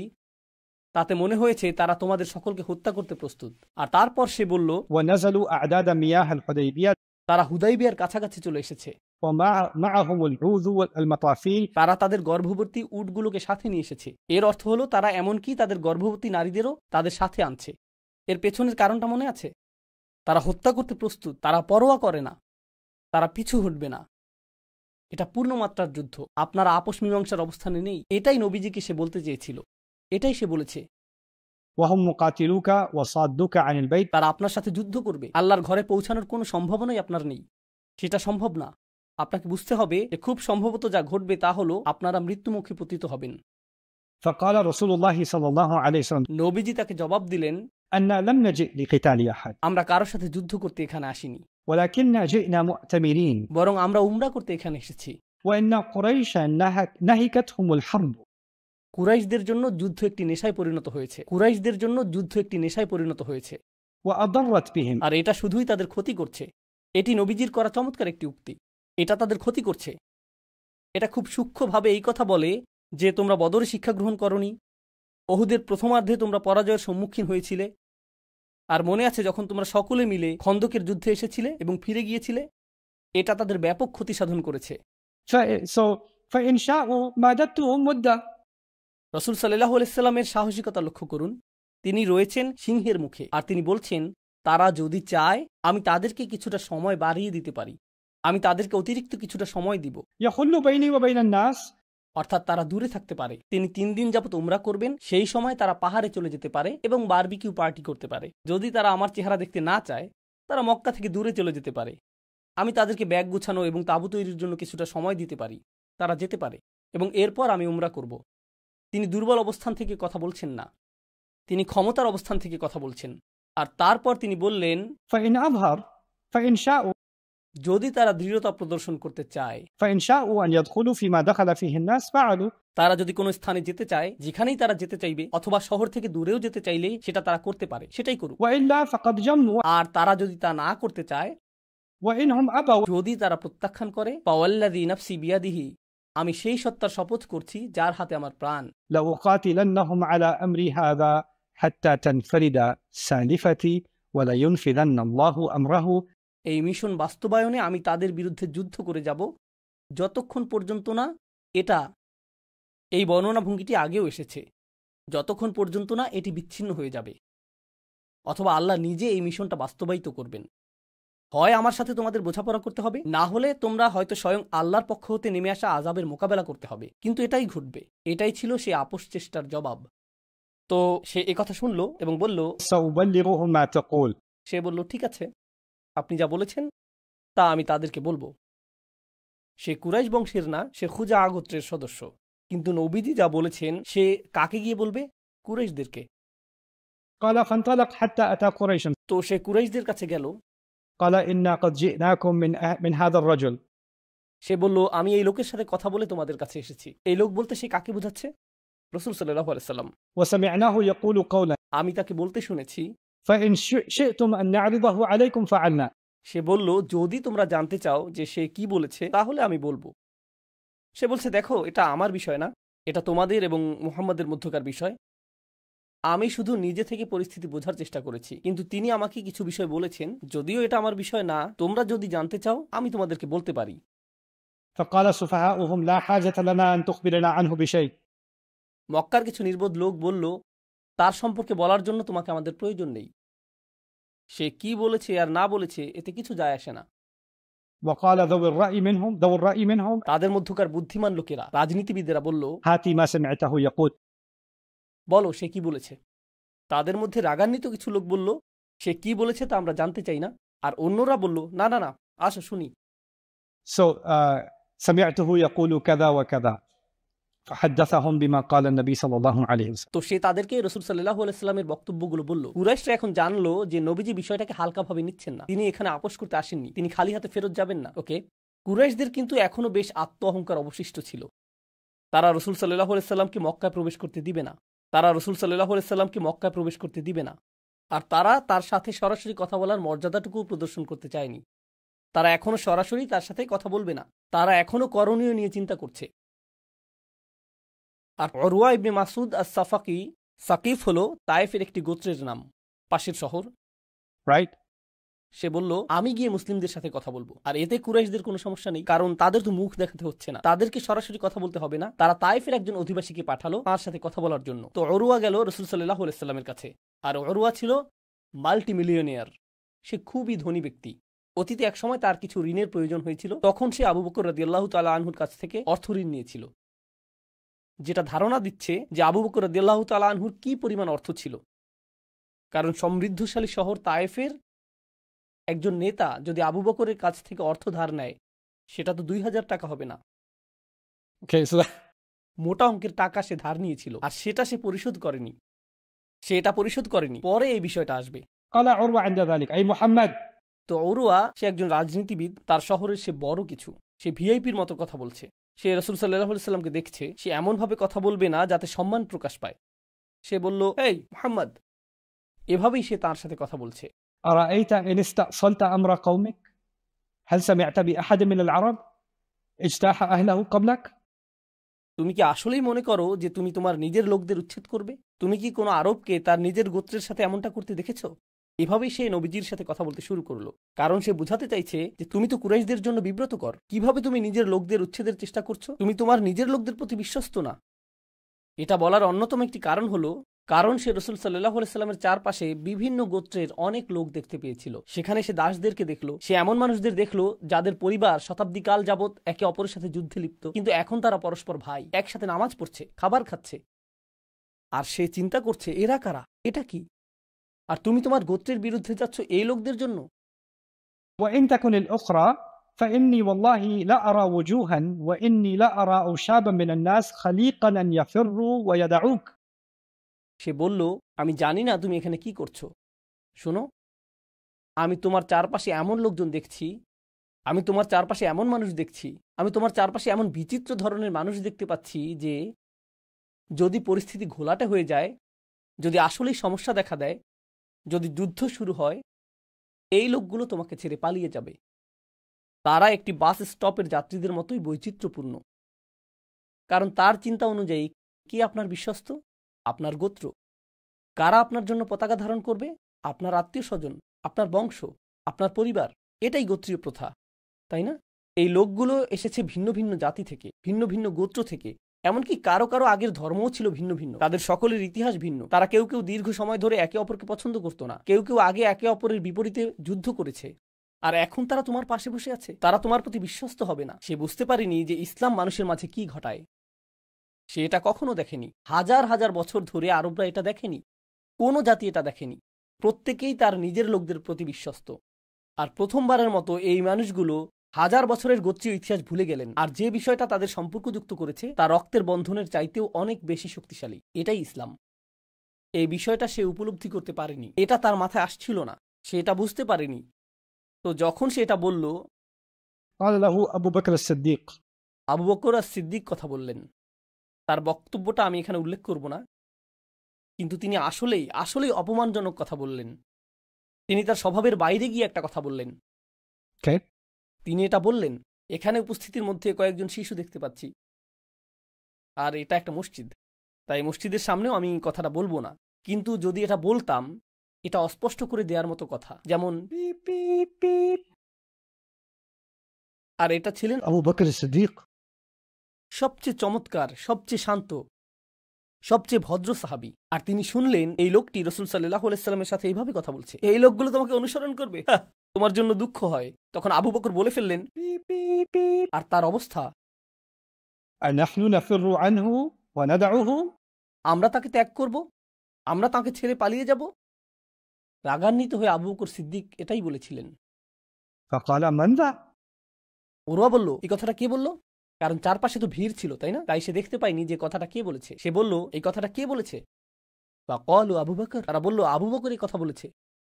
তাতে মনে হয়েছে তারা তোমাদের সকলকে হত্যা করতে প্রস্তুত। আর তারপর সে বলল, ونزلوا أعداد مياه الحديبية তারা হুদাইবিয়ার কাছাকাছি চলে এসেছে, ومعهم العوذ والمطافيل. তারা তাদের গর্ভবতী উটগুলোকে সাথে নিয়ে এসেছে। এর অর্থ হলো তারা এমনকি তাদের গর্ভবতী নারীদেরও তাদের সাথে আনছে। এর পেছনের কারণটা মনে আছে? তারা হত্যা করতে প্রস্তুত, তারা পরোয়া করে না, তারা পিছু হটবে না। এটা পূর্ণমাত্রার যুদ্ধ, আপনারা আপোষ মীমাংসার অবস্থানে নেই। এটাই নবীজিকে সে বলতে চেয়েছিল, এটাই সে বলেছে। وهم مقاتلوك وصادوك عن البيت. তারা আপনার সাথে যুদ্ধ করবে, আল্লাহর ঘরে পৌঁছানোর কোনো সম্ভাবনাই আপনার নেই, সেটা সম্ভব না। আপনাকে বুঝতে হবে যে খুব সম্ভবত যা ঘটবে তা হলো আপনারা মৃত্যুমুখে পতিত হবেন। فقال رسول الله صلى الله عليه وسلم নবীজি তাকে জবাব দিলেন, أن لم نجئ لقتال أحد আমরা কারোর সাথে যুদ্ধ করতে এখানে আসিনি, ولكننا جئنا مؤتمرين বরং আমরা উমরা করতে এখানে এসেছি। وإن قريشا نهكتهم الحرب. কুরাইশদের জন্য যুদ্ধ একটি নেশায় পরিণত হয়েছে, কুরাইশদের জন্য যুদ্ধ একটি নেশায় পরিণত হয়েছে, وأضرت بهم. আর এটা শুধুই তাদের ক্ষতি করছে। এটি নবীজির করা চমৎকার একটি উক্তি, এটা তাদের ক্ষতি করছে। এটা খুব সূক্ষ্মভাবে এই কথা বলে যে তোমরা বদরে শিক্ষা গ্রহণ করনি, ওহুদের প্রথমার্ধে তোমরা পরাজয়ের সম্মুখীন হয়েছিলে, আর মনে আছে যখন তোমরা সকলে মিলে খন্দকের যুদ্ধে এসেছিলে এবং ফিরে গিয়েছিলে, এটা তাদের ব্যাপক ক্ষতি সাধন করেছে। فإن شاءوا مادتهم مدة. রাসূল সাল্লাল্লাহু আলাইহি সাল্লামের সাহসিকতা লক্ষ্য করুন, তিনি রয়েছেন সিংহের মুখে, আর তিনি বলছেন তারা যদি চায় আমি তাদেরকে কিছুটা সময় বাড়িয়ে দিতে পারি, আমি তাদেরকে অতিরিক্ত কিছুটা সময় দিব। يحل بيني وبين الناس. অর্থাৎ তারা দূরে থাকতে পারে। তিনি 3 দিন যাবত উমরা করবেন, সেই সময় তারা পাহাড়ে চলে যেতে পারে এবং বারবিকিউ পার্টি করতে পারে। যদি তারা আমার চেহারা দেখতে না চায়, তারা মক্কা থেকে দূরে চলে যেতে পারে। আমি তাদেরকে ব্যাগ গুছানো এবং তাঁবু তৈরির জন্য কিছুটা সময় দিতে পারি, তারা যেতে পারে এবং এরপর আমি উমরা করব। তিনি দুর্বল অবস্থান থেকে কথা বলছেন না, তিনি ক্ষমতার অবস্থান থেকে কথা বলছেন। আর তারপর তিনি বললেন, فإن أظهر فإن شاءوا যদি তারা দৃঢ়তা প্রদর্শন করতে চায়, فإن شاءوا أن يدخلوا فيما دخل فيه الناس فعلوا তারা যদি কোনো স্থানে যেতে চায়, যেখানেই তারা যেতে চাইবে, অথবা শহর থেকে দূরেও যেতে চাইলে সেটা তারা করতে পারে, সেটাই করুক। وإلا فقد جموا আর তারা যদি তা না করতে চায়, وإنهم أبوا যদি তারা প্রত্যাখ্যান করে, ফাওয়াল্লাযী নাফসি বিয়াদিহি, আমি সেই সত্তার শপথ করছি যার হাতে আমার প্রাণ, لأقاتلنهم على أمري هذا حتى تنفرد سالفتي ولينفذن الله أمره এই মিশন বাস্তবায়নে আমি তাদের বিরুদ্ধে যুদ্ধ করে যাব যতক্ষণ পর্যন্ত না এটা, এই বর্ণনা ভঙ্গিটি আগেও এসেছে, যতক্ষণ পর্যন্ত না এটি বিচ্ছিন্ন হয়ে যাবে, অথবা আল্লাহ নিজে এই মিশনটা বাস্তবায়িত করবেন। হয় আমার সাথে তোমাদের বোঝাপড়া করতে হবে, না হলে তোমরা হয়তো স্বয়ং আল্লাহর পক্ষ হতে নেমে আসা আযাবের মোকাবেলা করতে হবে। কিন্তু এটাই ঘটবে। এটাই ছিল সেই আপোষ চেষ্টার জবাব। তো সে একথা শুনল এবং বলল, سأبلغه ما تقول সে বলল, ঠিক আছে, আপনি যা বলেছেন তা আমি তাদেরকে বলবো। সে কুরাইশ বংশের না, সে খুজা গোত্রের সদস্য। কিন্তু নবীজি যা বলেছেন সে কাকে গিয়ে বলবে? কুরাইশদেরকে। قال فانطلق حتى أتى قريش তো সে কুরাইশদের কাছে গেল। قال إنا قد جئناكم من هذا الرجل সে বলল, আমি এই লোকের সাথে কথা বলে তোমাদের কাছে এসেছি। এই লোক বলতে সে কাকে বোঝাচ্ছে? রাসূল সাল্লাল্লাহু আলাইহি সাল্লাম। وسمعناه يقول قولا আমি তাকে বলতে শুনেছি। فإن شئتم أن نعرضه عليكم فعلنا সে বলল, যদি তোমরা জানতে চাও যে সে কি বলেছে তাহলে আমি বলবো। সে বলছে, দেখো, এটা আমার বিষয় না, এটা তোমাদের এবং মুহাম্মাদের মধ্যকার বিষয়। আমি শুধু নিজে থেকে পরিস্থিতি বোঝার চেষ্টা করেছি, কিন্তু তিনি আমাকে কিছু বিষয় বলেছেন, যদিও এটা আমার বিষয় না, তোমরা যদি জানতে চাও আমি তোমাদেরকে বলতে পারি। فقال سفهاؤهم لا حاجة لنا أن تخبرنا عنه بشيء মক্কার কিছু নির্বোধ লোক বলল, তার সম্পর্কে বলার জন্য তোমাকে আমাদের প্রয়োজন নেই। সে কি বলেছে আর না বলেছে এতে কিছু যায় আসে না। وقال ذو الرأي منهم তাদের মধ্যকার বুদ্ধিমান লোকেরা, রাজনীতিবিদেরা বলল, هاتي ما سمعته يقول বলো সে কি বলেছে। তাদের মধ্যে রাগান্বিত কিছু লোক বলল, সে কি বলেছে তা আমরা জানতে চাই না। আর অন্যরা বলল, না না না, আসো শুনি। سمعته يقول كذا وكذا فحدثهم بما قال النبي صلى الله عليه وسلم তো সে তাদেরকে রাসূল সাল্লাল্লাহু আলাইহি সাল্লামের বক্তব্যগুলো বলল। কুরাইশরা এখন জানলো যে নবীজি বিষয়টাকে হালকাভাবে নিচ্ছেন না, তিনি এখানে আপোষ করতে আসেননি, তিনি খালি হাতে ফেরত যাবেন না। ওকে, কুরাইশদের কিন্তু এখনো বেশ আত্ম অহংকার অবশিষ্ট ছিল। তারা রাসূল সাল্লাল্লাহু আলাইহি সাল্লামকে মক্কায় প্রবেশ করতে দিবে না, তারা রাসূল সাল্লাল্লাহু আলাইহি সাল্লামকে মক্কায় প্রবেশ করতে দিবে না। আর তারা তার সাথে সরাসরি কথা বলার মর্যাদাটুকু প্রদর্শন করতে চায়নি। তারা এখনো সরাসরি তার সাথে কথা বলবে না, তারা এখনো করণীয় নিয়ে চিন্তা করছে। আর উরওয়া ইবনে মাসউদ আস-সাফাকি, সাকিফ হলো তায়েফের একটি গোত্রের নাম, পাশের শহর। রাইট। সে বলল, আমি গিয়ে মুসলিমদের সাথে কথা বলবো, আর এতে কুরাইশদের কোনো সমস্যা নেই, কারণ তাদের তো মুখ দেখাতে হচ্ছে না, তাদেরকে সরাসরি কথা বলতে হবে না। তারা তায়েফের একজন অধিবাসীকে পাঠালো তার সাথে কথা বলার জন্য। তো উরওয়া গেল রাসূল সাল্লাল্লাহু আলাইহি সাল্লামের কাছে। আর উরওয়া ছিল মাল্টি মিলিয়নিয়ার, সে খুবই ধনী ব্যক্তি। অতীতে এক সময় তার কিছু ঋণের প্রয়োজন হয়েছিল, তখন সে আবু বকর রাদিয়াল্লাহু তাআলা আনহুর কাছ থেকে অর্থ ঋণ নিয়েছিল, যেটা ধারণা দিচ্ছে যে আবু বকর রাদিয়াল্লাহু তাআলা আনহুর কি পরিমাণ অর্থ ছিল। কারণ সমৃদ্ধশালী শহর তায়েফের একজন নেতা যদি আবু বকরের কাছ থেকে অর্থ ধার নেয়, সেটা তো 2000 টাকা হবে না। মোটা অঙ্কের টাকা সে ধার নিয়েছিল, আর সেটা সে পরিশোধ করেনি। সে এটা পরিশোধ করেনি, পরে এই বিষয়টা আসবে। قال عروة عند ذلك أي محمد তো উরওয়া, সে একজন রাজনীতিবিদ, তার শহরের সে বড় কিছু, সে ভিআইপির মতো কথা বলছে। সে রাসূল সাল্লাল্লাহু আলাইহি সাল্লামকে দেখছে, সে এমনভাবে কথা বলবে না যাতে সম্মান প্রকাশ পায়। সে বলল, এই মুহাম্মদ, এভাবেই সে তার সাথে কথা বলছে। أرأيت إن استأصلت أمر قومك هل سمعت بأحد من العرب اجتاح أهله قبلك তুমি কি আসলেই মনে করো যে তুমি তোমার নিজের লোকদের উচ্ছেদ করবে? তুমি কি কোনো আরবকে তার নিজের গোত্রের সাথে এমনটা করতে দেখেছো? এভাবেই সে নবীজির সাথে কথা বলতে শুরু করলো, কারণ সে বুঝাতে চাইছে যে তুমি তো কুরাইশদের জন্য বিব্রতকর। কিভাবে তুমি নিজের লোকদের উচ্ছেদের চেষ্টা করছো? তুমি তোমার নিজের লোকদের প্রতি বিশ্বস্ত না। এটা বলার অন্যতম একটি কারণ হলো কারণ সে রাসূল সাল্লাল্লাহু আলাইহি সাল্লামের চারপাশে বিভিন্ন গোত্রের অনেক লোক দেখতে পেয়েছিল। সেখানে সে দাসদেরকে দেখলো, সে এমন মানুষদের দেখলো যাদের পরিবার শতাব্দীকাল যাবৎ একে অপরের সাথে যুদ্ধে লিপ্ত, কিন্তু এখন তারা পরস্পর ভাই, একসাথে নামাজ পড়ছে, খাবার খাচ্ছে। আর সে চিন্তা করছে, এরা কারা, এটা কি? আর তুমি তোমার গোত্রের বিরুদ্ধে যাচ্ছ এই লোকদের জন্য। وإن تكن الأخرى فإني والله لا أرى وجوها وإني لا أرى أوشابا من الناس خليقا أن يفروا ويدعوك. সে বলল, আমি জানি না তুমি এখানে কি করছো। শোনো, আমি তোমার চারপাশে এমন লোকজন দেখছি, আমি তোমার চারপাশে এমন মানুষ দেখছি, আমি তোমার চারপাশে এমন বিচিত্র ধরনের মানুষ দেখতে পাচ্ছি যে যদি পরিস্থিতি ঘোলাটে হয়ে যায়, যদি আসলেই সমস্যা দেখা দেয়, যদি যুদ্ধ শুরু হয়, এই লোকগুলো তোমাকে ছেড়ে পালিয়ে যাবে। তারা একটি বাস স্টপের যাত্রীদের মতোই বৈচিত্র্যপূর্ণ। কারণ তার চিন্তা অনুযায়ী কি আপনার বিশ্বস্ত? আপনার গোত্র। কারা আপনার জন্য পতাকা ধারণ করবে? আপনার আত্মীয় স্বজন, আপনার বংশ, আপনার পরিবার। এটাই গোত্রীয় প্রথা, তাই না? এই লোকগুলো এসেছে ভিন্ন ভিন্ন জাতি থেকে, ভিন্ন ভিন্ন গোত্র থেকে। এমনকি কারো কারো আগের ধর্মও ছিল ভিন্ন ভিন্ন, তাদের সকলের ইতিহাস ভিন্ন। তারা কেউ কেউ দীর্ঘ সময় ধরে একে অপরকে পছন্দ করতো না, কেউ কেউ আগে একে অপরের বিপরীতে যুদ্ধ করেছে। আর এখন তারা তোমার পাশে বসে আছে, তারা তোমার প্রতি বিশ্বস্ত হবে না। সে বুঝতে পারেনি যে ইসলাম মানুষের মাঝে কি ঘটায়। সে এটা কখনো দেখেনি। হাজার হাজার বছর ধরে আরবরা এটা দেখেনি, কোনো জাতি এটা দেখেনি। প্রত্যেকেই তার নিজের লোকদের প্রতি বিশ্বস্ত। আর প্রথমবারের মতো এই মানুষগুলো হাজার বছরের গোত্রীয় ইতিহাস ভুলে গেলেন। আর যে বিষয়টা তাদের সম্পর্কযুক্ত করেছে তা রক্তের বন্ধনের চাইতেও অনেক বেশি শক্তিশালী। এটাই ইসলাম। এই বিষয়টা সে উপলব্ধি করতে পারেনি, এটা তার মাথায় আসছিল না, সে এটা বুঝতে পারেনি। তো যখন সে এটা বলল, قال له أبو بكر الصديق. আবু বকর আর সিদ্দিক কথা বললেন। তার বক্তব্যটা আমি এখানে উল্লেখ করব না, কিন্তু তিনি আসলেই অপমানজনক কথা বললেন। তিনি তার স্বভাবের বাইরে গিয়ে একটা কথা বললেন। Okay. তিনি এটা বললেন, এখানে উপস্থিতির মধ্যে কয়েকজন শিশু দেখতে পাচ্ছি, আর এটা একটা মসজিদ, তাই মসজিদের সামনেও আমি কথাটা বলবো না। কিন্তু যদি এটা বলতাম, এটা অস্পষ্ট করে দেওয়ার মতো কথা, যেমন Beep, beep, beep. আর এটা ছিলেন أبو بكر الصديق. সবচেয়ে চমৎকার, সবচেয়ে শান্ত, সবচেয়ে ভদ্র সাহাবী। আর তিনি শুনলেন এই লোকটি রাসূল সাল্লাল্লাহু আলাইহি সাল্লামের সাথে এইভাবে কথা বলছে। এই লোকগুলো তোমাকে অনুসরণ করবে, তোমার জন্য দুঃখ হয়। তখন আবু বকর বলে ফেললেন, Beep, beep, beep. আর তার অবস্থা, أنحن نفر عنه وندعه. আমরা তাকে ত্যাগ করব, আমরা তাকে ছেড়ে পালিয়ে যাব। রাগান্বিত হয়ে আবু বকর সিদ্দিক এটাই বলেছিলেন। فقال من ذا؟ ওরা বলল, এই কথাটা কে বলল? কারণ চারপাশে তো ভিড় ছিল, তাই না? তাই সে দেখতে পায়নি যে কথাটা কে বলেছে। সে বলল, এই কথাটা কে বলেছে? বা কল আবু বকর। তারা বলল, আবু বকর এই কথা বলেছে।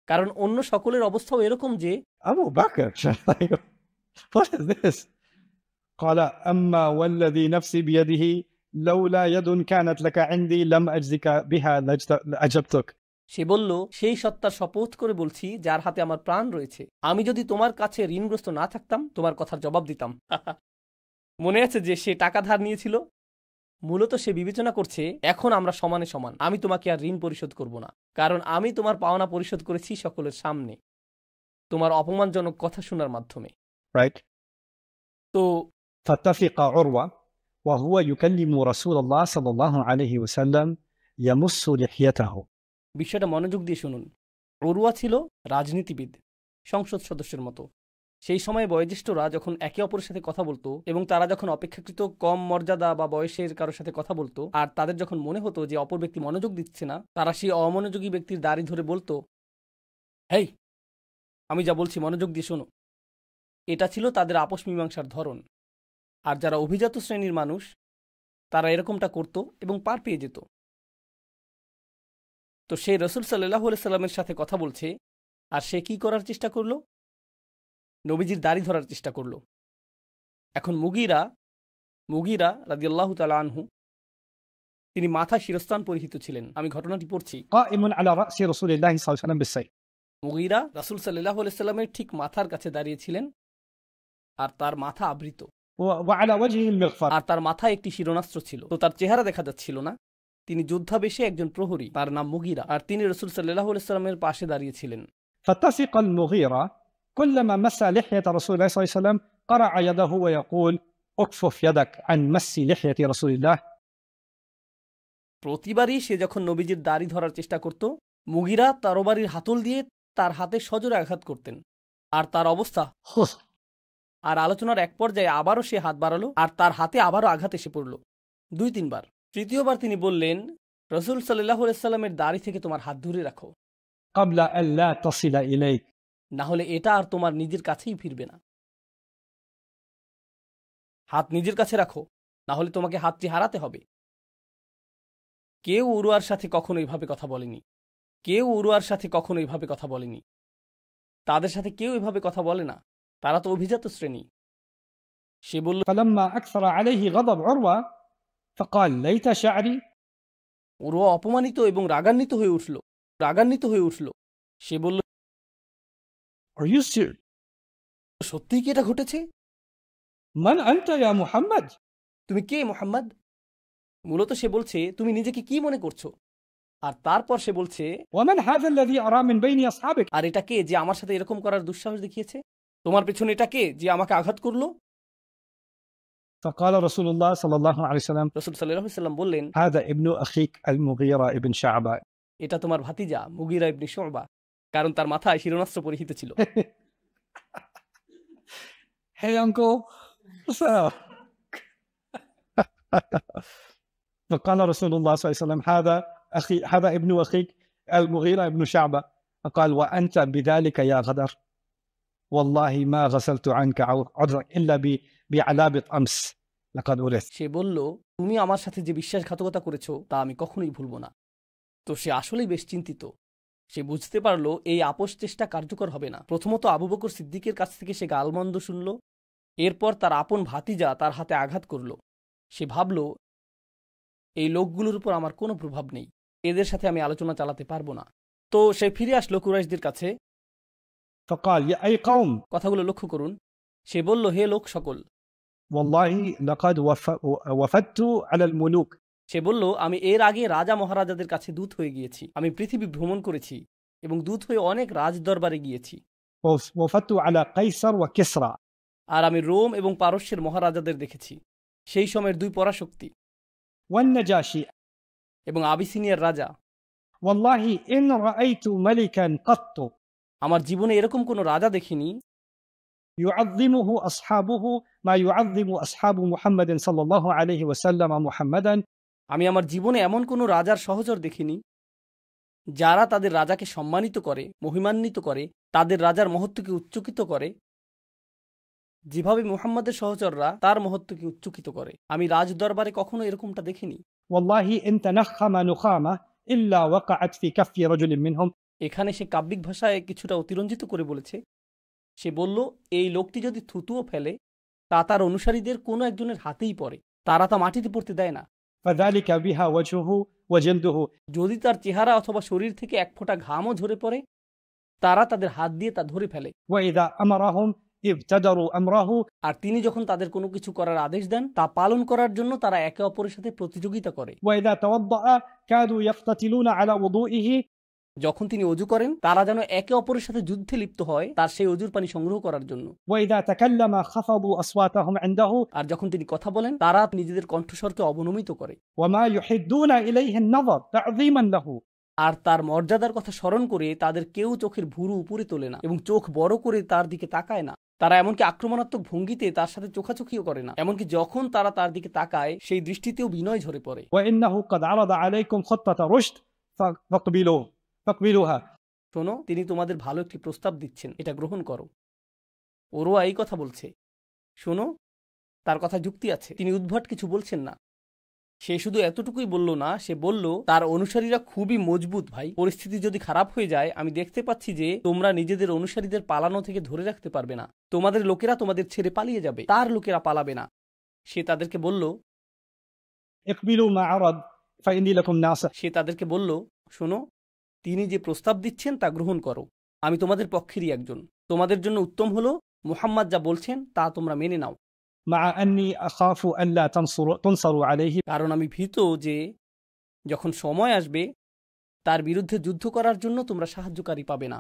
কারণ অন্য সকলের অবস্থাও এরকম যে أبو بكر. What is this? قال أما والذي نفسي بيده لولا يد كانت لك عندي لم أجزك بها لأجبتك. সে বলল, সেই সত্তার শপথ করে বলছি যার হাতে আমার প্রাণ রয়েছে, আমি যদি তোমার কাছে ঋণগ্রস্ত না থাকতাম তোমার কথার জবাব দিতাম। মনে আছে যে সে টাকা ধার নিয়েছিল? মূলত সে বিবেচনা করছে, এখন আমরা সমানে সমান, আমি তোমাকে আর ঋণ পরিশোধ করব না, কারণ আমি তোমার পাওনা পরিশোধ করেছি সকলের সামনে, তোমার অপমানজনক কথা শোনার মাধ্যমে। Right. তো فاتفق عروة وهو يكلم رسول الله صلى الله عليه وسلم يمص لحيته. বিষয়টা মনোযোগ দিয়ে শুনুন। উরওয়া ছিল রাজনীতিবিদ, সংসদ সদস্যের মতো। সেই সময় বয়োজ্যেষ্ঠরা যখন একে অপরের সাথে কথা বলতো এবং তারা যখন অপেক্ষাকৃত কম মর্যাদা বা বয়সের কারোর সাথে কথা বলতো, আর তাদের যখন মনে হতো যে অপর ব্যক্তি মনোযোগ দিচ্ছে না, তারা সেই অমনোযোগী ব্যক্তির দাড়ি ধরে বলতো, হেই, আমি যা বলছি মনোযোগ দিয়ে শোনো। এটা ছিল তাদের আপোষ মীমাংসার ধরন। আর যারা অভিজাত শ্রেণীর মানুষ, তারা এরকমটা করত এবং পার পেয়ে যেত। তো সে রাসূল সাল্লাল্লাহু আলাইহি সাল্লামের সাথে কথা বলছে, আর সে কি করার চেষ্টা করলো? নবীজির দাড়ি ধরার চেষ্টা করলো। এখন মুগীরা রাদিয়াল্লাহু তাআলা আনহু, তিনি মাথায় শিরস্ত্রাণ পরিহিত ছিলেন। আমি ঘটনাটি পড়ছি। قائم على رأس رسول الله صلى الله عليه وسلم بالسيف. মুগীরা রাসূল সাল্লাল্লাহু আলাইহি সাল্লামের ঠিক মাথার কাছে দাঁড়িয়েছিলেন, আর তার মাথা আবৃত, وعلى وجهه المغفر. আর তার মাথায় একটি শিরোনাস্ত্র ছিল। তো তার চেহারা দেখা যাচ্ছিল না। তিনি যোদ্ধাবেশে একজন প্রহরী, তার নাম মুগীরা, আর তিনি রাসূল সাল্লাল্লাহু আলাইহি সাল্লামের পাশে দাঁড়িয়েছিলেন। فاتفق المغيرة كلما مس لحية رسول الله صلى الله عليه وسلم قرع يده ويقول اكفف يدك عن مس لحية رسول الله. প্রতিবারই সে যখন নবীজির দাড়ি ধরার চেষ্টা করত, মুগিরা তরবারির হাতল দিয়ে তার হাতে সজোরে আঘাত করতেন। আর তার অবস্থা আর আলোচনার এক পর্যায়ে আবারও সে হাত বাড়ালো আর তার হাতে আবারও আঘাত এসে পড়ল 2-3 বার। তৃতীয়বার তিনি বললেন, রাসূল সাল্লাল্লাহু আলাইহি সাল্লামের দাড়ি থেকে তোমার হাত দূরে রাখো, قبل أن لا تصل إليك। না হলে এটা আর তোমার নিজের কাছেই ফিরবে না। হাত নিজের কাছে রাখো, না হলে তোমাকে হাতটি হারাতে হবে। কেউ উরওয়ার সাথে কখনো এইভাবে কথা বলেনি, কেউ উরওয়ার সাথে কখনো এইভাবে কথা বলেনি। তাদের সাথে কেউ এভাবে কথা বলে না, তারা তো অভিজাত শ্রেণী। সে বলল, فلما أكثر عليه غضب عروة فقال ليت شعري। উরওয়া অপমানিত এবং রাগান্বিত হয়ে উঠল। সে বলল, Are you serious? সত্যিই কি এটা ঘটেছে? من أنت يا محمد؟ তুমি কে মুহাম্মদ? মূলত সে বলছে, তুমি নিজেকে কি মনে করছো? আর তারপর সে বলছে, ومن هذا الذي أرى من بين أصحابك؟ আর এটা কে যে আমার সাথে এরকম করার দুঃসাহস দেখিয়েছে? তোমার পেছনে এটা কে যে আমাকে আঘাত করলো? فقال رسول الله صلى الله عليه وسلم রাসূল সাল্লাল্লাহু আলাইহি সাল্লাম বললেন, هذا ابن أخيك المغيرة ابن شعبة। এটা তোমার ভাতিজা মুগীরা ইবনে শুবা, কারণ তার মাথায় শিরোনাস্ত্র পরিহিত ছিল। Hey uncle, what's up? فقال رسول الله صلى الله عليه وسلم هذا ابن أخيك المغيرة ابن شعبة، فقال وأنت بذلك يا غدر والله ما غسلت عنك عذرك إلا بعلابة أمس لقد ورثت। সে বলল, তুমি আমার সাথে যে বিশ্বাসঘাতকতা করেছো তা আমি কখনোই ভুলব না। তো সে আসলেই বেশ চিন্তিত। সে বুঝতে পারল এই আপোষ চেষ্টা কার্যকর হবে না। প্রথমত আবু বকর সিদ্দিকের কাছ থেকে সে গালমন্দ শুনল, এরপর তার আপন ভাতিজা তার হাতে আঘাত করল। সে ভাবল, এই লোকগুলোর উপর আমার কোনো প্রভাব নেই, এদের সাথে আমি আলোচনা চালাতে পারবো না। তো সে ফিরে আসলো কুরাইশদের কাছে। فقال يا أي قوم، কথাগুলো লক্ষ্য করুন। সে বলল, হে লোক সকল, والله لقد وفدت على الملوك। সে বলল, আমি এর আগে রাজা মহারাজাদের কাছে দূত হয়ে গিয়েছি, আমি পৃথিবী ভ্রমণ করেছি এবং দূত হয়ে অনেক রাজ দরবারে গিয়েছি। وفدت على قيصر وكسرى। আর আমি রোম এবং পারস্যের মহারাজাদের দেখেছি, সেই সময়ের 2 পরাশক্তি, والنجاشي এবং আবিসিনিয়ার রাজা। والله إن رأيت ملكا قط আমার জীবনে এরকম কোনো রাজা দেখিনি يعظمه أصحابه ما يعظم أصحاب محمد صلى الله عليه وسلم محمدا। আমি আমার জীবনে এমন কোনো রাজার সহচর দেখিনি যারা তাদের রাজাকে সম্মানিত করে, মহিমান্বিত করে, তাদের রাজার মহত্বকে উচ্চকিত করে, যেভাবে মুহাম্মাদের সহচররা তার মহত্বকে উচ্চকিত করে। আমি রাজ দরবারে কখনো এরকমটা দেখিনি। والله إن تنخم نخامة إلا وقعت في كف رجل منهم। এখানে সে কাব্যিক ভাষায় কিছুটা অতিরঞ্জিত করে বলেছে। সে বলল, এই লোকটি যদি থুতুও ফেলে তা তার অনুসারীদের কোনো একজনের হাতেই পড়ে, তারা তা মাটিতে পড়তে দেয় না। فذلك بها وجهه وجلده। যদি তার চেহারা অথবা শরীর থেকে এক ফোঁটা ঘামও ঝরে পড়ে, তারা তাদের হাত দিয়ে তা ধরে ফেলে। وإذا أمرهم ابتدروا أمره। আর তিনি যখন তাদের কোনো কিছু করার আদেশ দেন তা পালন করার জন্য তারা একে অপরের সাথে প্রতিযোগিতা করে। وإذا توضأ كادوا يقتتلون على وضوئه। যখন তিনি অজু করেন তারা যেন একে অপরের সাথে যুদ্ধে লিপ্ত হয় তার সেই অজুর পানি সংগ্রহ করার জন্য। وإذا تكلم خفضوا أصواتهم عنده। আর যখন তিনি কথা বলেন তারা নিজেদের কণ্ঠস্বরকে অবনমিত করে। وما يحدون إليه النظر تعظيما له। আর তার মর্যাদার কথা স্মরণ করে তাদের কেউ চোখের ভুরু উপরে তোলে না এবং চোখ বড় করে তার দিকে তাকায় না। তারা এমনকি আক্রমণাত্মক ভঙ্গিতে তার সাথে চোখাচোখিও করে না, এমনকি যখন তারা তার দিকে তাকায় সেই দৃষ্টিতেও বিনয় ঝরে পড়ে। وإنه قد عرض عليكم خطة رشد فاقبلوها। শোনো, তিনি তোমাদের ভালো একটি প্রস্তাব দিচ্ছেন, এটা গ্রহণ করো। ওরওয়া এই কথা বলছে। শোনো, তার কথা যুক্তি আছে, তিনি উদ্ভট কিছু বলছেন না। সে শুধু এতটুকুই বলল না, সে বলল, তার অনুসারীরা খুবই মজবুত ভাই, পরিস্থিতি যদি খারাপ হয়ে যায় আমি দেখতে পাচ্ছি যে তোমরা নিজেদের অনুসারীদের পালানো থেকে ধরে রাখতে পারবে না, তোমাদের লোকেরা তোমাদের ছেড়ে পালিয়ে যাবে, তার লোকেরা পালাবে না। সে তাদেরকে বলল, اقبلوا ما عرض فإني لكم ناصح। সে তাদেরকে বলল, শোনো, তিনি যে প্রস্তাব দিচ্ছেন তা গ্রহণ করো, আমি তোমাদের পক্ষেরই একজন। তোমাদের জন্য উত্তম হলো মুহাম্মদ যা বলছেন তা তোমরা মেনে নাও। مع أني أخاف أن لا تنصروا عليه। কারণ আমি ভীত যে যখন সময় আসবে তার বিরুদ্ধে যুদ্ধ করার জন্য তোমরা সাহায্যকারী পাবে না।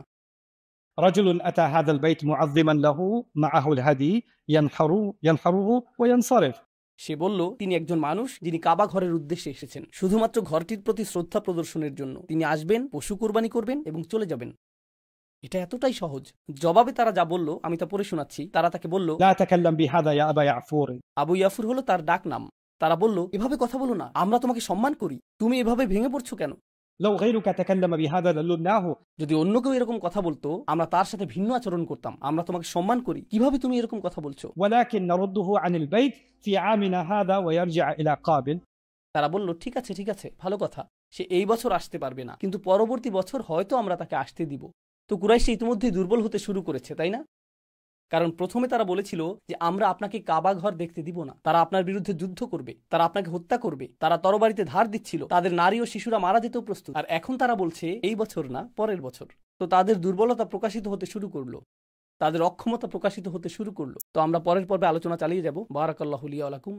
رجل أتى هذا البيت معظما له معه الهدي ينحره وينصرف। সে বলল তিনি একজন মানুষ যিনি কাবা ঘরের উদ্দেশ্যে এসেছেন, শুধুমাত্র ঘরটির প্রতি শ্রদ্ধা প্রদর্শনের জন্য। তিনি আসবেন, পশু কোরবানি করবেন এবং চলে যাবেন। এটা এতটাই সহজ। জবাবে তারা যা বলল আমি তা পড়ে শোনাচ্ছি। তারা তাকে বলল, لا تكلم بهذا يا أبا يعفور. আবু ইয়াফুর হলো তার ডাক নাম। তারা বলল, এভাবে কথা বলো না, আমরা তোমাকে সম্মান করি, তুমি এভাবে ভেঙে পড়ছো কেন? لو غيرك تكلم بهذا للناه. যদি অন্য কেউ এরকম কথা বলতো আমরা তার সাথে ভিন্ন আচরণ করতাম। আমরা তোমাকে সম্মান করি, কিভাবে তুমি এরকম কথা বলছো? ولكن نرده عن البيت في عامنا هذا ويرجع إلى قابل. তারা বলল, ঠিক আছে ঠিক আছে, ভালো কথা, সে এই বছর আসতে পারবে না, কিন্তু পরবর্তী বছর হয়তো আমরা তাকে আসতে দিব। তো কুরাইশ ইতিমধ্যে দুর্বল হতে শুরু করেছে, তাই না? কারণ প্রথমে তারা বলেছিল যে আমরা আপনাকে কাবা ঘর দেখতে দিব না, তারা আপনার বিরুদ্ধে যুদ্ধ করবে, তারা আপনাকে হত্যা করবে, তারা তরবারিতে ধার দিচ্ছিল, তাদের নারী ও শিশুরা মারা যেতেও প্রস্তুত। আর এখন তারা বলছে এই বছর না, পরের বছর। তো তাদের দুর্বলতা প্রকাশিত হতে শুরু করলো, তাদের অক্ষমতা প্রকাশিত হতে শুরু করলো। তো আমরা পরের পর্বে আলোচনা চালিয়ে যাব। বারাকাল্লাহু লি ওয়া লাকুম।